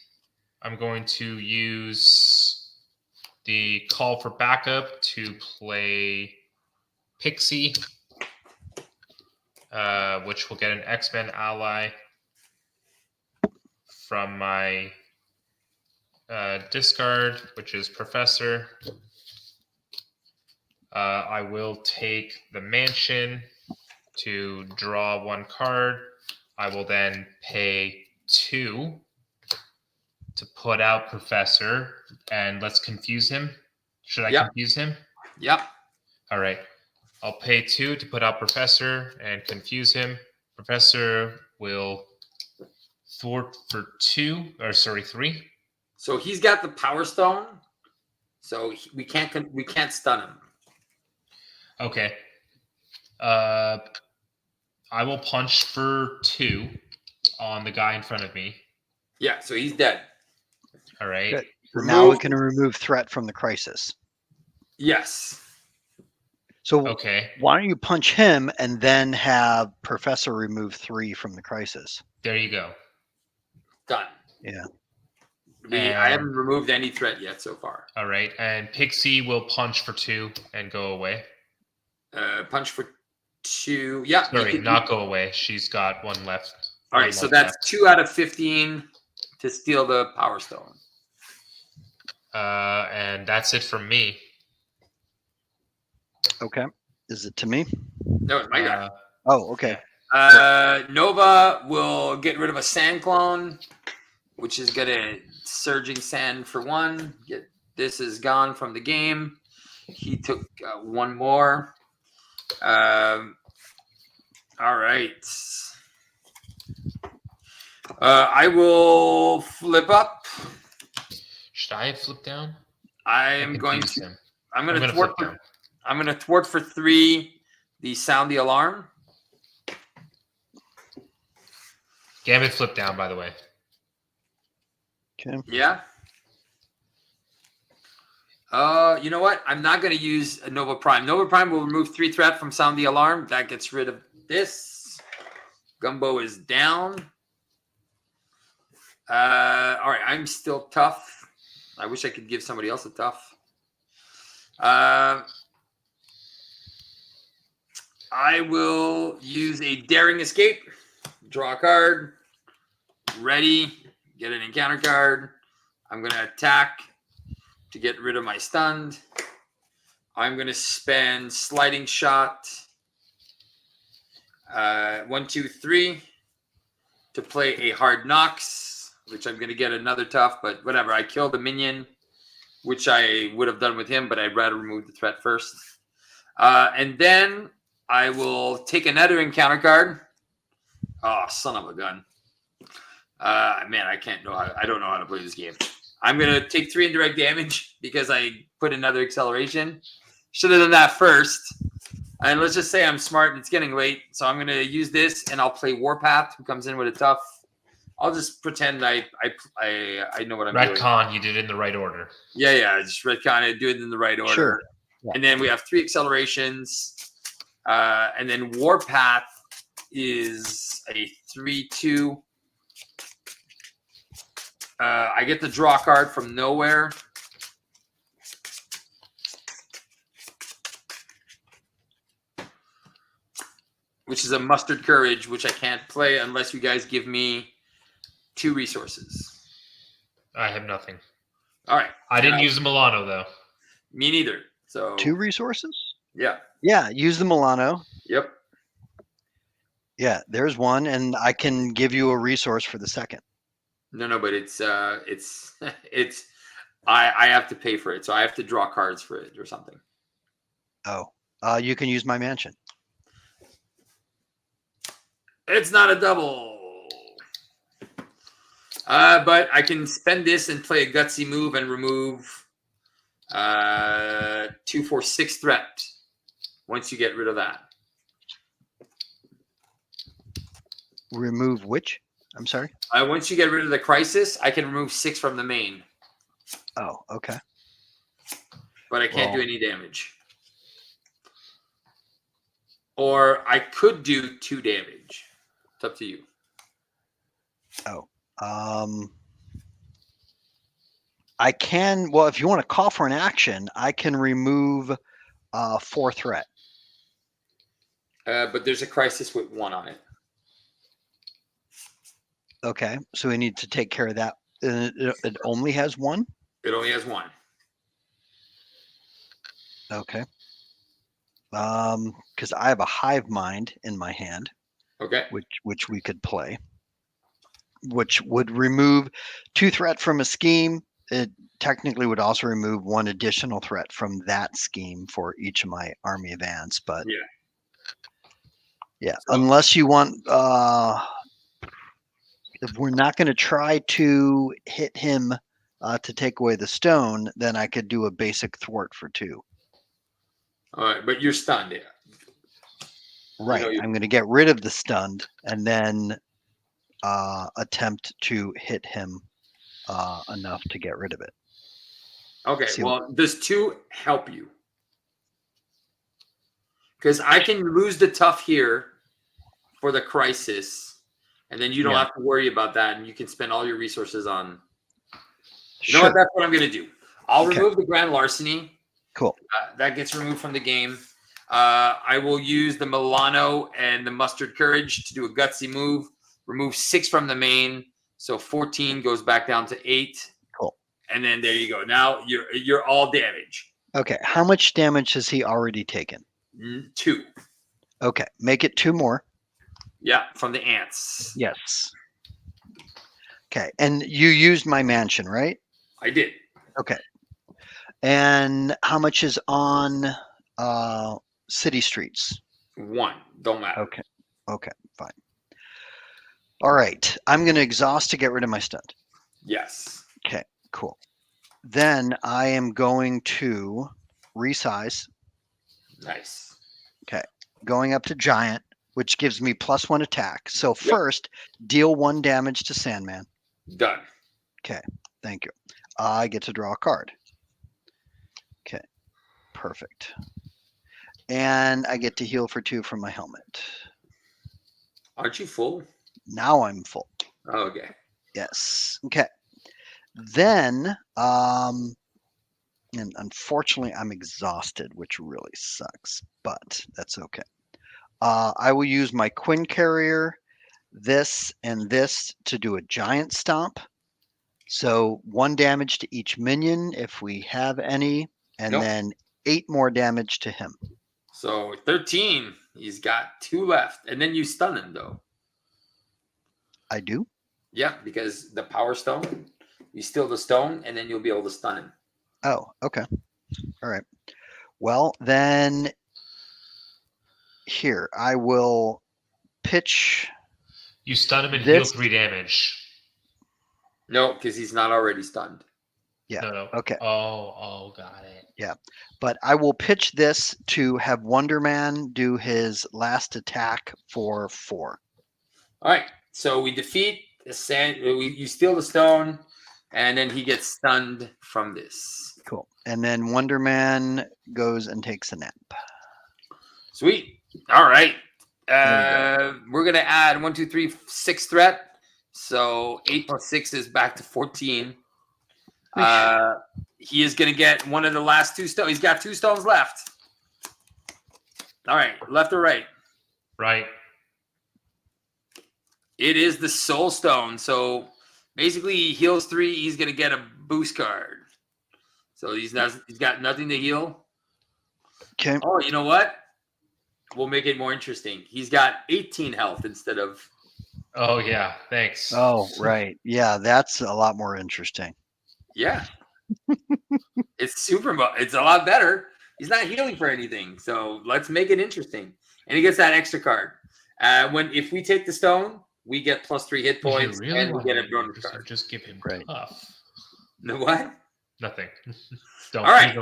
I'm going to use the call for backup to play Pixie. which will get an X-Men ally from my discard, which is Professor. I will take the mansion to draw 1 card. I will then pay 2 to put out Professor, and let's confuse him. Should I confuse him? Yep. All right. I'll pay 2 to put out Professor and confuse him. Professor will thwart for 3. So he's got the Power Stone, so we can't stun him. Okay. I will punch for 2 on the guy in front of me. Yeah, so he's dead. All right. Good. So now we can remove threat from the crisis. Yes. So okay. Why don't you punch him and then have Professor remove 3 from the crisis? There you go. Done. Yeah. I haven't removed any threat yet so far. All right. And Pixie will punch for 2 and go away. Punch for 2. Yeah. Sorry, not go away. She's got 1 left. All right. So that's 2 out of 15 to steal the Power Stone. And that's it from me. Okay. Is it to me? No, it's my guy. Oh, okay. Nova will get rid of a sand clone, which is gonna surging sand for 1. This is gone from the game. He took 1 more. All right. I will flip up. Should I flip down? I'm going to thwart. I'm going to thwart for 3. The sound the alarm. Gambit flip down, by the way. Okay. Yeah. You know what? I'm not going to use a Nova Prime. Nova Prime will remove 3 threat from sound the alarm. That gets rid of this. Gumbo is down. All right. I'm still tough. I wish I could give somebody else a tough. I will use a Daring Escape. Draw a card. Ready. Get an encounter card. I'm going to attack to get rid of my stunned. I'm going to spend Sliding Shot 1, 2, 3 to play a Hard Knocks, which I'm going to get another tough, but whatever. I killed the minion, which I would have done with him, but I'd rather remove the threat first. And then I will take another encounter card. Oh, son of a gun. Man, I don't know how to play this game. I'm going to take 3 indirect damage because I put another acceleration. Should have done that first. And let's just say I'm smart and it's getting late. So I'm going to use this and I'll play Warpath, who comes in with a tough. I'll just pretend I know what I'm doing. Retcon, you did it in the right order. Yeah. Just retcon it, do it in the right order. Sure. Yeah. And then we have 3 accelerations. And then Warpath is a 3/2. I get the draw card from nowhere. Which is a Mustard Courage, which I can't play unless you guys give me 2 resources. I have nothing. All right. I didn't use the Milano, though. Me neither. So 2 resources? Yeah. Yeah, use the Milano. Yep. Yeah, there's 1, and I can give you a resource for the second. No, but it's I have to pay for it, so I have to draw cards for it or something. Oh, you can use my mansion. It's not a double. But I can spend this and play a gutsy move and remove 2, 4, 6 threat once you get rid of that. Remove which? I'm sorry? Once you get rid of the crisis, I can remove 6 from the main. Oh, okay. But I can't do any damage. Or I could do 2 damage. It's up to you. Oh. I can, well, if you want to call for an action, I can remove 4 threat. But there's a crisis with 1 on it. Okay, so we need to take care of that. It only has 1? It only has 1. Okay. Because I have a hive mind in my hand. Okay. Which we could play. Which would remove 2 threat from a scheme. It technically would also remove 1 additional threat from that scheme for each of my army of ants, but yeah, so, unless you want if we're not going to try to hit him to take away the stone, then I could do a basic thwart for 2. All right, but you're stunned. Right. I'm going to get rid of the stunned and then attempt to hit him enough to get rid of it. Okay, well, does 2 help you? Because I can lose the tough here for the crisis, and then you don't have to worry about that, and you can spend all your resources on... You know what? That's what I'm going to do. I'll remove the Grand Larceny. Cool. That gets removed from the game. I will use the Milano and the Mustard Courage to do a gutsy move. Remove 6 from the main, so 14 goes back down to 8. Cool. And then there you go. Now you're all damage. Okay. How much damage has he already taken? 2. Okay. Make it 2 more. Yeah, from the ants. Yes. Okay. And you used my mansion, right? I did. Okay. And how much is on city streets? 1. Don't matter. Okay. Okay. Fine. All right. I'm going to exhaust to get rid of my stunt. Yes. Okay. Cool. Then I am going to resize. Nice. Okay. Going up to giant, which gives me +1 attack. So first, deal 1 damage to Sandman. Done. Okay. Thank you. I get to draw a card. Okay. Perfect. And I get to heal for 2 from my helmet. Aren't you full? Now I'm full. Oh, okay. Yes. Okay. Then, and unfortunately, I'm exhausted, which really sucks, but that's okay. I will use my Quinn Carrier, this and this to do a giant stomp. So 1 damage to each minion if we have any, and then 8 more damage to him. So 13. He's got 2 left, and then you stun him though. I do? Yeah, because the power stone, you steal the stone, and then you'll be able to stun him. Oh, okay. All right. Well, then here, I will pitch. You stun him and heal 3 damage. No, because he's not already stunned. Yeah. No. Okay. Oh, got it. Yeah. But I will pitch this to have Wonder Man do his last attack for 4. All right. So we defeat the sand. You steal the stone, and then he gets stunned from this. Cool. And then Wonder Man goes and takes a nap. Sweet. All right. We're gonna add 1, 2, 3, 6 threat. So 8 + 6 is back to 14. He is gonna get one of the last 2 stones. He's got 2 stones left. All right. Left or right? Right. It is the Soul Stone. So basically, he heals 3. He's gonna get a boost card. So he's got nothing to heal. Okay. Oh, you know what? We'll make it more interesting. He's got 18 health instead of. Oh yeah, thanks. Oh right, yeah, that's a lot more interesting. Yeah, it's a lot better. He's not healing for anything, so let's make it interesting. And he gets that extra card. If we take the stone, we get +3 hit points, and we get a bonus card. Just give him tough. No what? Nothing. All right.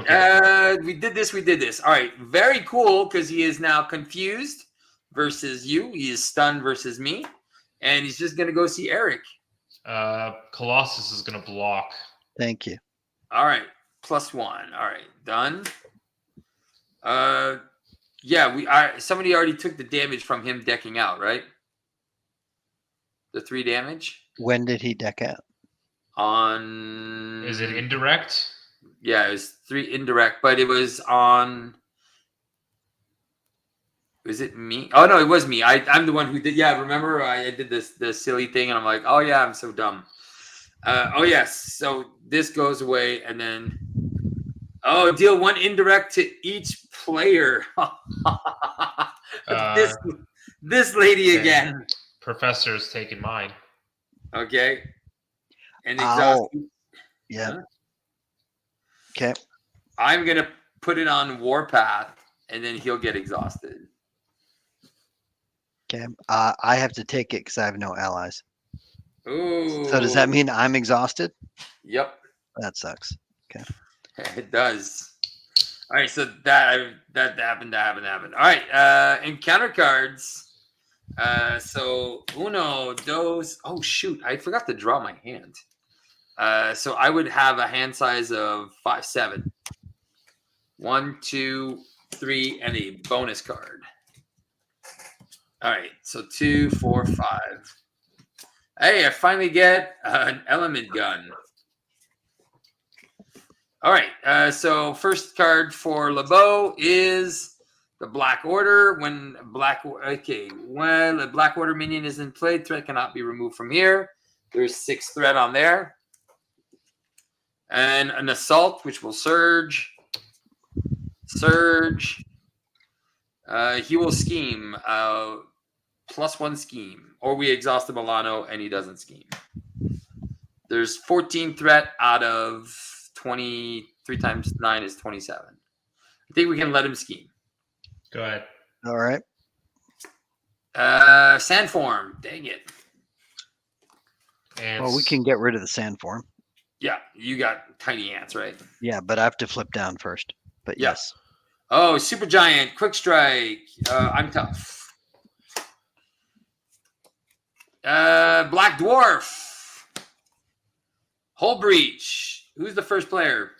We did this. All right. Very cool because he is now confused versus you. He is stunned versus me. And he's just going to go see Eric. Colossus is going to block. Thank you. All right. +1. All right. Done. Yeah, somebody already took the damage from him decking out, right? The 3 damage. When did he deck out? Is it indirect? Yeah, it was 3 indirect, but it was on. Was it me? Oh no, it was me. I'm the one who did. Yeah, remember I did the silly thing, and I'm like, oh yeah, I'm so dumb. Oh yes. So this goes away, and then deal 1 indirect to each player. this lady again. Professor's taking mine. Okay. And exhaust. Yeah. Huh? Okay. I'm gonna put it on Warpath, and then he'll get exhausted. Okay. I have to take it because I have no allies. Ooh. So does that mean I'm exhausted? Yep. That sucks. Okay. It does. All right. So that happened. All right. Encounter cards. So uno, dos. Oh shoot! I forgot to draw my hand. So I would have a hand size of 5, 7. 1, 2, 3, and a bonus card. All right, so 2, 4, 5. Hey, I finally get an element gun. All right, so first card for LeBeau is the Black Order. When a Black Order minion is in play, threat cannot be removed from here. There's 6 threat on there. And an assault, which will surge. He will scheme. +1 scheme. Or we exhaust the Milano and he doesn't scheme. There's 14 threat out of 20. 3 times 9 is 27. I think we can let him scheme. Go ahead. All right. Sand form. Dang it. And well, we can get rid of the sand form. Yeah, you got tiny ants, right? Yeah, but I have to flip down first. But yes. Oh, super giant, quick strike. I'm tough. Black dwarf. Hull breach. Who's the first player?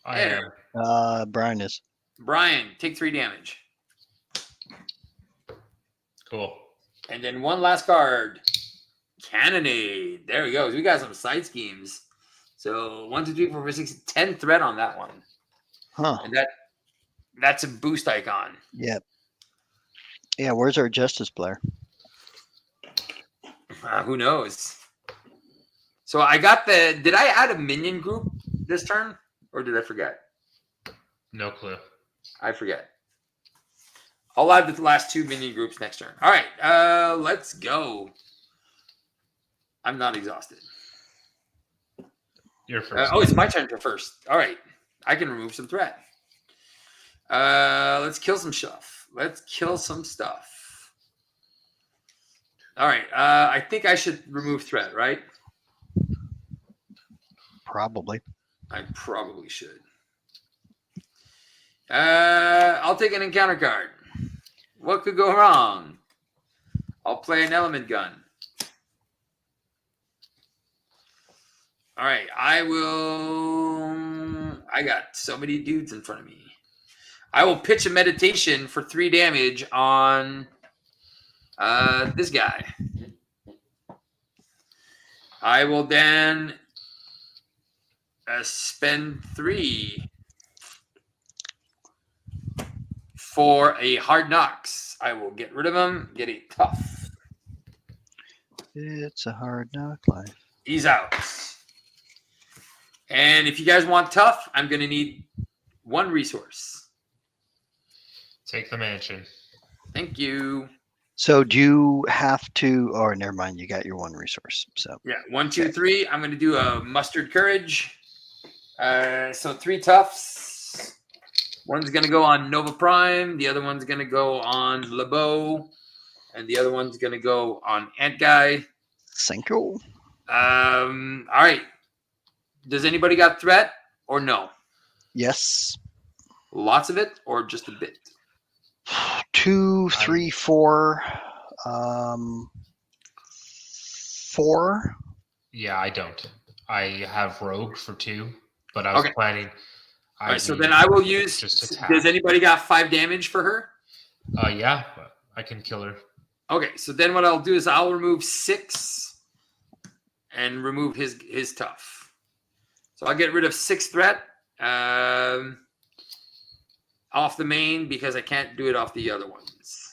I am. Brian is. Brian, take 3 damage. Cool. And then 1 last card. Cannonade. There we go. We got some side schemes. So 1, 2, 3, 4, 5, 6, 10 threat on that one. Huh. And that's a boost icon. Yep. Yeah, where's our justice player? Who knows? So I got did I add a minion group this turn? Or did I forget? No clue. I forget. I'll add the last 2 minion groups next turn. All right, let's go. I'm not exhausted. You're first. It's my turn to first. All right. I can remove some threat. Let's kill some stuff. All right. I think I should remove threat, right? Probably. I probably should. I'll take an encounter card. What could go wrong? I'll play an element gun. All right, I got so many dudes in front of me. I will pitch a meditation for 3 damage on this guy. I will then spend 3 for a hard knocks. I will get rid of him, get a tough. It's a hard knock life. He's out. And if you guys want tough, I'm going to need 1 resource. Take the mansion. Thank you. So do you have to, or never mind, you got your 1 resource. So yeah, 1, 2, 3. I'm going to do a mustard courage. So 3 toughs. One's going to go on Nova Prime. The other one's going to go on LeBeau. And the other one's going to go on Ant Guy. Cinco. All right. Does anybody got threat or no? Yes. Lots of it or just a bit? 2, 3, 4. 4. Yeah, I don't. I have rogue for 2, but I was planning. All right, so then I will use. Just attack. Does anybody got 5 damage for her? Yeah, I can kill her. Okay, so then what I'll do is I'll remove 6 and remove his tough. So I'll get rid of 6 threat off the main because I can't do it off the other ones.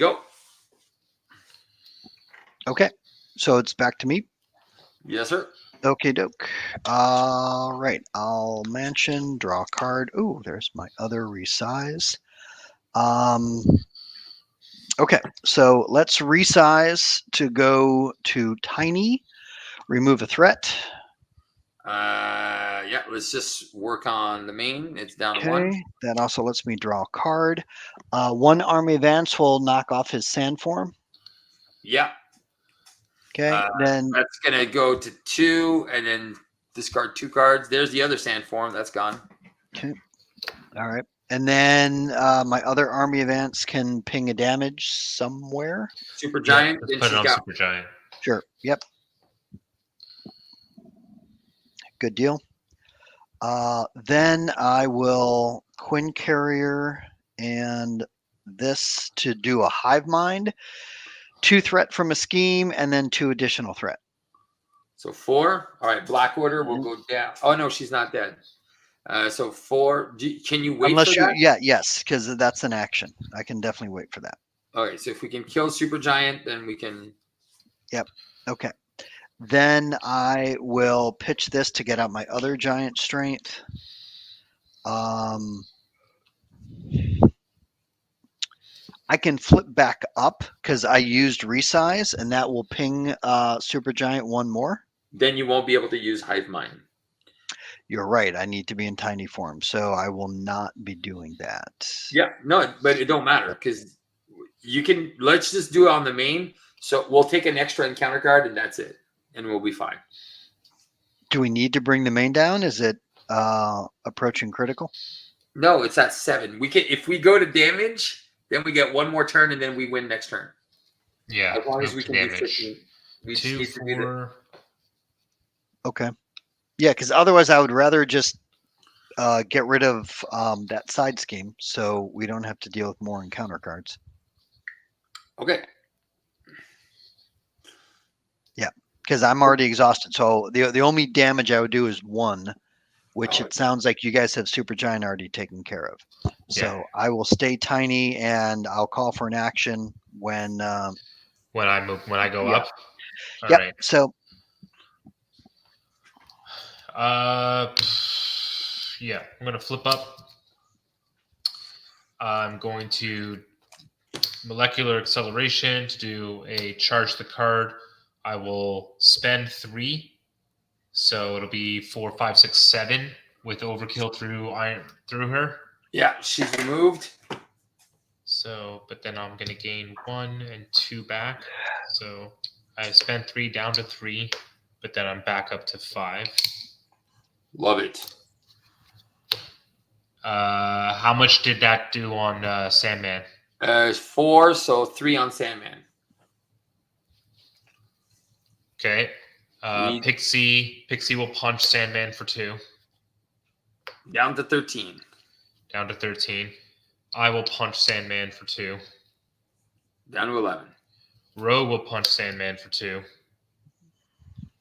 Go. Okay, so it's back to me. Yes, sir. Okay, doke. All right, I'll mansion, draw a card. Ooh, there's my other resize. Okay, so let's resize to go to tiny, remove a threat. Yeah, let's just work on the main. It's down to 1. Okay, that also lets me draw a card. 1 army advance will knock off his sand form. Yeah. Okay, then that's gonna go to 2, and then discard 2 cards. There's the other sand form. That's gone. okay, all right, and then my other army advance can ping a damage somewhere. Super giant. Let's put it on super giant. Sure. Yep. Good deal. Then I will Quinn Carrier and this to do a hive mind, 2 threat from a scheme, and then 2 additional threat. So 4. All right, Black Order will go down. Oh no, she's not dead. So 4. Can you wait Unless for that? Yeah, yes, because that's an action. I can definitely wait for that. All right, so if we can kill Super Giant, then we can. Yep. Okay. Then I will pitch this to get out my other giant strength. I can flip back up because I used resize, and that will ping Super Giant 1 more. Then you won't be able to use Hive Mind. You're right. I need to be in tiny form, so I will not be doing that. Yeah, no, but it don't matter because you can. Let's just do it on the main. So we'll take an extra encounter card, and that's it, and we'll be fine. Do we need to bring the main down? Is it approaching critical? No, it's at 7. We can if we go to damage, then we get 1 more turn, and then we win next turn. Yeah, as long as we can damage. do 15. We 2, just need to do 4. Okay. Yeah, because otherwise I would rather just get rid of that side scheme so we don't have to deal with more encounter cards. Okay. Yeah, because I'm already exhausted. So the only damage I would do is 1, which it sounds like you guys have Super Giant already taken care of. So I will stay tiny, and I'll call for an action when I go up. All yep. right. So yeah, I'm gonna flip up. I'm going to molecular acceleration to do a charge the card. I will spend 3, so it'll be 4, 5, 6, 7 with overkill through her. Yeah, she's removed. So, but then I'm gonna gain 1 and 2 back. So I spent 3 down to 3, but then I'm back up to 5. Love it. How much did that do on Sandman? 4, so 3 on Sandman. Okay. Pixie will punch Sandman for 2. Down to 13. Down to 13. I will punch Sandman for 2. Down to 11. Rogue will punch Sandman for 2.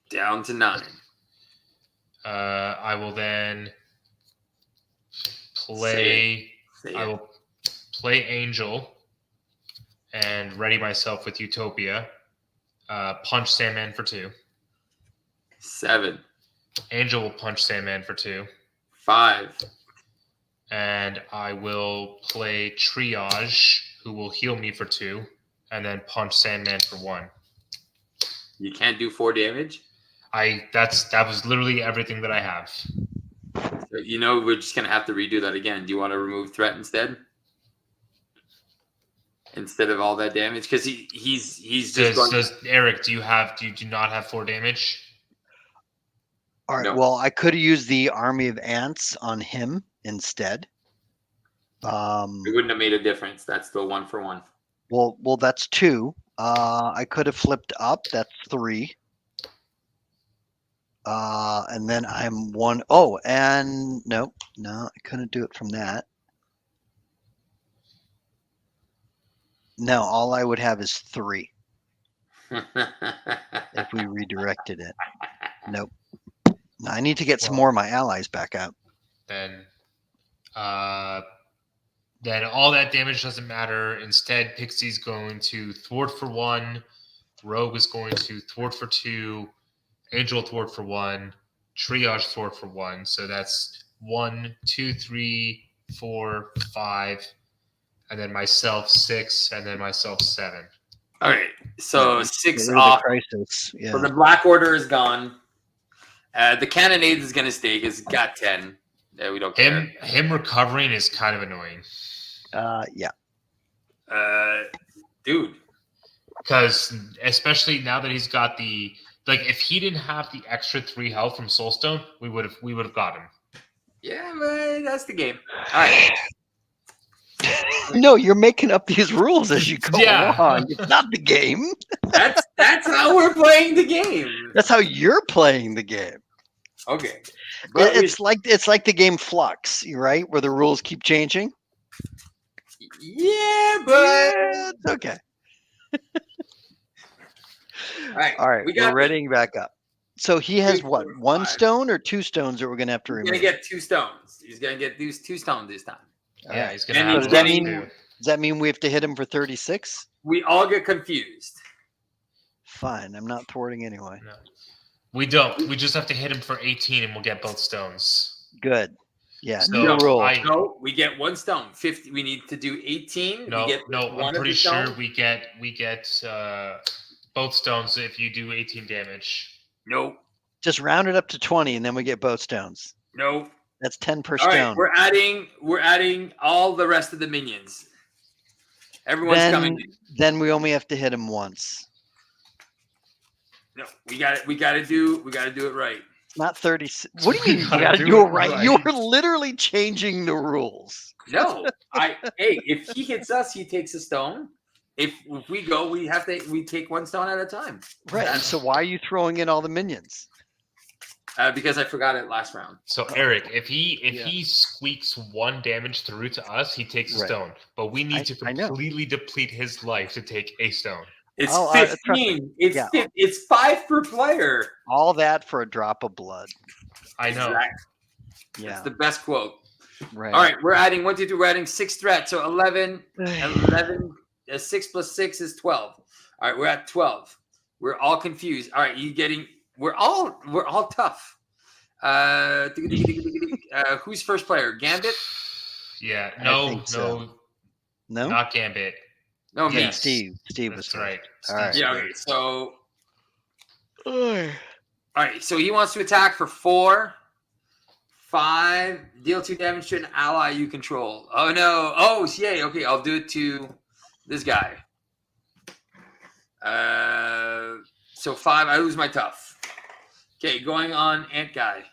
Down to 9. I will then play. I will play Angel and ready myself with Utopia. Punch Sandman for 2. 7. Angel will punch Sandman for 2. 5. And I will play Triage, who will heal me for 2, and then punch Sandman for 1. You can't do 4 damage? That was literally everything that I have. So, we're just gonna have to redo that again. Do you want to remove threat instead? Instead of all that damage? Because he's just does Eric, do you not have 4 damage? all right. No. Well, I could have used the Army of Ants on him instead. It wouldn't have made a difference. That's still 1 for 1. Well, that's 2. I could have flipped up. That's 3. And then I'm 1. Oh, and no, I couldn't do it from that. No, all I would have is 3 if we redirected it. Nope. I need to get some more of my allies back out. Then Then all that damage doesn't matter. Instead, Pixie's going to thwart for 1. Rogue is going to thwart for 2. Angel thwart for 1. Triage thwart for 1. So that's 1, 2, 3, 4, 5. And then myself 6. And then myself 7. All right. So 6 Rid of off. the crisis. Yeah. So the Black Order is gone. The Cannonade is going to stay because it's got 10. Yeah, we don't care. Him recovering is kind of annoying. Yeah. Dude. Because especially now that he's got the if he didn't have the extra 3 health from Soulstone, we would have got him. Yeah, but that's the game. All right. No, you're making up these rules as you go along. It's not the game. That's how we're playing the game. That's how you're playing the game. Okay. But It's like the game Flux, right? Where the rules keep changing. Yeah, but It's okay. All right. We're readying back up. So he has what? 1 stone or 2 stones that we're gonna have to remove? He's gonna get 2 stones. He's gonna get these 2 stones this time. Yeah, he's gonna. And Have he's to getting- do. Does that mean we have to hit him for 36? We all get confused. Fine, I'm not thwarting anyway. No. We don't. We just have to hit him for 18, and we'll get both stones. Good. Yeah, So new rule. No, we get 1 stone. 50. We need to do 18. No, we get no. one I'm of pretty the sure stones. we get both stones if you do 18 damage. No, Just round it up to 20, and then we get both stones. no. That's 10 per All right, stone. we're adding all the rest of the minions. Everyone's coming. Then we only have to hit him once. No, we got it. We got to do it right. Not 30. What do you mean? You gotta gotta do do it it right. right. You're literally changing the rules. No, hey, if he hits us, he takes a stone. If we go, we take 1 stone at a time. Right. And so why are you throwing in all the minions? Because I forgot it last round. So Eric, if he squeaks 1 damage through to us, he takes a Right. stone. But we need to I know. completely deplete his life to take a stone. It's Oh, trust 15. It's Yeah. it's 5 per player. All that for a drop of blood. I know. Exactly. Yeah. That's the best quote. Right. All right, we're adding 1, 2, 3. We're adding 6 threats. So 11. 6 plus 6 is 12. All right, we're at 12. We're all confused. All right, we're all tough. Who's first player? Gambit? Yeah. I No. think so. No? Not Gambit. No, me. Yes. Steve was That's first. right. All right. Yeah. Okay. So, Ugh. all right. So he wants to attack for 4, 5. Deal 2 damage to an ally you control. Oh no. Oh, yay. Okay, I'll do it to this guy. So 5. I lose my tough. Okay, going on Ant Guy.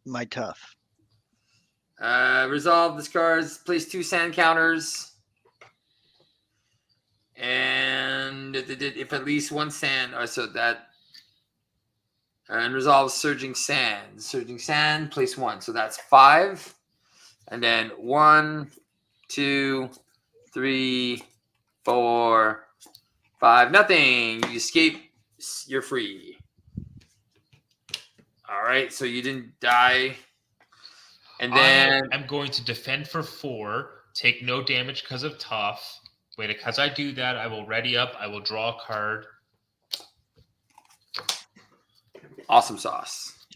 My tough. Resolve discards, place 2 sand counters. And if at least 1 sand, so that. And resolve surging sand. Surging sand, place 1. So that's 5. And then 1, 2, 3, 4, 5. Nothing. You escape. You're free. All right. So you didn't die. And then I'm going to defend for 4, take no damage because of tough. Wait, because I do that, I will ready up. I will draw a card. awesome sauce.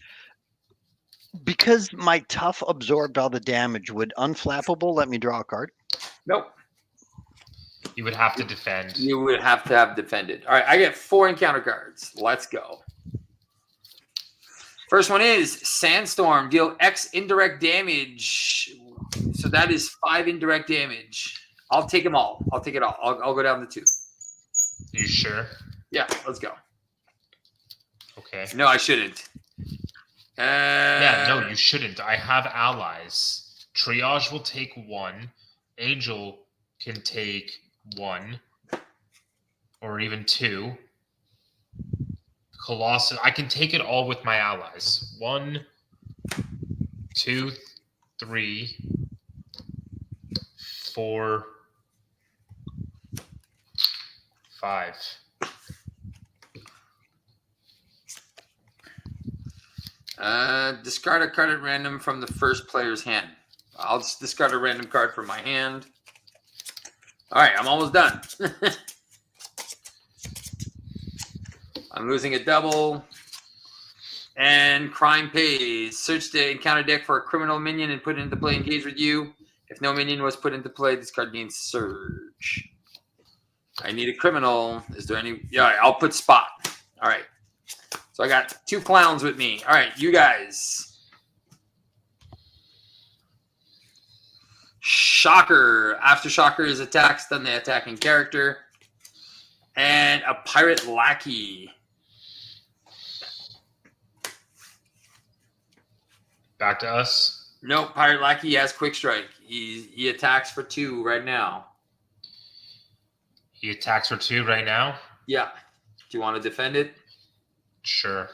Because my tough absorbed all the damage, would unflappable let me draw a card? Nope. You would have to defend. You would have to have defended. All right. I get 4 encounter cards. Let's go. First one is Sandstorm. Deal X indirect damage. So that is 5 indirect damage. I'll take them all. I'll take it all. I'll go down to 2. You sure? Yeah, let's go. Okay. No, I shouldn't. Yeah, no, you shouldn't. I have allies. Triage will take 1. Angel can take 1. Or even 2. Colossus. I can take it all with my allies. 1, 2, 3, 4, 5. Discard a card at random from the first player's hand. I'll just discard a random card from my hand. All right, I'm almost done. I'm losing a double. And crime pays. Search the encounter deck for a criminal minion and put it into play. Engage with you. If no minion was put into play, this card gains surge. I need a criminal. Is there any? Yeah, I'll put spot. All right. So I got 2 clowns with me. All right, you guys. Shocker. After Shocker is attacked, stun the attacking character. And a pirate lackey. Back to us. No, pirate lackey has quick strike. He attacks for 2 right now. He attacks for 2 right now? Yeah. Do you want to defend it? Sure.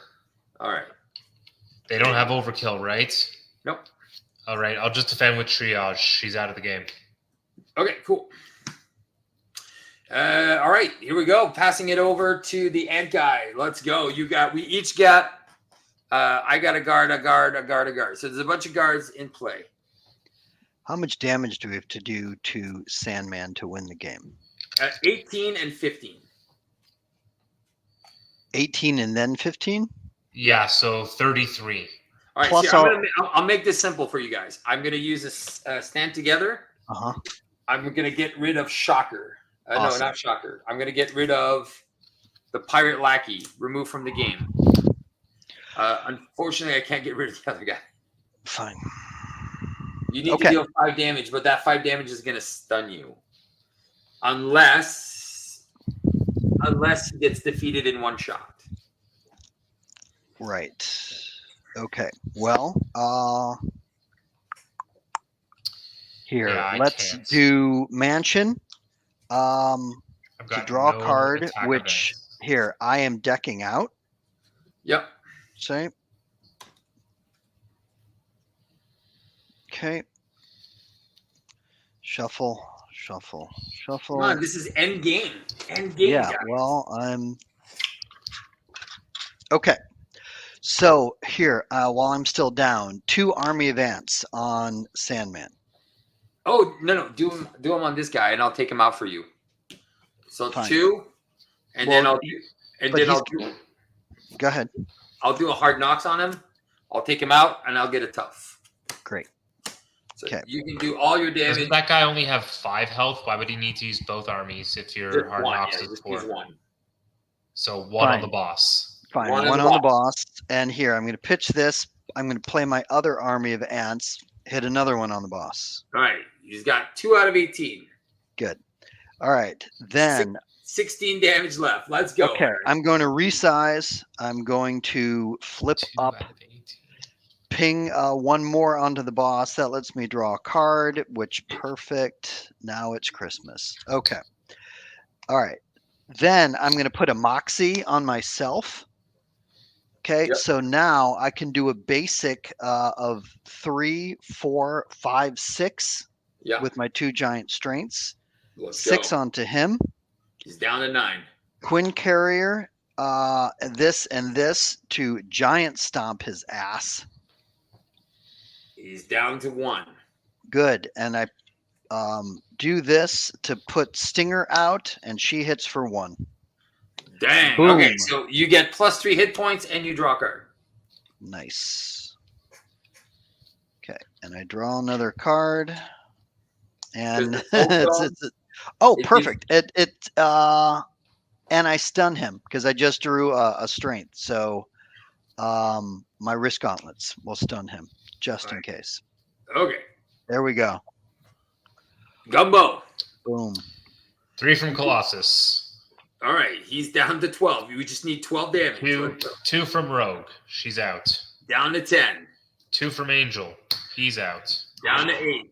All right. They don't have overkill, right? Nope. All right, I'll just defend with triage. She's out of the game. Okay, cool. All right, here we go. Passing it over to the ant guy. Let's go. We each got I got a guard, a guard, a guard, a guard. So there's a bunch of guards in play. How much damage do we have to do to Sandman to win the game? 18 and 15. 18 and then 15? Yeah, so 33. All right, Plus I'll make this simple for you guys. I'm going to use a stand together. Uh-huh. I'm going to get rid of Shocker. Awesome. No, not Shocker. I'm going to get rid of the pirate lackey, removed from the game. Unfortunately, I can't get rid of the other guy. Fine. You need to deal 5 damage, but that 5 damage is going to stun you. Unless he gets defeated in 1 shot. Right. Okay. Well, here, let's do Mansion. To draw a card, which here I am decking out. Yep. Say. Okay. Shuffle, shuffle, shuffle. Come on, this is end game. End game. Yeah. Guys. Well, I'm. Okay. So here, while I'm still down, 2 army of ants on Sandman. Oh no, do them on this guy, and I'll take him out for you. So fine. 2, and then I'll do. Go ahead. I'll do a hard knocks on him. I'll take him out, and I'll get a tough. Great. So you can do all your damage. Doesn't that guy only have 5 health? Why would he need to use both armies if your hard knocks is 4? So 1 on the boss. Fine, 1 on the boss. And here, I'm going to pitch this. I'm going to play my other army of ants, hit another one on the boss. All right. He's got 2 out of 18. Good. All right. Then 16 damage left. Let's go. Okay. I'm going to resize. I'm going to flip up. Ping 1 more onto the boss. That lets me draw a card, which perfect. Now it's Christmas. Okay. All right. Then I'm going to put a Moxie on myself. Okay. Yep. So now I can do a basic of 3, 4, 5, 6 with my 2 giant strengths. Let's 6 go. onto him. He's down to 9. Quinn Carrier, this and this to giant stomp his ass. He's down to 1. Good. And I do this to put Stinger out, and she hits for 1. Dang. Boom. Okay, so you get +3 hit points, and you draw a card. Nice. Okay, and I draw another card, and perfect. And I stun him because I just drew a strength. So my wrist gauntlets will stun him just in case. Okay. There we go. Gumbo. Boom. 3 from Colossus. All right, he's down to 12. We just need 12 damage. 2 from Rogue. She's out. Down to 10. 2 from Angel. He's out. Down to 8.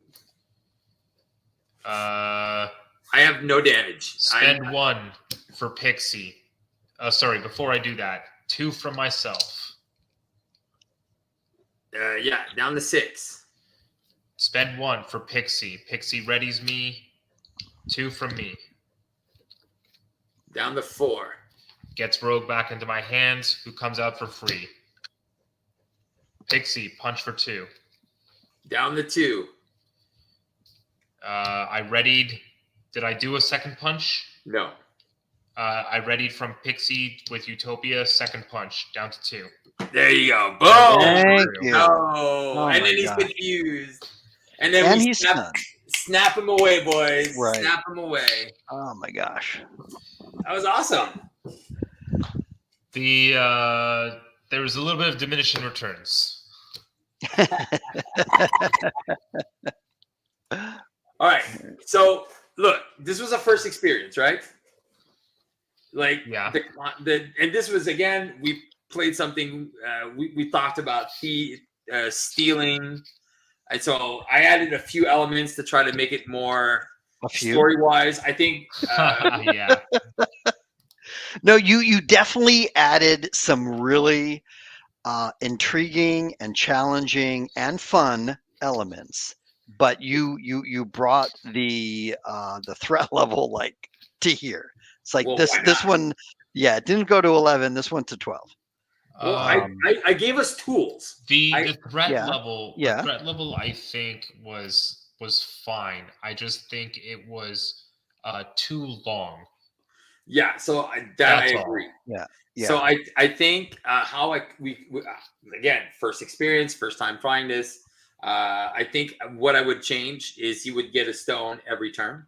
I have no damage. Spend 1 for Pixie. Sorry, before I do that, 2 from myself. Down to 6. Spend 1 for Pixie. Pixie readies me. 2 from me. Down to 4. Gets Rogue back into my hands, who comes out for free. Pixie, punch for 2. Down to 2. I readied Did I do a second punch? No. I readied from Pixie with Utopia. Second punch down to 2. There you go. Boom. Thank you. No. And then he's confused. And then we snap him away, boys. Right. Snap him away. Oh my gosh. That was awesome. There was a little bit of diminishing returns. All right. So look, this was a first experience, right? Like, yeah. And this was, again, we played something. We talked about stealing, and so I added a few elements to try to make it more story-wise. I think. Yeah. No, you definitely added some really intriguing and challenging and fun elements, but you brought the threat level like to here. It's like this one, yeah, it didn't go to 11. This went to 12. Well, I gave us tools. The threat level, the threat level, I think was fine. I just think it was too long. Yeah, so I agree. Yeah. So I think again, first experience, first time trying this. I think what I would change is he would get a stone every turn.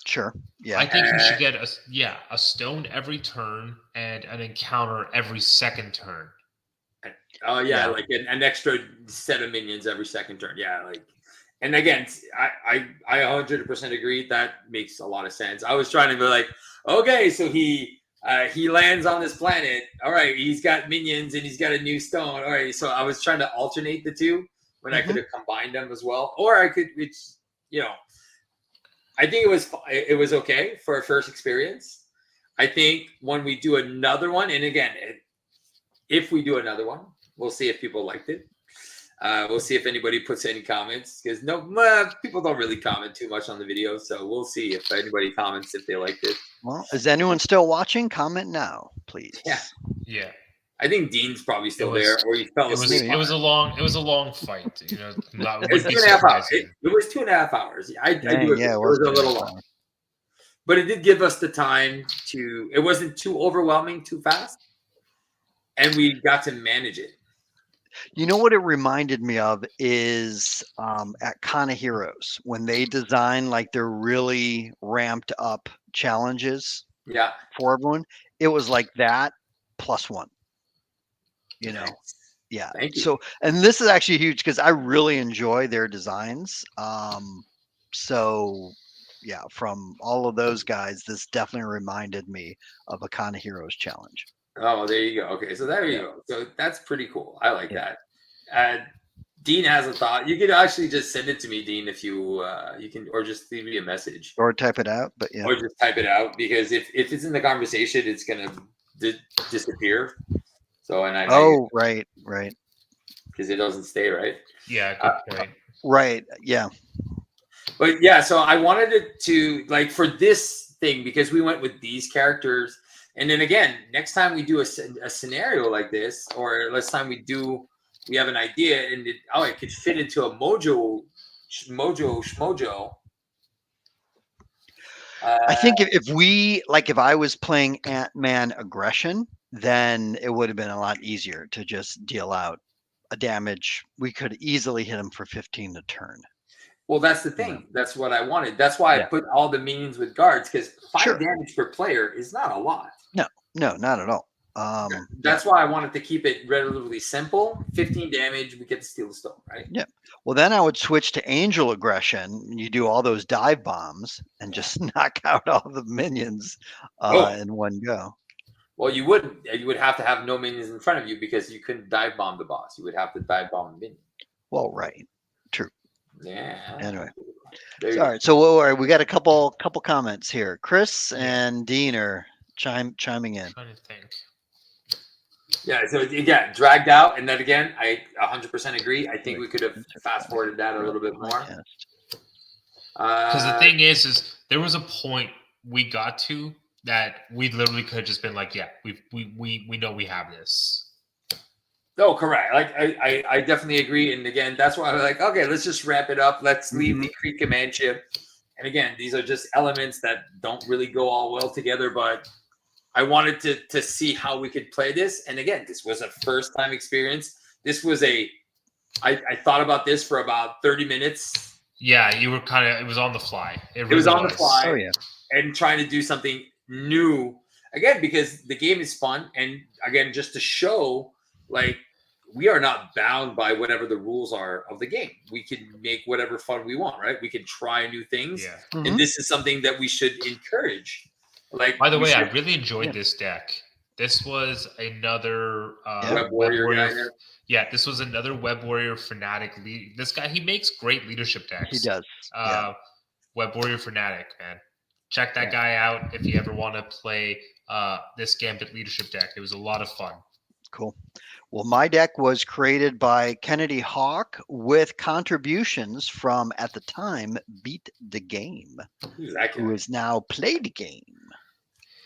Sure. Yeah. I think you should get a stone every turn and an encounter every second turn. Oh yeah, like an extra set of minions every second turn. Yeah, like, and again, I 100% agree. That makes a lot of sense. I was trying to be like, okay, so he lands on this planet. All right, he's got minions and he's got a new stone. All right, so I was trying to alternate the two when I could have combined them as well, or I could, I think it was okay for a first experience. I think when we do another one, and again, if we do another one, we'll see if people liked it. We'll see if anybody puts any comments, because people don't really comment too much on the video. So we'll see if anybody comments if they liked it. Well, is anyone still watching? Comment now, please. Yeah. I think Dean's probably still there, or he fell asleep. It was a long fight. It was 2.5 hours. It was 2.5 hours. I do agree. It was a little long, but it did give us the time to. It wasn't too overwhelming, too fast, and we got to manage it. You know what it reminded me of is at Kana Heroes when they design like their really ramped up challenges. Yeah. For everyone, it was like that +1. Yeah. Thank you. So, and this is actually huge because I really enjoy their designs. So yeah, from all of those guys, this definitely reminded me of a Kana Heroes challenge. Oh, there you go. Okay, so there you go. So that's pretty cool. I like that. Dean has a thought. You could actually just send it to me, Dean, if you can, or just leave me a message, or type it out. But or just type it out, because if it's in the conversation, it's gonna disappear. So and I right, because it doesn't stay, right? Yeah, good point. Right, yeah. But yeah, so I wanted it to, like, for this thing, because we went with these characters, and then again, next time we do a scenario like this, or next time we have an idea, and it could fit into a Mojo. I think if I was playing Ant-Man Aggression, then it would have been a lot easier to just deal out a damage. We could easily hit him for 15 a turn. Well, that's the thing. That's what I wanted. That's why I put all the minions with guards, because 5 damage per player is not a lot. No, not at all. That's why I wanted to keep it relatively simple. 15 damage, we get to steal the stone, right? Yeah. Well, then I would switch to Angel Aggression. You do all those dive bombs and just knock out all the minions in one go. Well, you would have to have no minions in front of you, because you couldn't dive bomb the boss. You would have to dive bomb the minion. Well, right. True. Yeah. Anyway. Sorry. So we got a couple comments here. Chris and Dean are chiming in. I'm trying to think. Yeah, so again, dragged out, and then again, I 100% agree. I think we could have fast forwarded that a little bit more. Because the thing is there was a point we got to that we literally could have just been like, yeah, we know we have this. No, correct. Like I definitely agree, and again, that's why I was like, okay, let's just wrap it up. Let's leave the Creed command ship, And again, these are just elements that don't really go all well together, but I wanted to see how we could play this. And again, this was a first time experience. This was I thought about this for about 30 minutes. Yeah, you were it was on the fly. It was on the fly. Oh, yeah. And trying to do something new. Again, because the game is fun. And again, just to show, like, we are not bound by whatever the rules are of the game. We can make whatever fun we want, right? We can try new things. Yeah. Mm-hmm. And this is something that we should encourage. Like, by the way, I really enjoyed this deck. This was another Web Warrior guy here. Yeah, this was another Web Warrior fanatic lead. This guy, he makes great leadership decks. He does. Web Warrior fanatic, man. Check that guy out if you ever want to play this Gambit leadership deck. It was a lot of fun. Cool. Well, my deck was created by Kennedy Hawk with contributions from, at the time, Beat the Game, who is now Play the Game.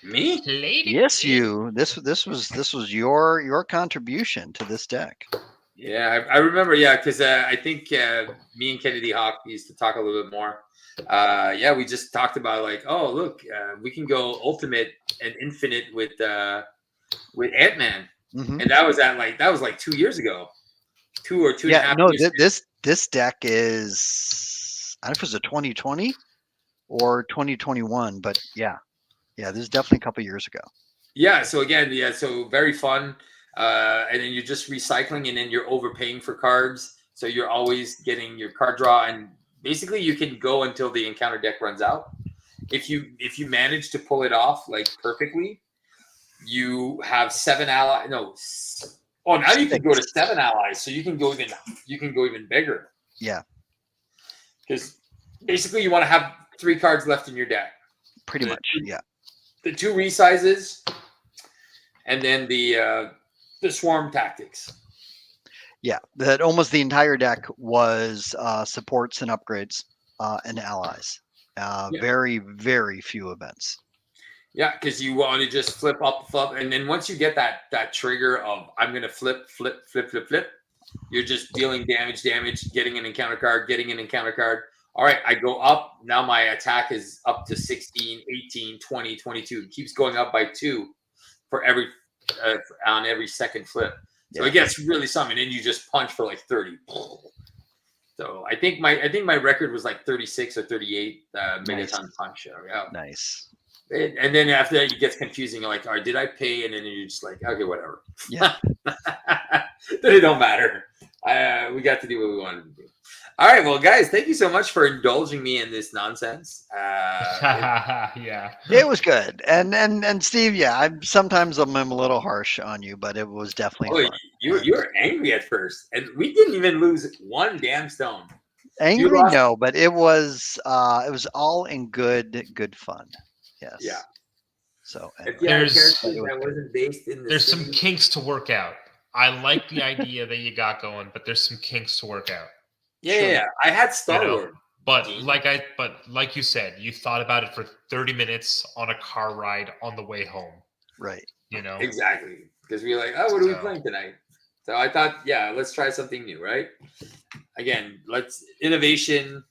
Me? Yes, you. This was your contribution to this deck. Yeah, I remember. Yeah, because I think me and Kennedy Hawk used to talk a little bit more. Yeah, we just talked about like, oh look, we can go ultimate and infinite with Ant-Man, and that was like 2 years ago, 2 or 2.5 years. No, this deck is, I don't know if it was a 2020 or 2021, but yeah, this is definitely a couple years ago. Yeah. So again, so very fun. And then you're just recycling, and then you're overpaying for cards. So you're always getting your card draw, and basically you can go until the encounter deck runs out. If you manage to pull it off like perfectly, you have 7 allies. No, now you can go to 7 allies. So you can go even bigger. Yeah. Because basically you want to have 3 cards left in your deck. Pretty much, yeah. The 2 resizes, and then the swarm tactics. Yeah, that almost the entire deck was supports and upgrades and allies. Very, very few events. Yeah, because you want to just flip up, and then once you get that trigger of I'm going to flip, you're just dealing damage, getting an encounter card. All right, I go up. Now my attack is up to 16, 18, 20, 22. It keeps going up by 2 for on every second flip. So it gets really something, and you just punch for like 30. So I think my record was like 36 or 38 megaton punch. Yeah. Nice. And then after that, it gets confusing. You're like, all right, did I pay? And then you're just like, okay, whatever. Yeah. Then it don't matter. We got to do what we wanted to do. All right, well, guys, thank you so much for indulging me in this nonsense. Yeah, it was good, and Steve, I'm sometimes I'm a little harsh on you, but it was definitely fun. You were angry at first, and we didn't even lose one damn stone. Angry, no, but it was all in good fun. Yes. Yeah. So there's some kinks to work out. I like the idea that you got going, but there's some kinks to work out. Yeah. I had Star-Lord. But like you said, you thought about it for 30 minutes on a car ride on the way home. Right. Exactly. Because we were like, oh, what are we playing tonight? So I thought, let's try something new, right? Again, innovation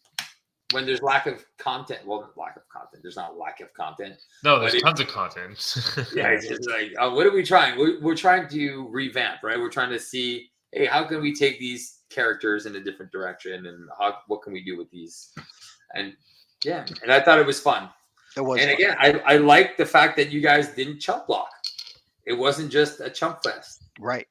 when there's lack of content. Well, lack of content. There's not lack of content. No, there's tons of content. It's just like, what are we trying? We're trying to revamp, right? We're trying to see, hey, how can we take these characters in a different direction, and what can we do with these? And I thought it was fun. It was. And again, I like the fact that you guys didn't chump block. It wasn't just a chump fest. Right.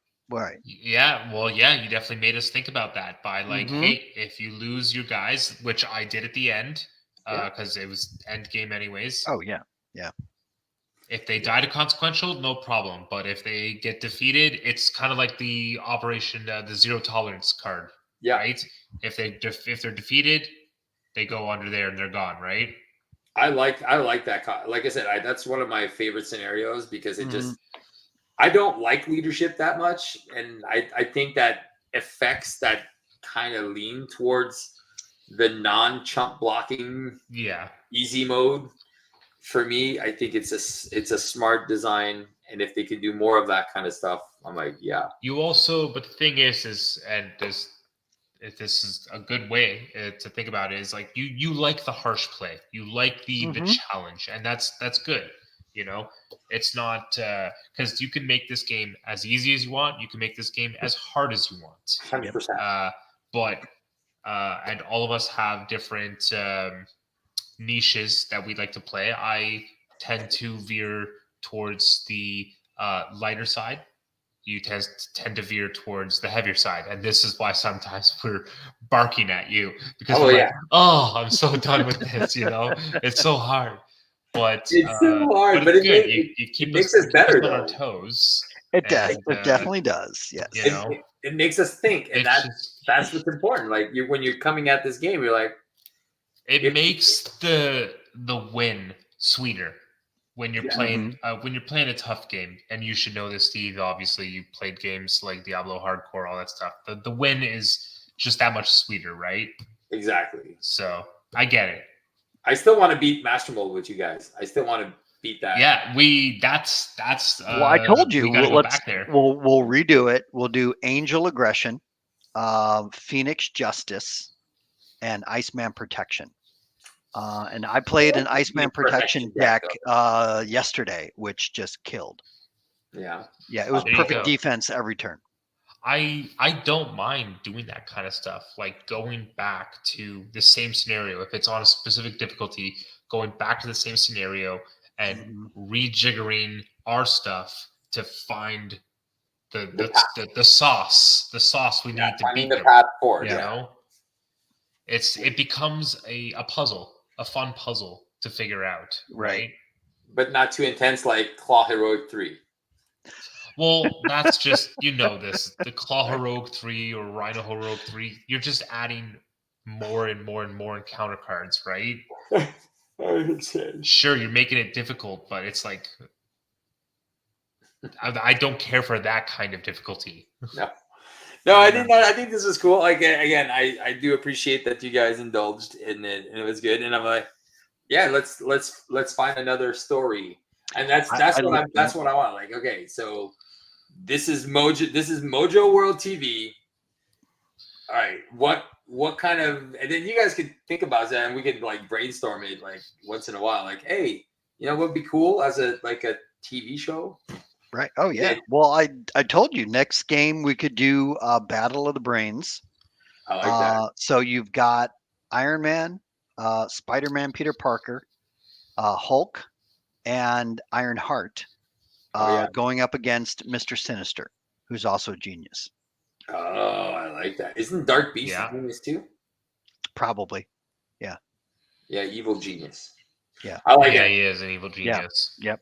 Yeah. Well, you definitely made us think about that by like, hey, if you lose your guys, which I did at the end, because it was end game anyways. Oh yeah. If they die to consequential, no problem. But if they get defeated, it's kind of like the operation, the zero tolerance card. Yeah. Right. If they're defeated, they go under there and they're gone. Right. I like that. Like I said, that's one of my favorite scenarios because it just. I don't like leadership that much, and I think that affects that kind of lean towards the non-chump blocking, easy mode. For me, I think it's a smart design, and if they can do more of that kind of stuff, I'm like, yeah. You also, but the thing is, and this if this is a good way to think about it, is like you like the harsh play, you like the challenge, and that's good. You know, it's not because you can make this game as easy as you want, you can make this game as hard as you want. 100%. But and all of us have different niches that we like to play. I tend to veer towards the lighter side. You tend to veer towards the heavier side, and this is why sometimes we're barking at you because we're like, "Oh, I'm so done with this." You know, it's so hard, but it's so hard. But it's good. You keep makes us better on our toes. It does. It definitely does. Yes. You know, it makes us think, and that's what's important. Like when you're coming at this game, you're like, it makes the win sweeter. When you're playing a tough game, and you should know this, Steve. Obviously, you played games like Diablo Hardcore, all that stuff. The win is just that much sweeter, right? Exactly. So I get it. I still want to beat Master Mold with you guys. I still want to beat that. Yeah, that's. Well, I told you. Go back there. We'll redo it. We'll do Angel Aggression, Phoenix Justice, and Iceman Protection. And I played an Iceman Protection deck yesterday, which just killed. Yeah. Yeah, it was perfect defense every turn. I don't mind doing that kind of stuff, like going back to the same scenario. If it's on a specific difficulty, going back to the same scenario and rejiggering our stuff to find the sauce we need to beat the them. path forward. You know, it becomes a puzzle. A fun puzzle to figure out, right? But not too intense like Claw Heroic 3. Well, that's just, the Claw Heroic 3 or Rhino Heroic 3, you're just adding more and more and more encounter cards, right? Sure, you're making it difficult, but it's like, I don't care for that kind of difficulty. No, I think this was cool. Like again, I do appreciate that you guys indulged in it, and it was good. And I'm like, yeah, let's find another story. And that's what I want. Like, okay, so this is MojoWorld TV. All right, what kind of, and then you guys could think about that, and we could like brainstorm it like once in a while. Like, hey, what would be cool as a TV show? Right. Oh yeah. Well, I told you next game we could do Battle of the Brains. I like that. So you've got Iron Man, Spider-Man, Peter Parker, Hulk, and Iron Heart going up against Mr. Sinister, who's also a genius. Oh, I like that. Isn't Dark Beast a genius too? Probably. Yeah. Yeah, evil genius. Yeah. I like it. Yeah, he is an evil genius. Yeah. Yep.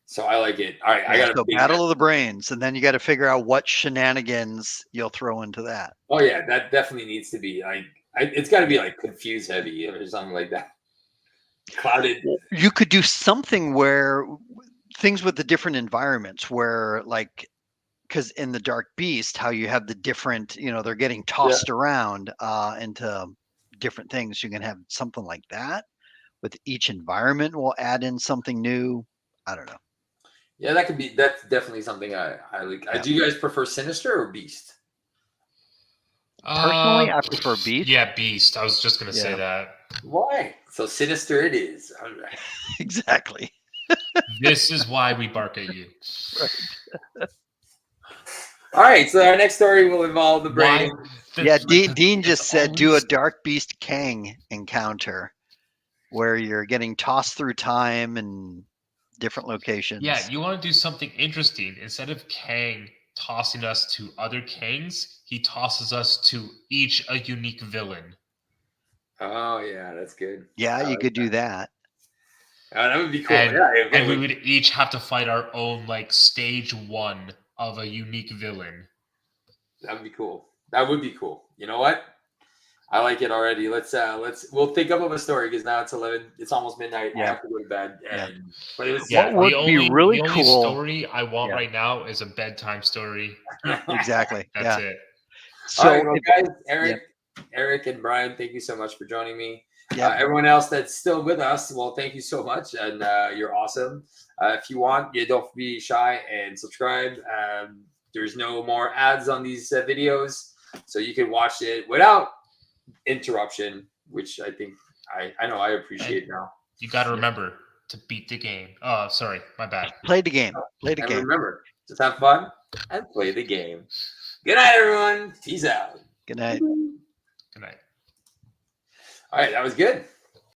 So I like it. All right, I got to Battle of the Brains, and then you got to figure out what shenanigans you'll throw into that. Oh yeah, that definitely needs to be it's got to be like confuse heavy or something like that. Clouded. You could do something where things with the different environments, where like, because in the Dark Beast, how you have the different, they're getting tossed around into different things. You can have something like that. With each environment, we'll add in something new. I don't know. Yeah, that's definitely something I like. Do you guys prefer Sinister or Beast? Personally, I prefer Beast. Yeah, Beast. I was just going to say that. Why? So Sinister it is. All right. Exactly. This is why we bark at you. Right. All right, so our next story will involve the brain. Yeah, Dean just said do a Dark Beast Kang encounter where you're getting tossed through time and different locations. Yeah, you want to do something interesting. Instead of Kang tossing us to other Kangs, he tosses us to each a unique villain. Oh yeah, that's good. Yeah, you could do that. That would be cool. And we would each have to fight our own stage 1 of a unique villain. That would be cool. That would be cool. You know what? I like it already. We'll think up of a story because now it's 11. It's almost midnight. Yeah. I have to go to bed. But it was what would be really cool. The only story I want right now is a bedtime story. Exactly. That's it. So, all right, guys, Eric and Brian, thank you so much for joining me. Everyone else that's still with us, well, thank you so much, and you're awesome. If you want, don't be shy and subscribe. There's no more ads on these videos. So you can watch it without interruption, which I think I know I appreciate now. You got to remember to beat the game. Oh, sorry, my bad. Play the game. Play the game. Remember, just have fun and play the game. Good night, everyone. Peace out. Good night. Good night. All right, that was good.